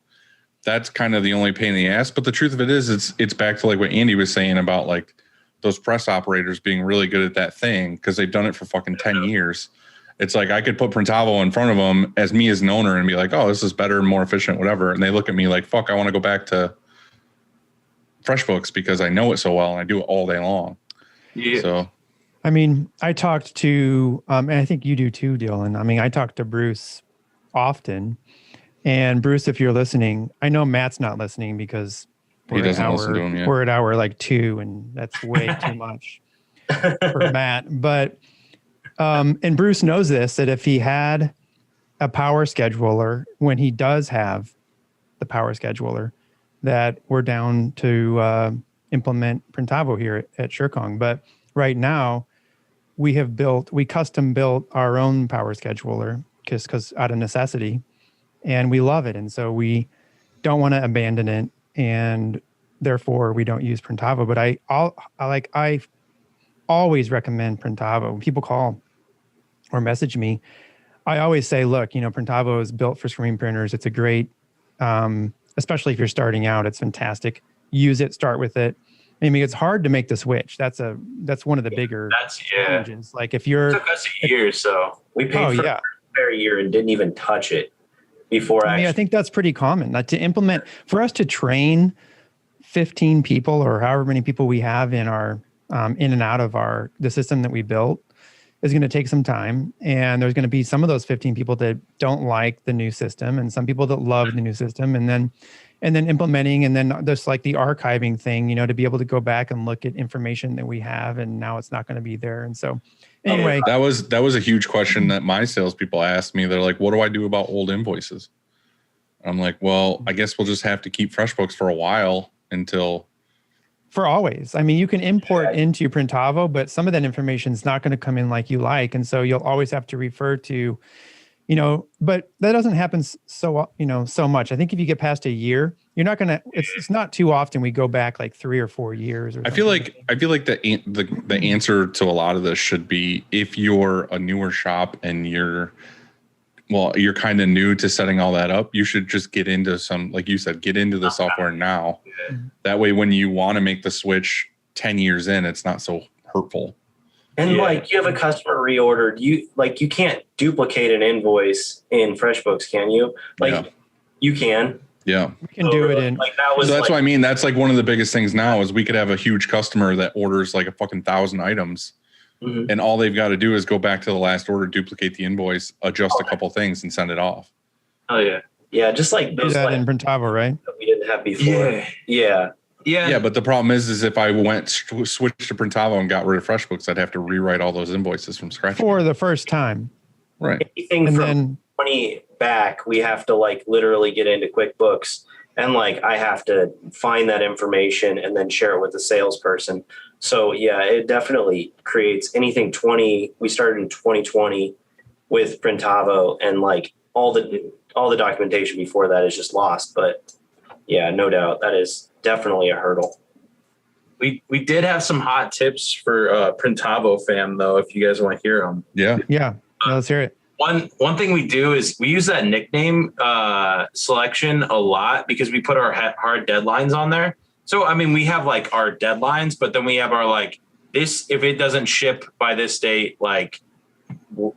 that's kind of the only pain in the ass. But the truth of it is, it's back to like what Andy was saying about like those press operators being really good at that thing because they've done it for fucking 10 years. It's like I could put Printavo in front of them as me as an owner and be like, oh, this is better and more efficient, whatever. And they look at me like, fuck, I want to go back to FreshBooks because I know it so well and I do it all day long. Yeah. So, I mean, I talked to, and I think you do too, Dylan. I mean, I talk to Bruce often. And Bruce, if you're listening, I know Matt's not listening because we're at hour like 2, and that's way too much for Matt. But and Bruce knows this, that if he had a power scheduler, when he does have the power scheduler, that we're down to implement Printavo here at Shirkong. But right now, we custom built our own power scheduler because out of necessity. And we love it. And so we don't want to abandon it. And therefore we don't use Printavo. But I always recommend Printavo. When people call or message me, I always say, look, Printavo is built for screen printers. It's a great, especially if you're starting out, it's fantastic. Use it, start with it. I mean, it's hard to make the switch. That's one of the bigger challenges. Like if you're, it took us a year, so we paid for a year and didn't even touch it. I think that's pretty common. To implement, for us to train 15 people or however many people we have in our in and out of the system that we built is going to take some time. And there's going to be some of those 15 people that don't like the new system and some people that love the new system, and then implementing, and then there's like the archiving thing, you know, to be able to go back and look at information that we have and now it's not going to be there. And so anyway, that was a huge question that my salespeople asked me. They're like, what do I do about old invoices? I'm like, well, I guess we'll just have to keep FreshBooks for a while until. For always. I mean, you can import into Printavo, but some of that information is not going to come in like you like. And so you'll always have to refer to, you know, but that doesn't happen so much. I think if you get past a year, you're not going to, it's not too often we go back like 3 or 4 years. Or I feel like the answer to a lot of this should be, if you're a newer shop and you're kind of new to setting all that up, you should just get into like you said, get into the software now. That way, when you want to make the switch 10 years in, it's not so hurtful. And like you have a customer reordered, you can't duplicate an invoice in FreshBooks, can you? You can. Yeah. We can do it in. So that's what I mean. That's like one of the biggest things now is we could have a huge customer that orders like a fucking 1,000 items. Mm-hmm. And all they've got to do is go back to the last order, duplicate the invoice, adjust a couple things, and send it off. Oh yeah, yeah. Just like those that in Printavo, right? That we didn't have before. Yeah. But the problem is if I switched to Printavo and got rid of FreshBooks, I'd have to rewrite all those invoices from scratch for the first time. Right. Anything and from 20 back, we have to like literally get into QuickBooks, and like I have to find that information and then share it with the salesperson. So yeah, it definitely creates anything 20. We started in 2020 with Printavo, and like all the documentation before that is just lost. But yeah, no doubt that is definitely a hurdle. We did have some hot tips for Printavo fam though, if you guys want to hear them. Yeah. Let's hear it. One thing we do is we use that nickname selection a lot because we put our hard deadlines on there. So, I mean, we have like our deadlines, but then we have our like this, if it doesn't ship by this date, like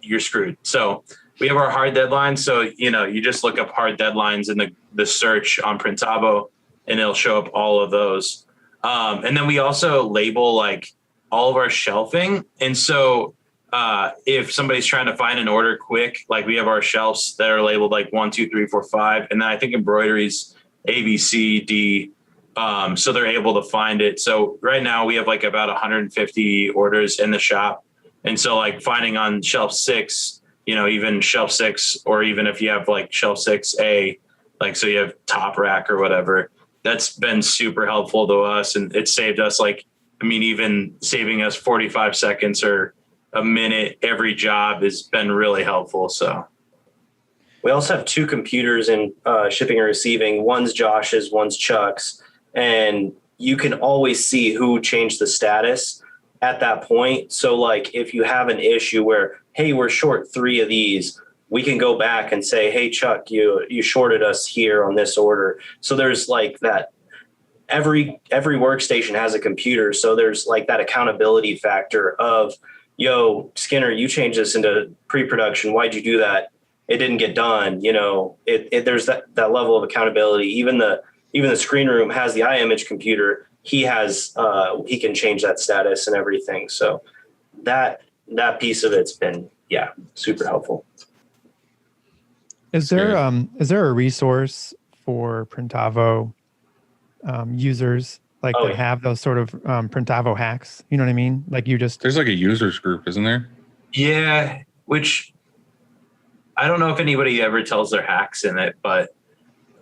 you're screwed. So we have our hard deadlines. So, you know, you just look up hard deadlines in the search on Printavo and it'll show up all of those. And then we also label like all of our shelving. And so if somebody's trying to find an order quick, like we have our shelves that are labeled like 1, 2, 3, 4, 5. And then I think embroidery's A, B, C, D. So they're able to find it. So right now we have like about 150 orders in the shop. And so like finding on shelf 6, you know, even shelf 6, or even if you have like shelf 6A, like, so you have top rack or whatever, that's been super helpful to us. And it saved us like, I mean, even saving us 45 seconds or a minute every job has been really helpful. So we also have 2 computers in shipping and receiving. One's Josh's, one's Chuck's. And you can always see who changed the status at that point. So like if you have an issue where, hey, we're short 3 of these, we can go back and say, hey, Chuck, you shorted us here on this order. So there's like that. Every workstation has a computer. So there's like that accountability factor of, yo, Skinner, you changed this into pre-production. Why'd you do that? It didn't get done. You know, there's that level of accountability. Even the screen room has the iImage computer. He can change that status and everything. So that piece of it's been, super helpful. Is there a resource for Printavo users that have those sort of Printavo hacks? You know what I mean? Like there's like a users group, isn't there? Yeah, which I don't know if anybody ever tells their hacks in it, but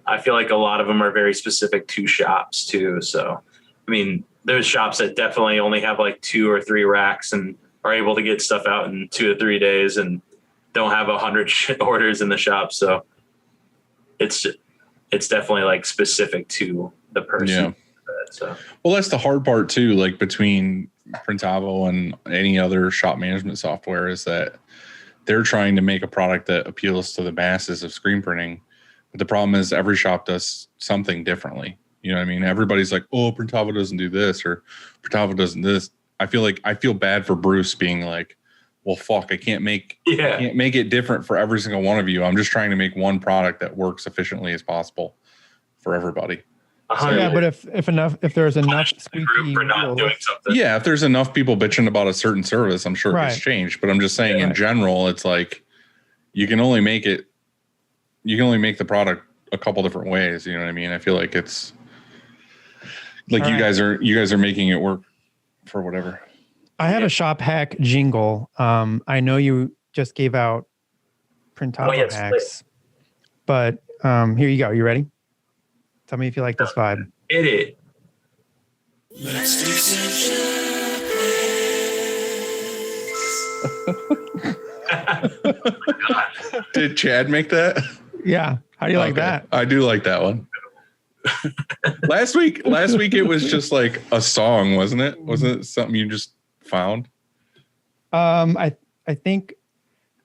I feel like a lot of them are very specific to shops too. So, I mean, there's shops that definitely only have like 2 or 3 racks and are able to get stuff out in 2 to 3 days and don't have 100 orders in the shop. So it's definitely like specific to the person. Yeah. So, well, that's the hard part too. Like between Printavo and any other shop management software is that they're trying to make a product that appeals to the masses of screen printing. But the problem is every shop does something differently. You know what I mean? Everybody's like, oh, Printavo doesn't do this or Printavo doesn't this. I feel bad for Bruce being like, well, fuck, I can't make it different for every single one of you. I'm just trying to make one product that works efficiently as possible for everybody. Yeah, but if there's enough squeaky Group for not doing wheels, something. Yeah, if there's enough people bitching about a certain service, I'm sure it gets Right. changed. But I'm just saying, in Right. general, it's like you can only make the product a couple different ways. You know what I mean? I feel like it's like All you right. guys are making it work for whatever. I have a shop hack jingle. I know you just gave out printable yes, hacks, but here you go. You ready? Tell me if you like this vibe. Hit it. Did Chad make that? Yeah. How do you like Okay. that? I do like that one. last week it was just like a song, wasn't it? Wasn't it something you just found? I think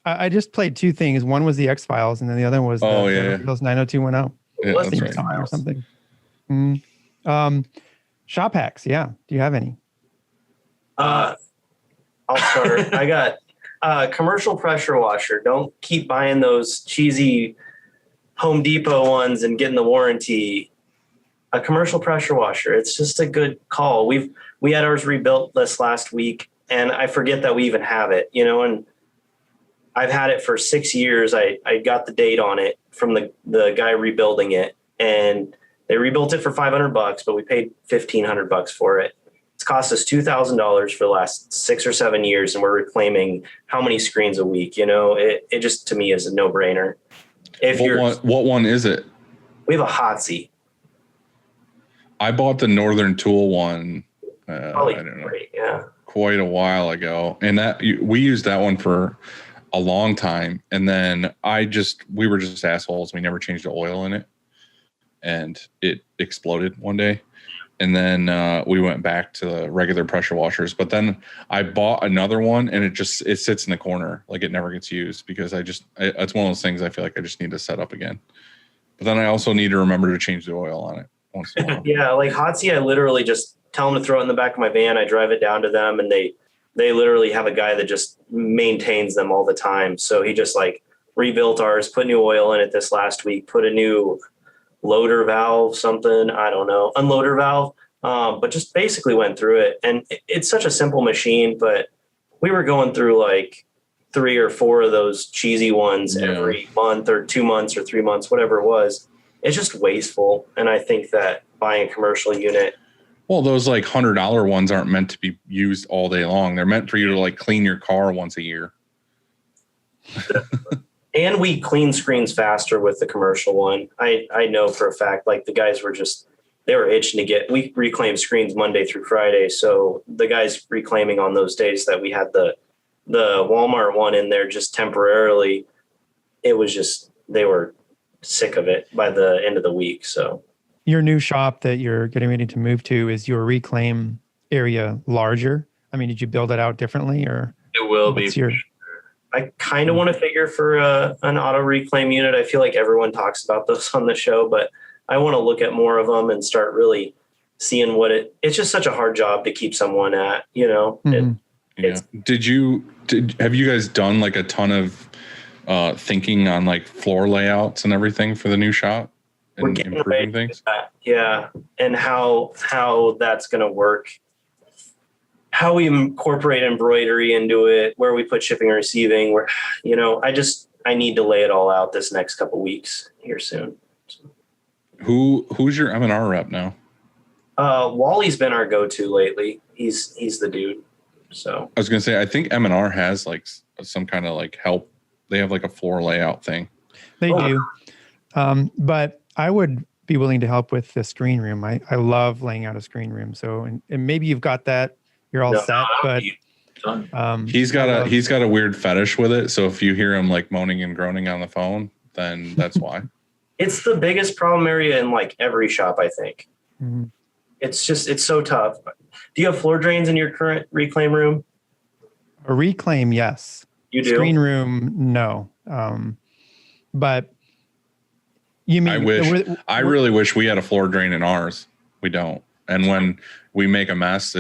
I just played two things. One was the X-Files, and then the other was those 90210 Yeah, What's that's the right. X-Files? or something. Shop hacks. Yeah. Do you have any? I'll start. I got commercial pressure washer. Don't keep buying those cheesy Home Depot ones and getting the warranty. A commercial pressure washer. It's just a good call. We had ours rebuilt this last week, and I forget that we even have it, and I've had it for 6 years. I got the date on it from the guy rebuilding it, and they rebuilt it for $500, but we paid $1,500 for it. It's cost us $2,000 for the last 6 or 7 years, and we're reclaiming how many screens a week? It just to me is a no brainer. What one is it? We have a Hotsy. I bought the Northern Tool one. Probably I don't know, great. Yeah. quite a while ago, and that we used that one for a long time. And then we were just assholes. We never changed the oil in it, and it exploded one day. And then we went back to the regular pressure washers. But then I bought another one, and it sits in the corner, like it never gets used, because it's one of those things I feel like I just need to set up again. But then I also need to remember to change the oil on it once in a while. Yeah, like Hotsy, I literally just tell them to throw it in the back of my van. I drive it down to them, and they literally have a guy that just maintains them all the time. So he just like rebuilt ours, put new oil in it this last week, put a new loader valve, something, I don't know, unloader valve, but just basically went through it. And it's such a simple machine, but we were going through like 3 or 4 of those cheesy ones every month or 2 months or 3 months, whatever it was. It's just wasteful. And I think that buying a commercial unit. Well, those like $100 ones aren't meant to be used all day long. They're meant for you to like clean your car once a year. And we clean screens faster with the commercial one. I know for a fact, like the guys they were itching we reclaim screens Monday through Friday. So the guys reclaiming on those days that we had the Walmart one in there just temporarily, it was just, they were sick of it by the end of the week. So Your new shop that you're getting ready to move to, is your reclaim area larger? I mean, did you build it out differently, or It will be. I kind of want to figure for an auto reclaim unit. I feel like everyone talks about those on the show, but I want to look at more of them and start really seeing it's just such a hard job to keep someone at, Mhm. Have you guys done like a ton of thinking on like floor layouts and everything for the new shop we're and getting improving ready to things? do that. Yeah. And how that's going to work, how we incorporate embroidery into it, where we put shipping and receiving, where, I need to lay it all out this next couple weeks here soon. Who's your M&R rep now? Wally's been our go-to lately. He's the dude. So I was going to say, I think M&R has like some kind of like help. They have like a floor layout thing. They do. But I would be willing to help with the screen room. I love laying out a screen room. So, and maybe you've got that, you're all set, but He's got a weird fetish with it. So if you hear him like moaning and groaning on the phone, then that's why. it's the biggest problem area in like every shop, I think. Mhm. It's so tough. Do you have floor drains in your current reclaim room? A reclaim, yes. You do? Screen room, no. But you mean I really wish we had a floor drain in ours. We don't. And when we make a mess,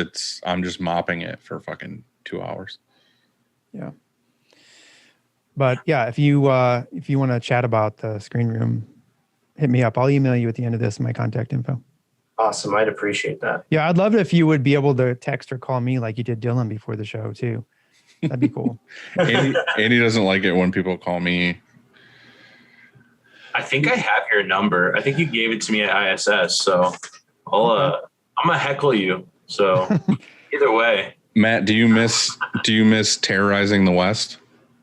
I'm just mopping it for fucking 2 hours. Yeah. But yeah, if you want to chat about the screen room, hit me up. I'll email you at the end of this my contact info. Awesome. I'd appreciate that. Yeah, I'd love it if you would be able to text or call me like you did Dylan before the show too. That'd be cool. Andy doesn't like it when people call me. I think I have your number. I think you gave it to me at ISS, so I'm gonna heckle you. So either way. Matt, do you miss terrorizing the West?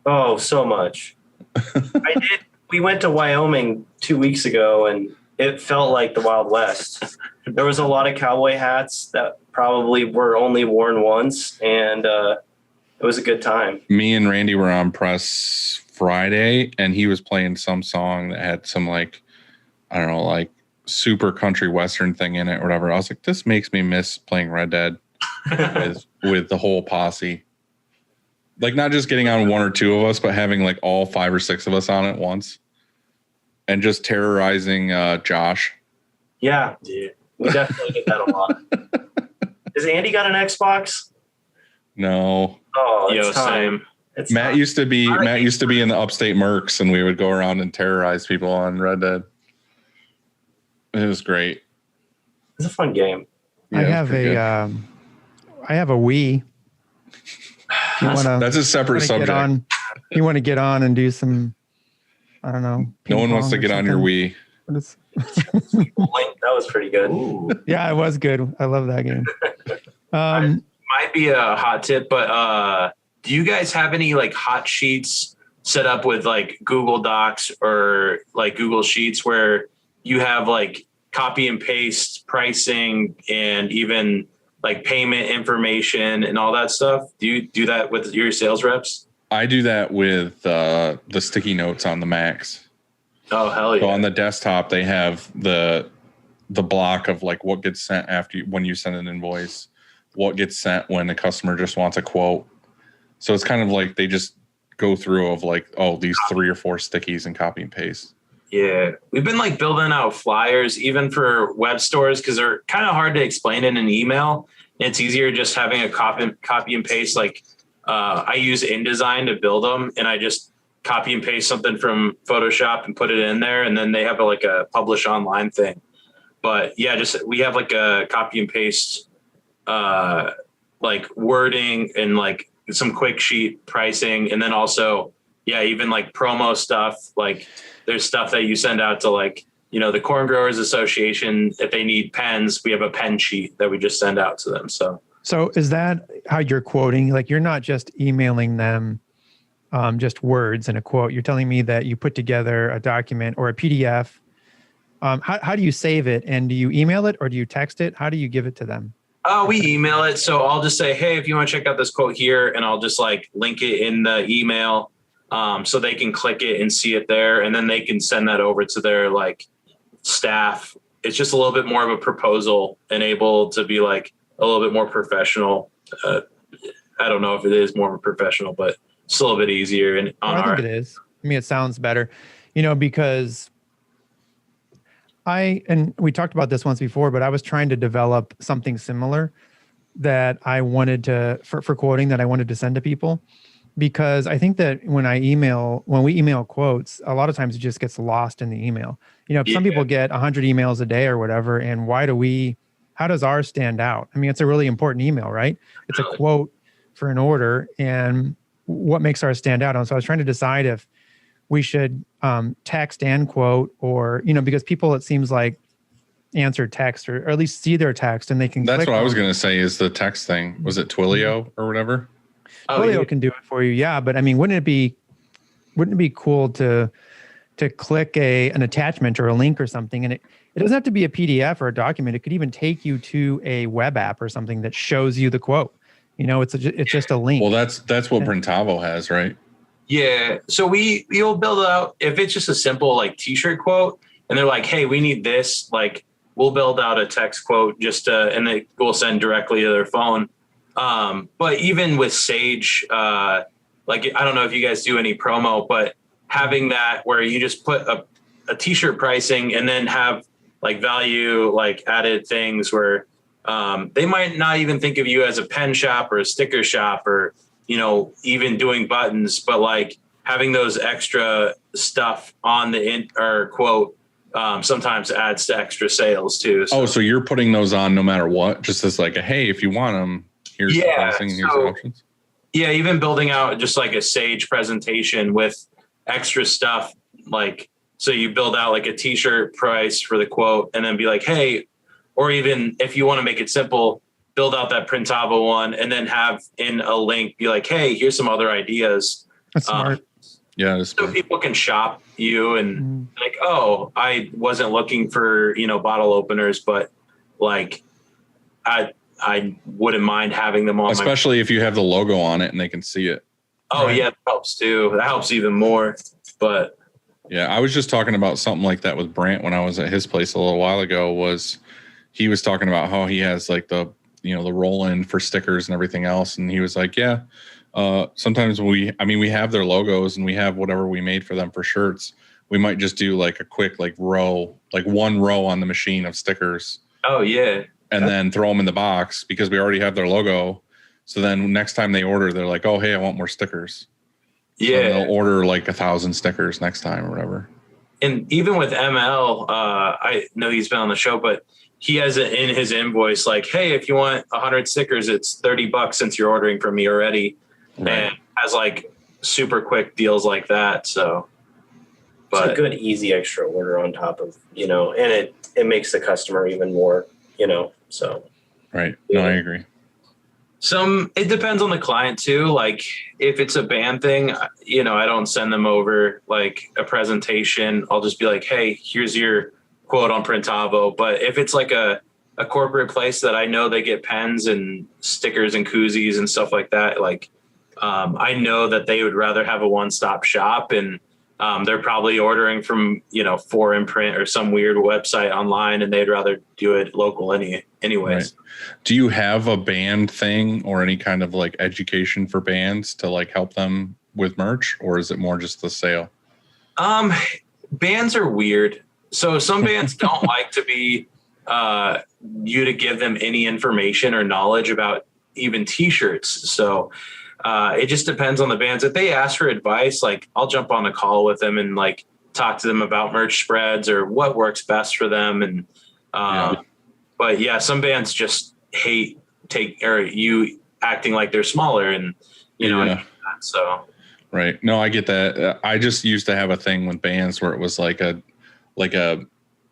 Oh, so much. I did. We went to Wyoming 2 weeks ago, and it felt like the Wild West. There was a lot of cowboy hats that probably were only worn once, and it was a good time. Me and Randy were on press Friday, and he was playing some song that had some like, I don't know, like super country western thing in it or whatever. I was like, this makes me miss playing Red Dead with the whole posse. Like not just getting on one or two of us, but having like all 5 or 6 of us on at once and just terrorizing Josh. Yeah, we definitely did that a lot. Has Andy got an Xbox? No. Oh, it's time. Same. It's Matt time. used to be in the upstate Mercs, and we would go around and terrorize people on Red Dead. It was great. It's a fun game. I have a Wii. If you wanna, That's a separate subject. You want to get on and do some, I don't know. No one wants to get on your Wii. That was pretty good. Ooh. Yeah, it was good. I love that game. Might be a hot tip, but do you guys have any like hot sheets set up with like Google Docs or like Google Sheets where you have like copy and paste pricing and even like payment information and all that stuff? Do you do that with your sales reps? I do that with the sticky notes on the Macs. Oh, hell yeah. So on the desktop, they have the block of like what gets sent when you send an invoice, what gets sent when a customer just wants a quote. So it's kind of like they just go through of like, oh, these 3 or 4 stickies and copy and paste. Yeah. We've been like building out flyers even for web stores because they're kind of hard to explain in an email. It's easier just having a copy and paste. Like I use InDesign to build them, and I just copy and paste something from Photoshop and put it in there. And then they have like a publish online thing. But yeah, we have like a copy and paste like wording and like some quick sheet pricing. And then also, yeah, even like promo stuff. Like there's stuff that you send out to like, you know, the Corn Growers Association. If they need pens, we have a pen sheet that we just send out to them. So is that how you're quoting? Like you're not just emailing them just words and a quote. You're telling me that you put together a document or a PDF. How do you save it? And do you email it or do you text it? How do you give it to them? we email it. So I'll just say, hey, if you want to check out this quote here, and I'll just like link it in the email so they can click it and see it there. And then they can send that over to their like staff. It's just a little bit more of a proposal and able to be like a little bit more professional. I don't know if it is more professional, but it's a little bit easier. And I think it is. I mean, it sounds better, you know, because and we talked about this once before, but I was trying to develop something similar that I wanted to, for quoting, that I wanted to send to people, because I think that when we email quotes, a lot of times it just gets lost in the email. You know, some people get 100 emails a day or whatever. And how does ours stand out? I mean, it's a really important email, right? It's a quote for an order, and what makes ours stand out? And so I was trying to decide if we should text and quote, or, you know, because people, it seems like, answer text or at least see their text and they can That's click what I was on it. going to say is the text thing. Was it Twilio or whatever? Twilio can do it for you. Yeah. But I mean, wouldn't it be cool to click an attachment or a link or something? And it doesn't have to be a PDF or a document. It could even take you to a web app or something that shows you the quote. You know, it's just a link. Well, that's what Printavo has, right? Yeah. So we'll build out, if it's just a simple like t-shirt quote and they're like, hey, we need this, like we'll build out a text quote and they will send directly to their phone. But even with Sage, like, I don't know if you guys do any promo, but having that where you just put a t-shirt pricing and then have like value, like added things where they might not even think of you as a pen shop or a sticker shop or, you know, even doing buttons, but like having those extra stuff on the quote sometimes adds to extra sales too. So. Oh, so you're putting those on no matter what, just as like a, hey, if you want them, here's the pricing and here's the options. Yeah, even building out just like a Sage presentation with extra stuff, like, so you build out like a t-shirt price for the quote and then be like, hey, or even if you want to make it simple, build out that Printavo one and then have in a link, be like, hey, here's some other ideas. That's smart. Yeah. So people can shop you and like, oh, I wasn't looking for, bottle openers, but like I wouldn't mind having them on. Especially if you have the logo on it and they can see it. Oh yeah, that helps too. That helps even more. But yeah, I was just talking about something like that with Brant when I was at his place a little while ago. He was talking about how he has like the roll-in for stickers and everything else. And he was like, yeah, sometimes we have their logos and we have whatever we made for them for shirts. We might just do like a quick row, like one row on the machine of stickers. Oh yeah. And then throw them in the box because we already have their logo. So then next time they order, they're like, oh, hey, I want more stickers. Yeah. So they'll order like 1,000 stickers next time or whatever. And even with ML, I know he's been on the show, but he has it in his invoice like, hey, if you want 100 stickers, it's $30 since you're ordering from me already. Right. And has like super quick deals like that. So, but it's a good, easy extra order on top of, and it makes the customer even more, so. Right. No, I agree. It depends on the client too. Like if it's a band thing, I don't send them over like a presentation. I'll just be like, hey, here's your quote on Printavo. But if it's like a corporate place that I know they get pens and stickers and koozies and stuff like that, like I know that they would rather have a one-stop shop and they're probably ordering from, 4imprint or some weird website online and they'd rather do it local anyways. Right. Do you have a band thing or any kind of like education for bands to like help them with merch, or is it more just the sale? Bands are weird. So some bands don't like to be you to give them any information or knowledge about even t-shirts. So it just depends on the bands. If they ask for advice, like I'll jump on a call with them and like talk to them about merch spreads or what works best for them. And but yeah, some bands just hate you acting like they're smaller and so. Right. No, I get that. I just used to have a thing with bands where it was like a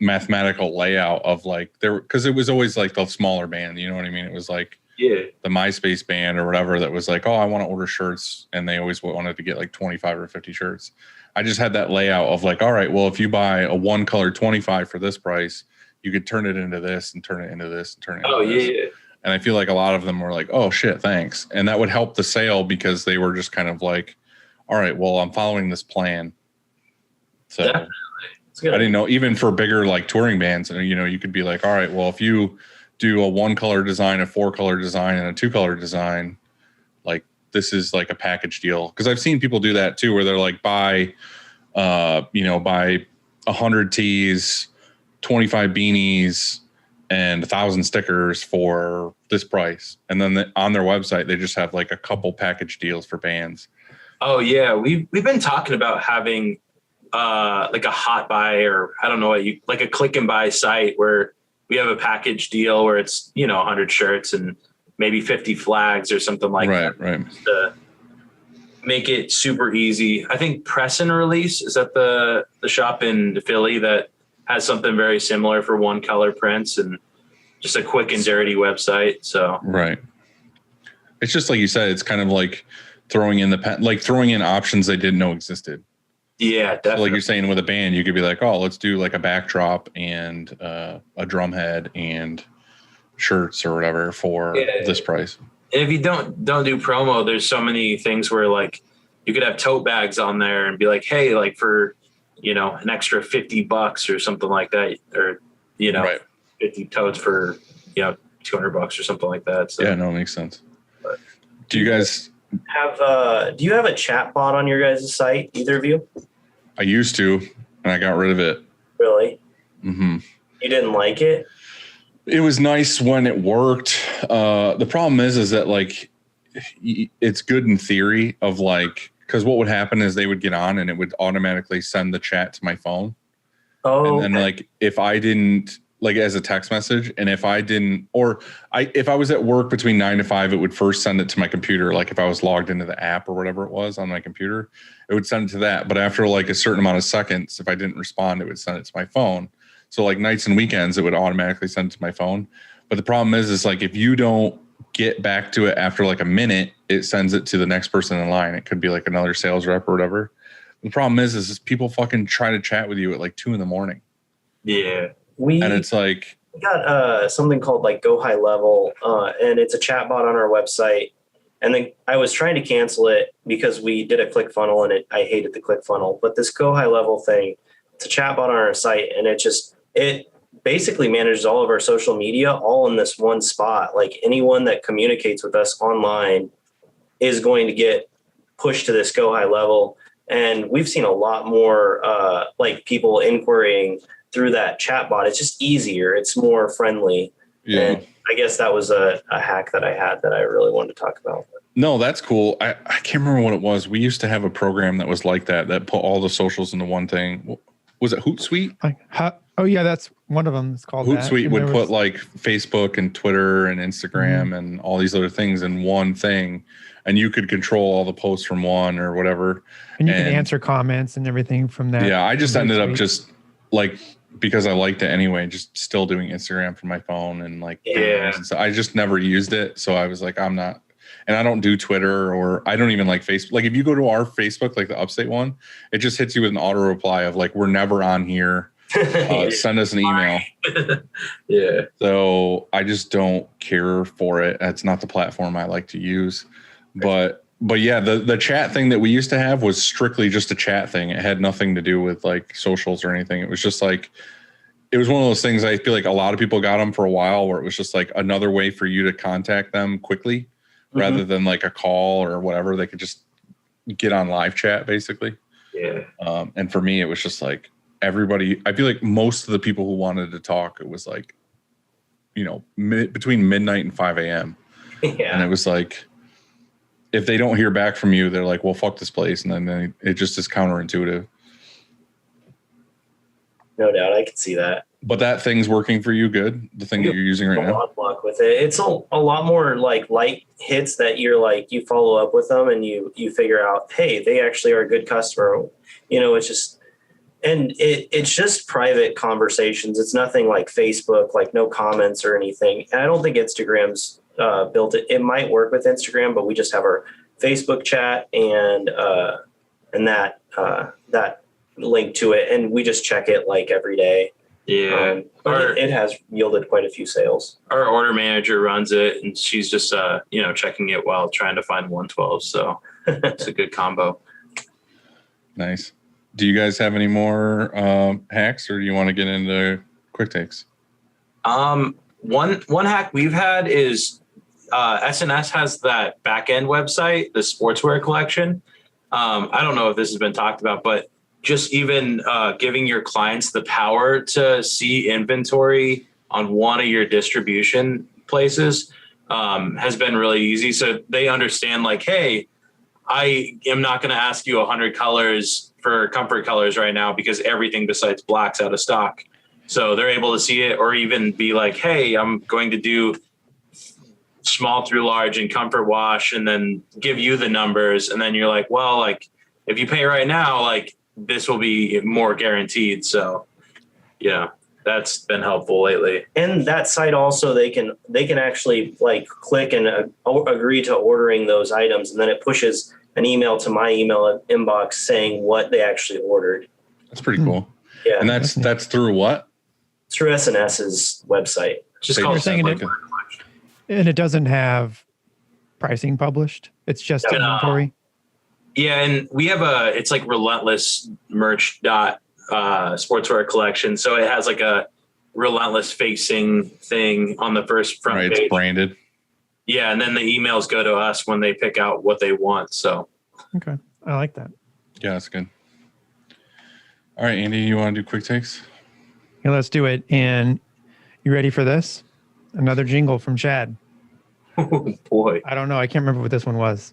mathematical layout of like because it was always like the smaller band, you know what I mean? It was like the MySpace band or whatever that was like, oh, I want to order shirts, and they always wanted to get like 25 or 50 shirts. I just had that layout of like, all right, well, if you buy a one color 25 for this price, you could turn it into this and turn it into this and turn it into this. Yeah. And I feel like a lot of them were like, oh shit, thanks. And that would help the sale because they were just kind of like, all right, well, I'm following this plan. So I didn't know, even for bigger like touring bands, you could be like, all right, well, if you do a one color design, a 4-color design, and a 2-color design, like this is like a package deal. Because I've seen people do that too, where they're like, buy 100 tees, 25 beanies, and 1,000 stickers for this price. And then on their website, they just have like a couple package deals for bands. Oh yeah. We've been talking about having like a hot buy, or I don't know like a click and buy site where we have a package deal where it's, 100 shirts and maybe 50 flags or something like that. Right. To make it super easy. I think Press and Release is at the shop in Philly that has something very similar for one color prints and just a quick and dirty website. So right. It's just like you said, it's kind of like throwing in throwing in options they didn't know existed. Yeah, definitely. So like you're saying with a band, you could be like, oh, let's do like a backdrop and a drum head and shirts or whatever for this price. And if you don't do promo, there's so many things where like you could have tote bags on there and be like, hey, like for, an extra $50 or something like that, or, 50 totes for, $200 or something like that. So, yeah, no, it makes sense. But, do you guys do you have a chat bot on your guys' site, either of you? I used to, and I got rid of it. Really? Mm-hmm. You didn't like it? It was nice when it worked. The problem is that like, it's good in theory of like, because what would happen is they would get on and it would automatically send the chat to my phone. Oh, And then like if I didn't like as a text message, and if I didn't, or if I was at work between 9 to 5, it would first send it to my computer. Like if I was logged into the app or whatever it was on my computer, it would send it to that. But after like a certain amount of seconds, if I didn't respond, it would send it to my phone. So like nights and weekends, it would automatically send it to my phone. But the problem is like if you don't get back to it after like a minute, it sends it to the next person in line. It could be like another sales rep or whatever. The problem is people fucking try to chat with you at like 2 a.m. Yeah. And it's like, we got something called like Go High Level, and it's a chat bot on our website. And then I was trying to cancel it because we did a ClickFunnels and I hated the ClickFunnels. But this Go High Level thing, it's a chat bot on our site, and it basically manages all of our social media all in this one spot. Like anyone that communicates with us online is going to get pushed to this Go High Level. And we've seen a lot more like people inquiring through that chat bot. It's just easier. It's more friendly. yeah. And I guess that was a hack that I had that I really wanted to talk about. No, that's cool. I can't remember what it was. We used to have a program that was like that put all the socials into one thing. Was it Hootsuite? Oh yeah, that's one of them. It's called Hootsuite that. would put like Facebook and Twitter and Instagram and all these other things in one thing, and you could control all the posts from one or whatever. And you can answer comments and everything from that. Yeah, I just ended up just like, because I liked it anyway, just still doing Instagram from my phone and like, and so I just never used it. So I was like, I'm not, and I don't do Twitter, or I don't even like Facebook. Like if you go to our Facebook, like the Upstate one, it just hits you with an auto reply of like, we're never on here. Send us an email. Yeah. So I just don't care for it. That's not the platform I like to use. But yeah, the chat thing that we used to have was strictly just a chat thing. It had nothing to do with like socials or anything. It was just like, it was one of those things. I feel like a lot of people got them for a while where it was just like another way for you to contact them quickly rather than like a call or whatever. They could just get on live chat basically. Yeah. And for me, it was just like everybody, I feel like most of the people who wanted to talk, it was like, you know, between midnight and 5 a.m. Yeah. And it was like, if they don't hear back from you, they're like, well, fuck this place. And then it just is counterintuitive. No doubt. I can see that. But that thing's working for you good? The thing that you're using right A now? lot of luck with it. It's a lot more like light hits that you're like, you follow up with them and you figure out, hey, they actually are a good customer. You know, it's just, and it's just private conversations. It's nothing like Facebook, like no comments or anything. And I don't think Instagram's built it. It might work with Instagram, but we just have our Facebook chat and that link to it, and we just check it like every day. Yeah. But it has yielded quite a few sales. Our order manager runs it, and she's just checking it while trying to find 112. So it's a good combo. Nice. Do you guys have any more hacks, or do you want to get into quick takes? One hack we've had is SNS has that back end website, the sportswear collection. I don't know if this has been talked about, but just even giving your clients the power to see inventory on one of your distribution places has been really easy. So they understand like, hey, I am not going to ask you 100 colors for comfort colors right now because everything besides black's out of stock. So they're able to see it, or even be like, hey, I'm going to do small through large and comfort wash, and then give you the numbers. And then you're like, well, like if you pay right now, like this will be more guaranteed. So yeah, that's been helpful lately. And that site also, they can actually like click and agree to ordering those items. And then it pushes an email to my email inbox saying what they actually ordered. That's pretty cool. Yeah. And that's through what? Through SNS's website. Just So called you're saying Simply. And it doesn't have pricing published. It's just No. inventory. Yeah, and we have it's like Relentless merch sportswear collection. So it has like a Relentless facing thing on the front Right, page. it's branded. Yeah, and then the emails go to us when they pick out what they want. So Okay. I like that. Yeah, that's good. All right, Andy, you want to do quick takes? Yeah, let's do it. And you ready for this? Another jingle from Chad. oh boy. I don't know. I can't remember what this one was.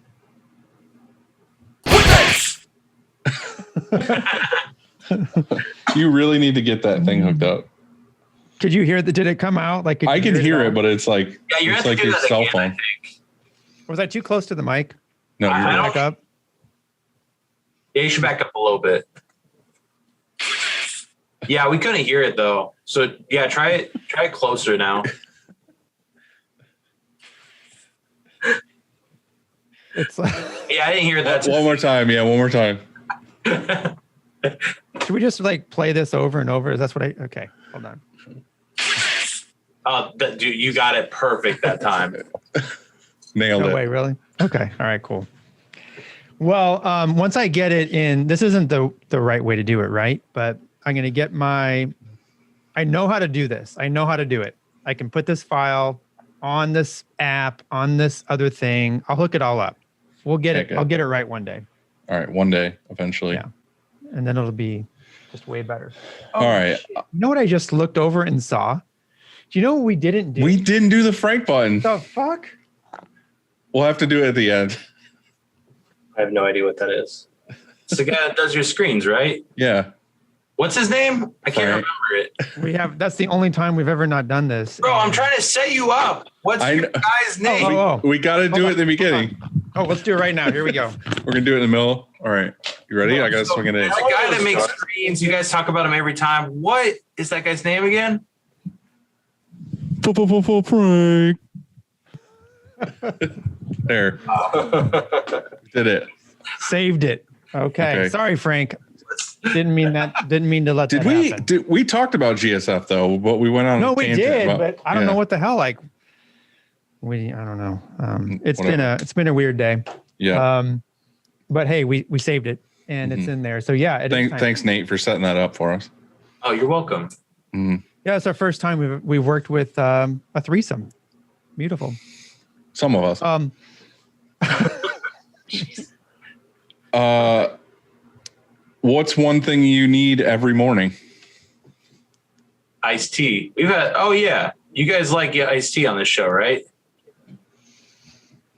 You really need to get that thing hooked up. Could you hear did it come out? Like I can hear it, but it's like Yeah, you're it's gonna like have to do your that cell again, I phone. think. Was that too close to the mic? No, you're I good. don't- Back up. Yeah, you should back up a little bit. Yeah, we couldn't hear it though. So yeah, try it closer now. It's like, Yeah, I didn't hear that. One more time. Yeah, one more time. should we just like play this over and over? Is that's what okay, hold on. Dude, you got it perfect that time. Nailed No it. way, really? Okay. All right, cool. Well, once I get it in, this isn't the right way to do it, right? But I'm going to get I know how to do this. I know how to do it. I can put this file on this app, on this other thing. I'll hook it all up. We'll get it. Okay. I'll get it right one day. All right, one day eventually. Yeah. And then it'll be just way better. All right. Shit. You know what I just looked over and saw? Do you know what we didn't do? We didn't do the Frank button. the fuck? We'll have to do it at the end. I have no idea what that is. It's the guy that does your screens, right? Yeah. What's his name? I can't Frank. remember it. That's the only time we've ever not done this. Bro, I'm trying to set you up. What's I your know. guy's name? We got to do Hold it at the on, beginning. Oh, let's do it right now. Here we go. We're going to do it in the middle. All right. You ready? I got to swing it in. There's a guy that makes screens. You guys talk about him every time. What is that guy's name again? Frank. There. Did it. Saved it. Okay. Okay. Sorry, Frank. Didn't mean to let Did that we happen. we talked about GSF though, but we went on No, a we tangent did, about- but I don't yeah. know what the hell. Like, I don't know. It's been a weird day. Yeah. But hey, we saved it and it's in there. So yeah, it is time. Thanks, Nate, for setting that up for us. Oh, you're welcome. Yeah, it's our first time we've worked with a threesome. Beautiful. Some of us. What's one thing you need every morning? Iced tea. We've had. Oh yeah, you guys like iced tea on this show, right?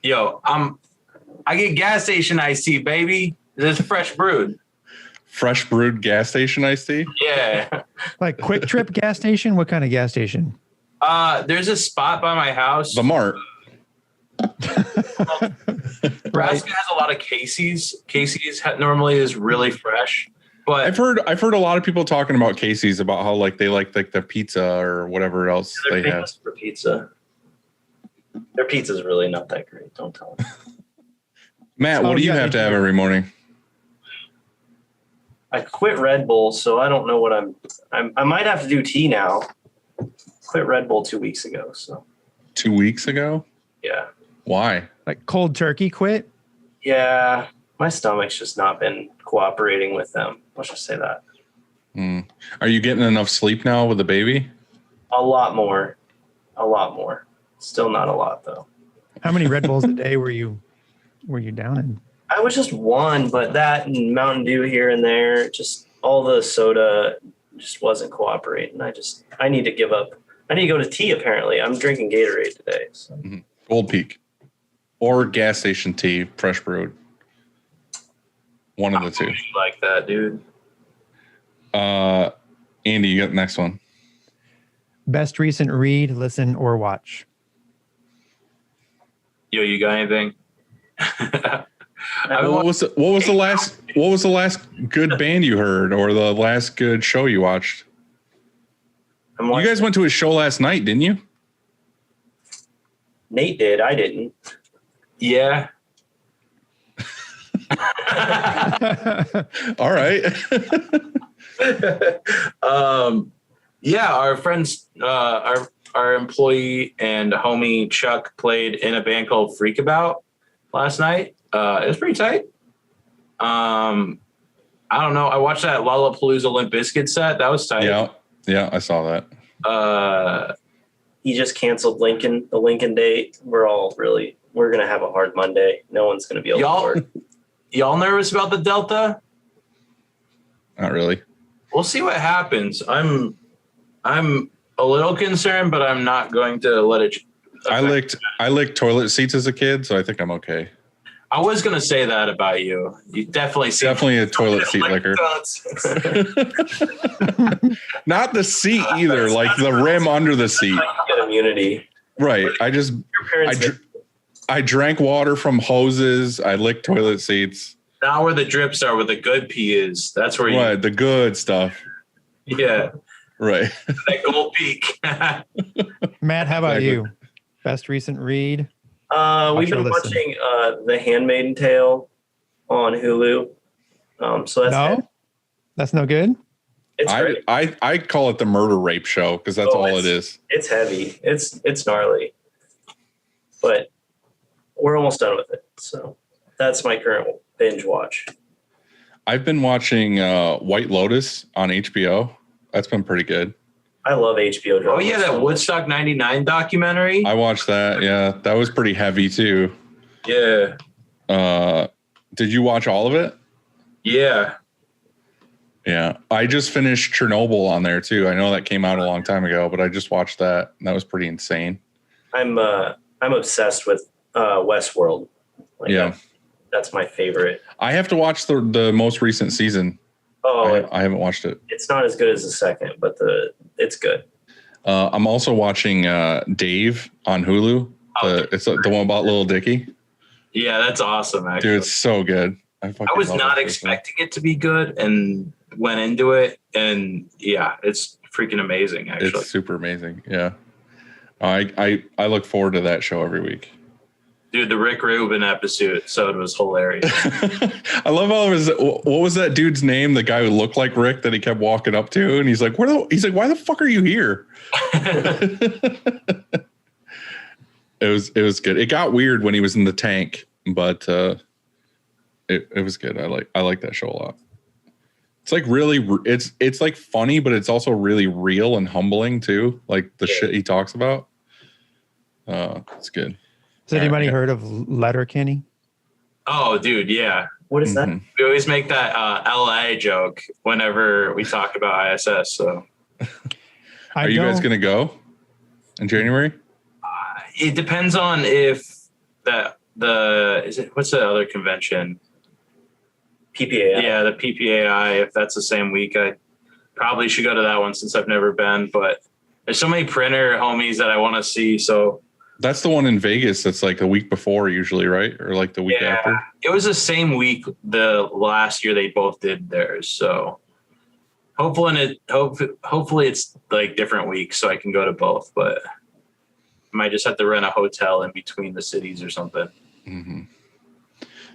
Yo, I get gas station iced tea, baby. This is fresh brewed. Fresh brewed gas station iced tea? Yeah. Like Quick Trip gas station. What kind of gas station? There's a spot by my house. The Mart. Nebraska has a lot of Casey's. Casey's normally is really fresh, but I've heard a lot of people talking about Casey's about how like they like the pizza or whatever else They're they have. famous for pizza. Their pizza's really not that great. Don't tell them. Matt, what do you yeah, have to they have do. every morning? I quit Red Bull, so I don't know what I might have to do tea now. Quit Red Bull 2 weeks ago, so 2 weeks ago? yeah. Why? Like cold turkey quit? Yeah, my stomach's just not been cooperating with them. Let's just say that. Are you getting enough sleep now with the baby? A lot more. Still not a lot though. How many Red Bulls a day were you down in? I was just one, but that and Mountain Dew here and there, just all the soda just wasn't cooperating. I need to give up. I need to go to tea apparently. I'm drinking Gatorade today. So. Gold Peak. Or gas station tea, fresh brewed. One of the two. like that, dude. Andy, you got the next one. Best recent read, listen, or watch? Yo, you got anything? What was the last good band you heard or the last good show you watched? You guys went to a show last night, didn't you? Nate did. I didn't. Yeah. All right. Yeah, our friends, our employee and homie Chuck played in a band called Freak About last night. It was pretty tight. I don't know. I watched that Lollapalooza Limp Bizkit set. That was tight. Yeah, I saw that. He just canceled the Lincoln date. We're gonna have a hard Monday. No one's gonna be able to work. Y'all nervous about the Delta? Not really. We'll see what happens. I'm a little concerned, but I'm not going to let it. I licked toilet seats as a kid, so I think I'm okay. I was gonna say that about you. You definitely seem Definitely a toilet seat licker. Not the seat either, like the rim under the seat. Get immunity. Right. Your parents. I drank water from hoses. I licked toilet seats. Now where the drips are, where the good pee is. That's where you. Right. The good stuff. Yeah. Right. That gold peak. Matt, how about Exactly. you? Best recent read? We've been watching The Handmaid's Tale on Hulu. So that's That's no good. it's great. I call it the murder rape show because that's all it is. It's heavy. It's gnarly. But we're almost done with it. So that's my current binge watch. I've been watching White Lotus on HBO. That's been pretty good. I love HBO drama. Oh yeah, that Woodstock '99 documentary. I watched that. Yeah, that was pretty heavy too. Yeah. Did you watch all of it? Yeah. Yeah, I just finished Chernobyl on there too. I know that came out a long time ago, but I just watched that, and that was pretty insane. I'm obsessed with Westworld. Like, Yeah, that's my favorite. I have to watch the most recent season. Oh, I haven't watched it. it's not as good as the second, but it's good. I'm also watching Dave on Hulu. It's the one about Little Dicky. Yeah, that's awesome. Actually, Dude, it's so good. I was not expecting it to be good and went into it, and yeah, it's freaking amazing. Actually, It's super amazing. Yeah, I look forward to that show every week. dude, the Rick Rubin episode was hilarious. I love how it was. What was that dude's name? The guy who looked like Rick that he kept walking up to, and he's like, he's like, why the fuck are you here? It was good. It got weird when he was in the tank, but it was good. I like that show a lot. It's like really, it's like funny, but it's also really real and humbling too. Like the shit he talks about. It's good. Has anybody heard of Letterkenny? Oh, dude, yeah. What is that? We always make that LA joke whenever we talk about ISS. So, Are you guys gonna go in January? it depends on if what's the other convention? PPAI. Yeah, the PPAI. If that's the same week, I probably should go to that one since I've never been. But there's so many printer homies that I want to see. So That's the one in Vegas. That's like the week before usually, right? Or like the week after. It was the same week the last year they both did theirs. So hopefully it's like different weeks so I can go to both. But I might just have to rent a hotel in between the cities or something. Mm-hmm.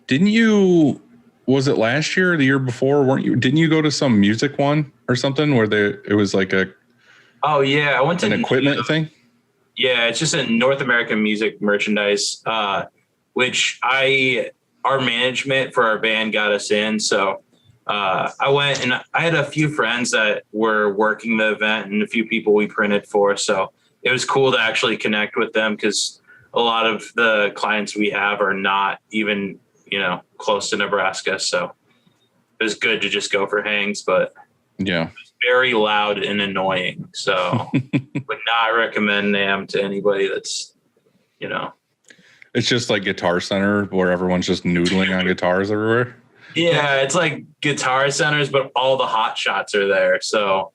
Didn't you? Was it last year or the year before? Didn't you go to some music one or something where it was like Oh yeah, I went to an equipment thing? Yeah, it's just a North American music merchandise, which our management for our band got us in. So I went and I had a few friends that were working the event and a few people we printed for. So it was cool to actually connect with them because a lot of the clients we have are not even, close to Nebraska. So it was good to just go for hangs, but yeah, very loud and annoying. So would not recommend NAMM to anybody that's, it's just like Guitar Center where everyone's just noodling on guitars everywhere. Yeah, it's like Guitar Centers, but all the hot shots are there. So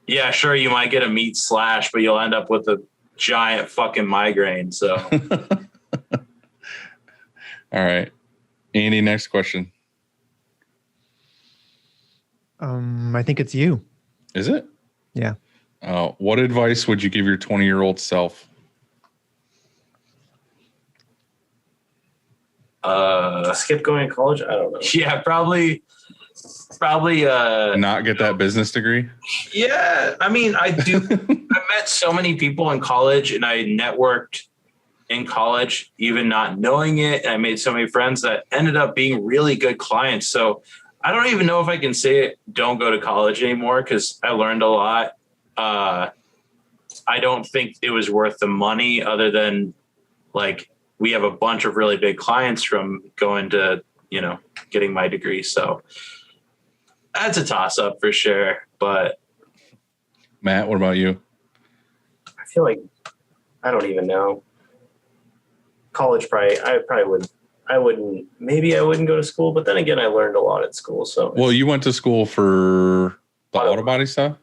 yeah, sure, you might get a meat slash, but you'll end up with a giant fucking migraine. So all right. Andy, next question. I think it's you. Is it? Yeah. What advice would you give your 20-year-old self? Skip going to college? I don't know. yeah, probably Not get that business degree? yeah. I mean, I met so many people in college and I networked in college, even not knowing it. And I made so many friends that ended up being really good clients. So I don't even know if I can say it, don't go to college anymore because I learned a lot. I don't think it was worth the money other than like we have a bunch of really big clients from going to, getting my degree. So that's a toss up for sure. But Matt, what about you? I feel like I don't even know. College I probably would I wouldn't go to school, but then again, I learned a lot at school. So, well, you went to school for the auto body stuff?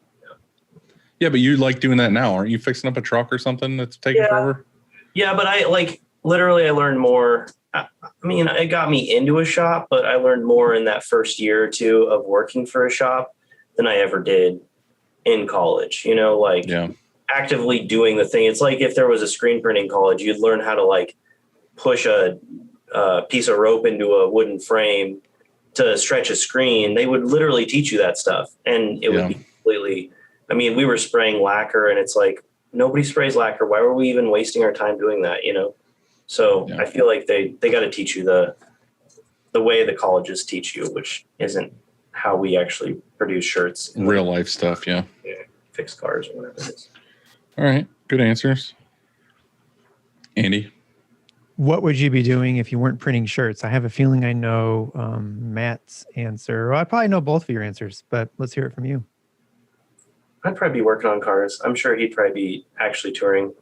Yeah, but you like doing that now. Aren't you fixing up a truck or something that's taking forever? Yeah, but I learned more. I mean, it got me into a shop, but I learned more in that first year or two of working for a shop than I ever did in college, actively doing the thing. It's like if there was a screen printing college, you'd learn how to like push a piece of rope into a wooden frame to stretch a screen. They would literally teach you that stuff. And it would be completely, I mean, we were spraying lacquer and it's like, nobody sprays lacquer. Why were we even wasting our time doing that? So I feel like they got to teach you the way the colleges teach you, which isn't how we actually produce shirts. Real life stuff. Yeah. Fix cars or whatever it is. All right. Good answers. Andy? What would you be doing if you weren't printing shirts? I have a feeling I know Matt's answer. Well, I probably know both of your answers, but let's hear it from you. I'd probably be working on cars. I'm sure he'd probably be actually touring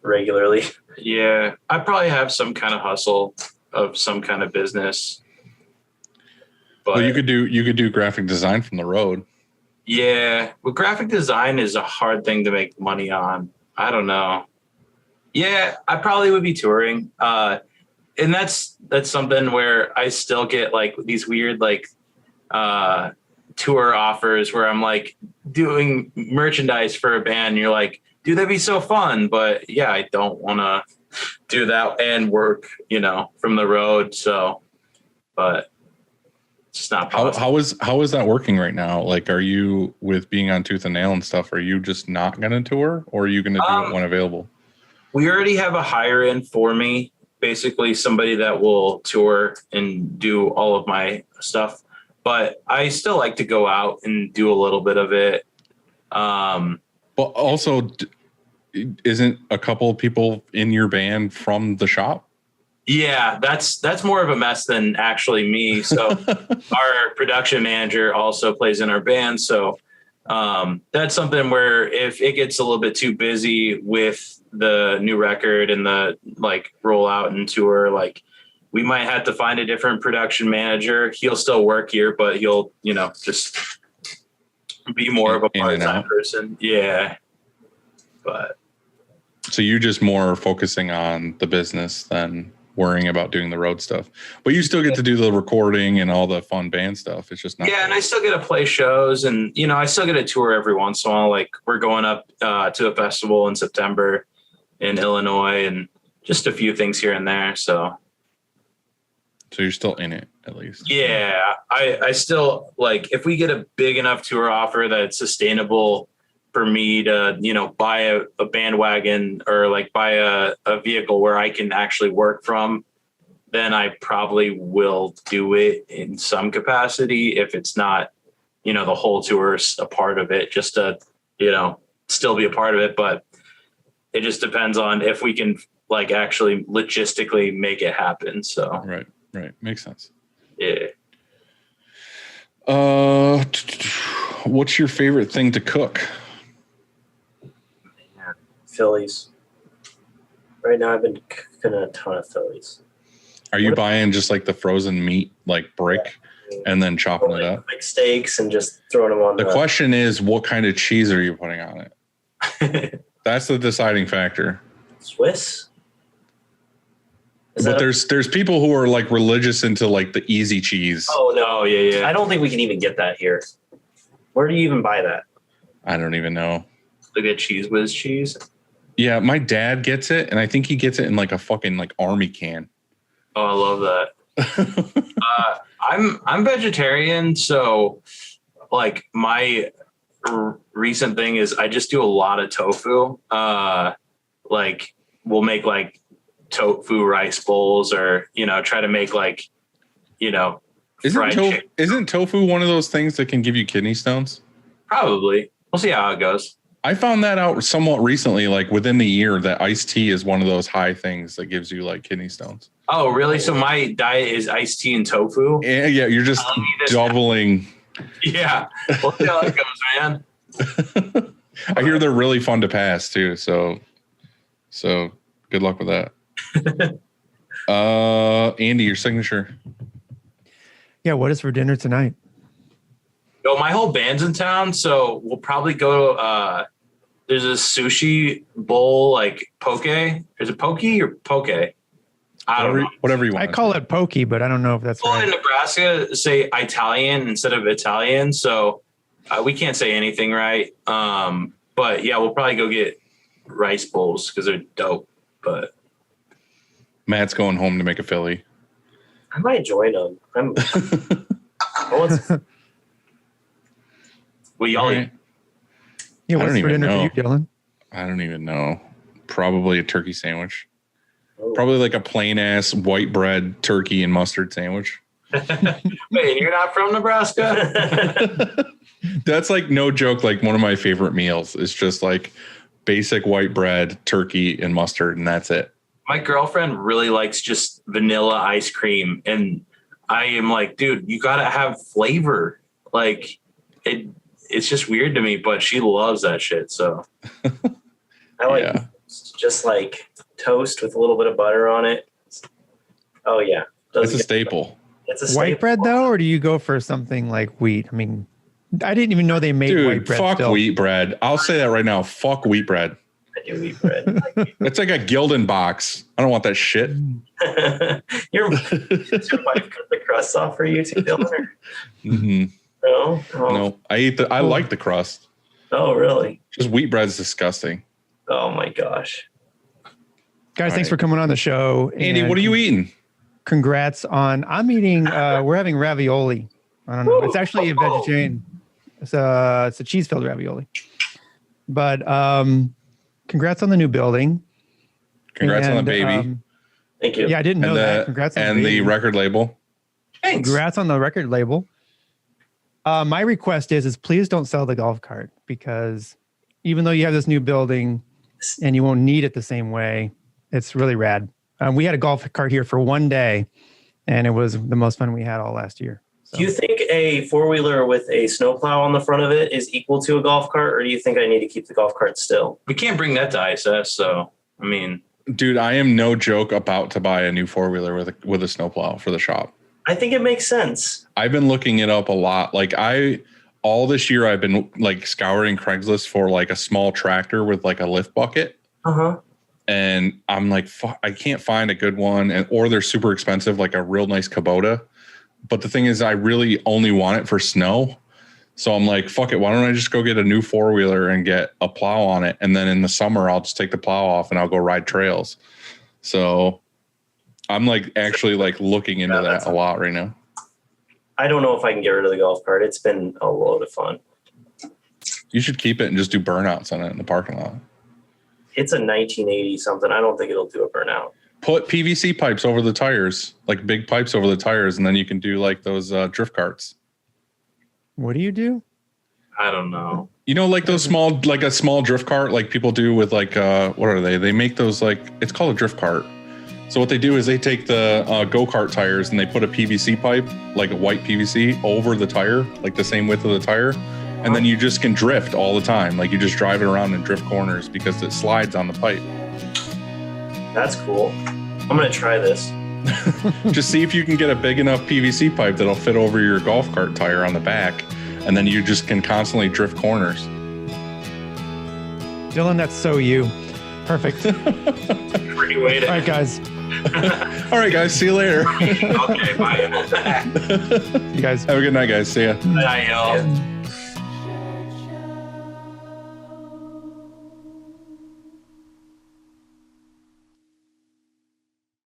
regularly. Yeah, I probably have some kind of hustle of some kind of business. But well, you could do graphic design from the road. Yeah, but graphic design is a hard thing to make money on. I don't know. Yeah, I probably would be touring. And that's something where I still get like these weird like tour offers where I'm like doing merchandise for a band. And you're like, dude, that'd be so fun. But yeah, I don't want to do that and work, from the road. So, but it's just not possible. How is that working right now? Like, are you with being on Tooth and Nail and stuff? Are you just not going to tour, or are you going to do it when available? We already have a hire in for me, basically somebody that will tour and do all of my stuff. But I still like to go out and do a little bit of it. But also, isn't a couple of people in your band from the shop? Yeah, that's more of a mess than actually me. So our production manager also plays in our band. So that's something where if it gets a little bit too busy with the new record and the like rollout and tour, like we might have to find a different production manager. He'll still work here, but he'll, just be more of a part-time person. Yeah. But so you're just more focusing on the business than worrying about doing the road stuff, but you still get to do the recording and all the fun band stuff. It's just not. Yeah. And I still get to play shows and, I still get a tour every once in a while. Like we're going up to a festival in September in Illinois and just a few things here and there. So you're still in it at least. Yeah. I still like, if we get a big enough tour offer that's sustainable for me to, buy a bandwagon or like buy a vehicle where I can actually work from, then I probably will do it in some capacity. If it's not, the whole tour's a part of it, just to, still be a part of it. But it just depends on if we can like actually logistically make it happen. So, right. Makes sense. Yeah. What's your favorite thing to cook? Phillies. Right now I've been cooking a ton of Phillies. Are you buying just like the frozen meat, like brick, and then chopping it up? Like steaks and just throwing them on. The question is, what kind of cheese are you putting on it? That's the deciding factor. Swiss? But there's people who are like religious into like the easy cheese. Oh no, yeah. I don't think we can even get that here. Where do you even buy that? I don't even know. Look at Cheese Whiz cheese. Yeah, my dad gets it, and I think he gets it in like a fucking like army can. Oh, I love that. I'm vegetarian, so like my recent thing is I just do a lot of tofu. Like we'll make like tofu rice bowls, or try to make like isn't tofu one of those things that can give you kidney stones? Probably. We'll see how it goes. I found that out somewhat recently, like within the year, that iced tea is one of those high things that gives you like kidney stones. Oh, really? So my diet is iced tea and tofu? Yeah, you're just doubling. Yeah. We'll see how it goes, man. I hear they're really fun to pass too. So good luck with that. Andy, your signature. Yeah, what is for dinner tonight? Yo, my whole band's in town, so we'll probably go. There's a sushi bowl, like poke. Is it poke or poke? I don't know. Whatever you want. I call it pokey, but I don't know if that's Well, right. in Nebraska, say Italian instead of Italian, so we can't say anything right. But yeah, we'll probably go get rice bowls because they're dope. But Matt's going home to make a Philly. I might join them. well, y'all eat. Yeah, I what's don't for even dinner know. for you, Dylan? I don't even know. Probably a turkey sandwich. Oh. Probably like a plain ass white bread turkey and mustard sandwich. Wait, you're not from Nebraska? That's like no joke. Like one of my favorite meals is just like basic white bread, turkey, and mustard, and that's it. My girlfriend really likes just vanilla ice cream, and I am like, dude, you gotta have flavor. Like it's just weird to me, but she loves that shit. So I like just like toast with a little bit of butter on it. Oh yeah, It's a staple. It's a staple. White bread though, or do you go for something like wheat? I mean, I didn't even know they made white Dude, bread. fuck still. wheat bread. I'll say that right now. Fuck wheat bread. I do eat bread. It's like a Gildan box. I don't want that shit. Your wife cut the crust off for you too, Dylan? Or? Mm-hmm. No? Oh. No, I like the crust. Oh, really? Just wheat bread's disgusting. Oh my gosh. Guys, All thanks right. for coming on the show. Andy, and what are you eating? Congrats on. I'm eating. We're having ravioli. I don't know. It's actually a vegetarian. It's a cheese filled ravioli. But congrats on the new building. Congrats on the baby. Thank you. Yeah, I didn't know and that. Congrats on and the baby. record label. Thanks. Congrats on the record label. My request is please don't sell the golf cart, because even though you have this new building and you won't need it the same way, it's really rad. We had a golf cart here for one day, and it was the most fun we had all last year. So. Do you think a four-wheeler with a snowplow on the front of it is equal to a golf cart, or do you think I need to keep the golf cart still? We can't bring that to ISS, so I mean, Dude, I am no joke about to buy a new 4-wheeler with a snowplow for the shop. I think it makes sense. I've been looking it up a lot. Like all this year I've been like scouring Craigslist for like a small tractor with like a lift bucket. Uh-huh. And I'm like, fuck, I can't find a good one, or they're super expensive, like a real nice Kubota. But the thing is, I really only want it for snow. So I'm like, fuck it. Why don't I just go get a new 4-wheeler and get a plow on it? And then in the summer, I'll just take the plow off and I'll go ride trails. So I'm like actually like looking into that a lot right now. I don't know if I can get rid of the golf cart. It's been a load of fun. You should keep it and just do burnouts on it in the parking lot. It's a 1980 something. I don't think it'll do a burnout. Put PVC pipes over the tires, like big pipes over the tires, and then you can do like those drift carts. What do you do? I don't know. You know, like those small, like a small drift cart, like people do with like, what are they? They make those like, it's called a drift cart. So what they do is they take the go-kart tires and they put a PVC pipe, like a white PVC, over the tire, like the same width of the tire. And then you just can drift all the time. Like you just drive it around and drift corners because it slides on the pipe. That's cool. I'm going to try this. Just see if you can get a big enough PVC pipe that'll fit over your golf cart tire on the back. And then you just can constantly drift corners. Dylan, that's so you. Perfect. Pretty way to. All right, guys. All right, guys. See you later. Okay, bye. You guys. Have a good night, guys. See ya. Bye, y'all.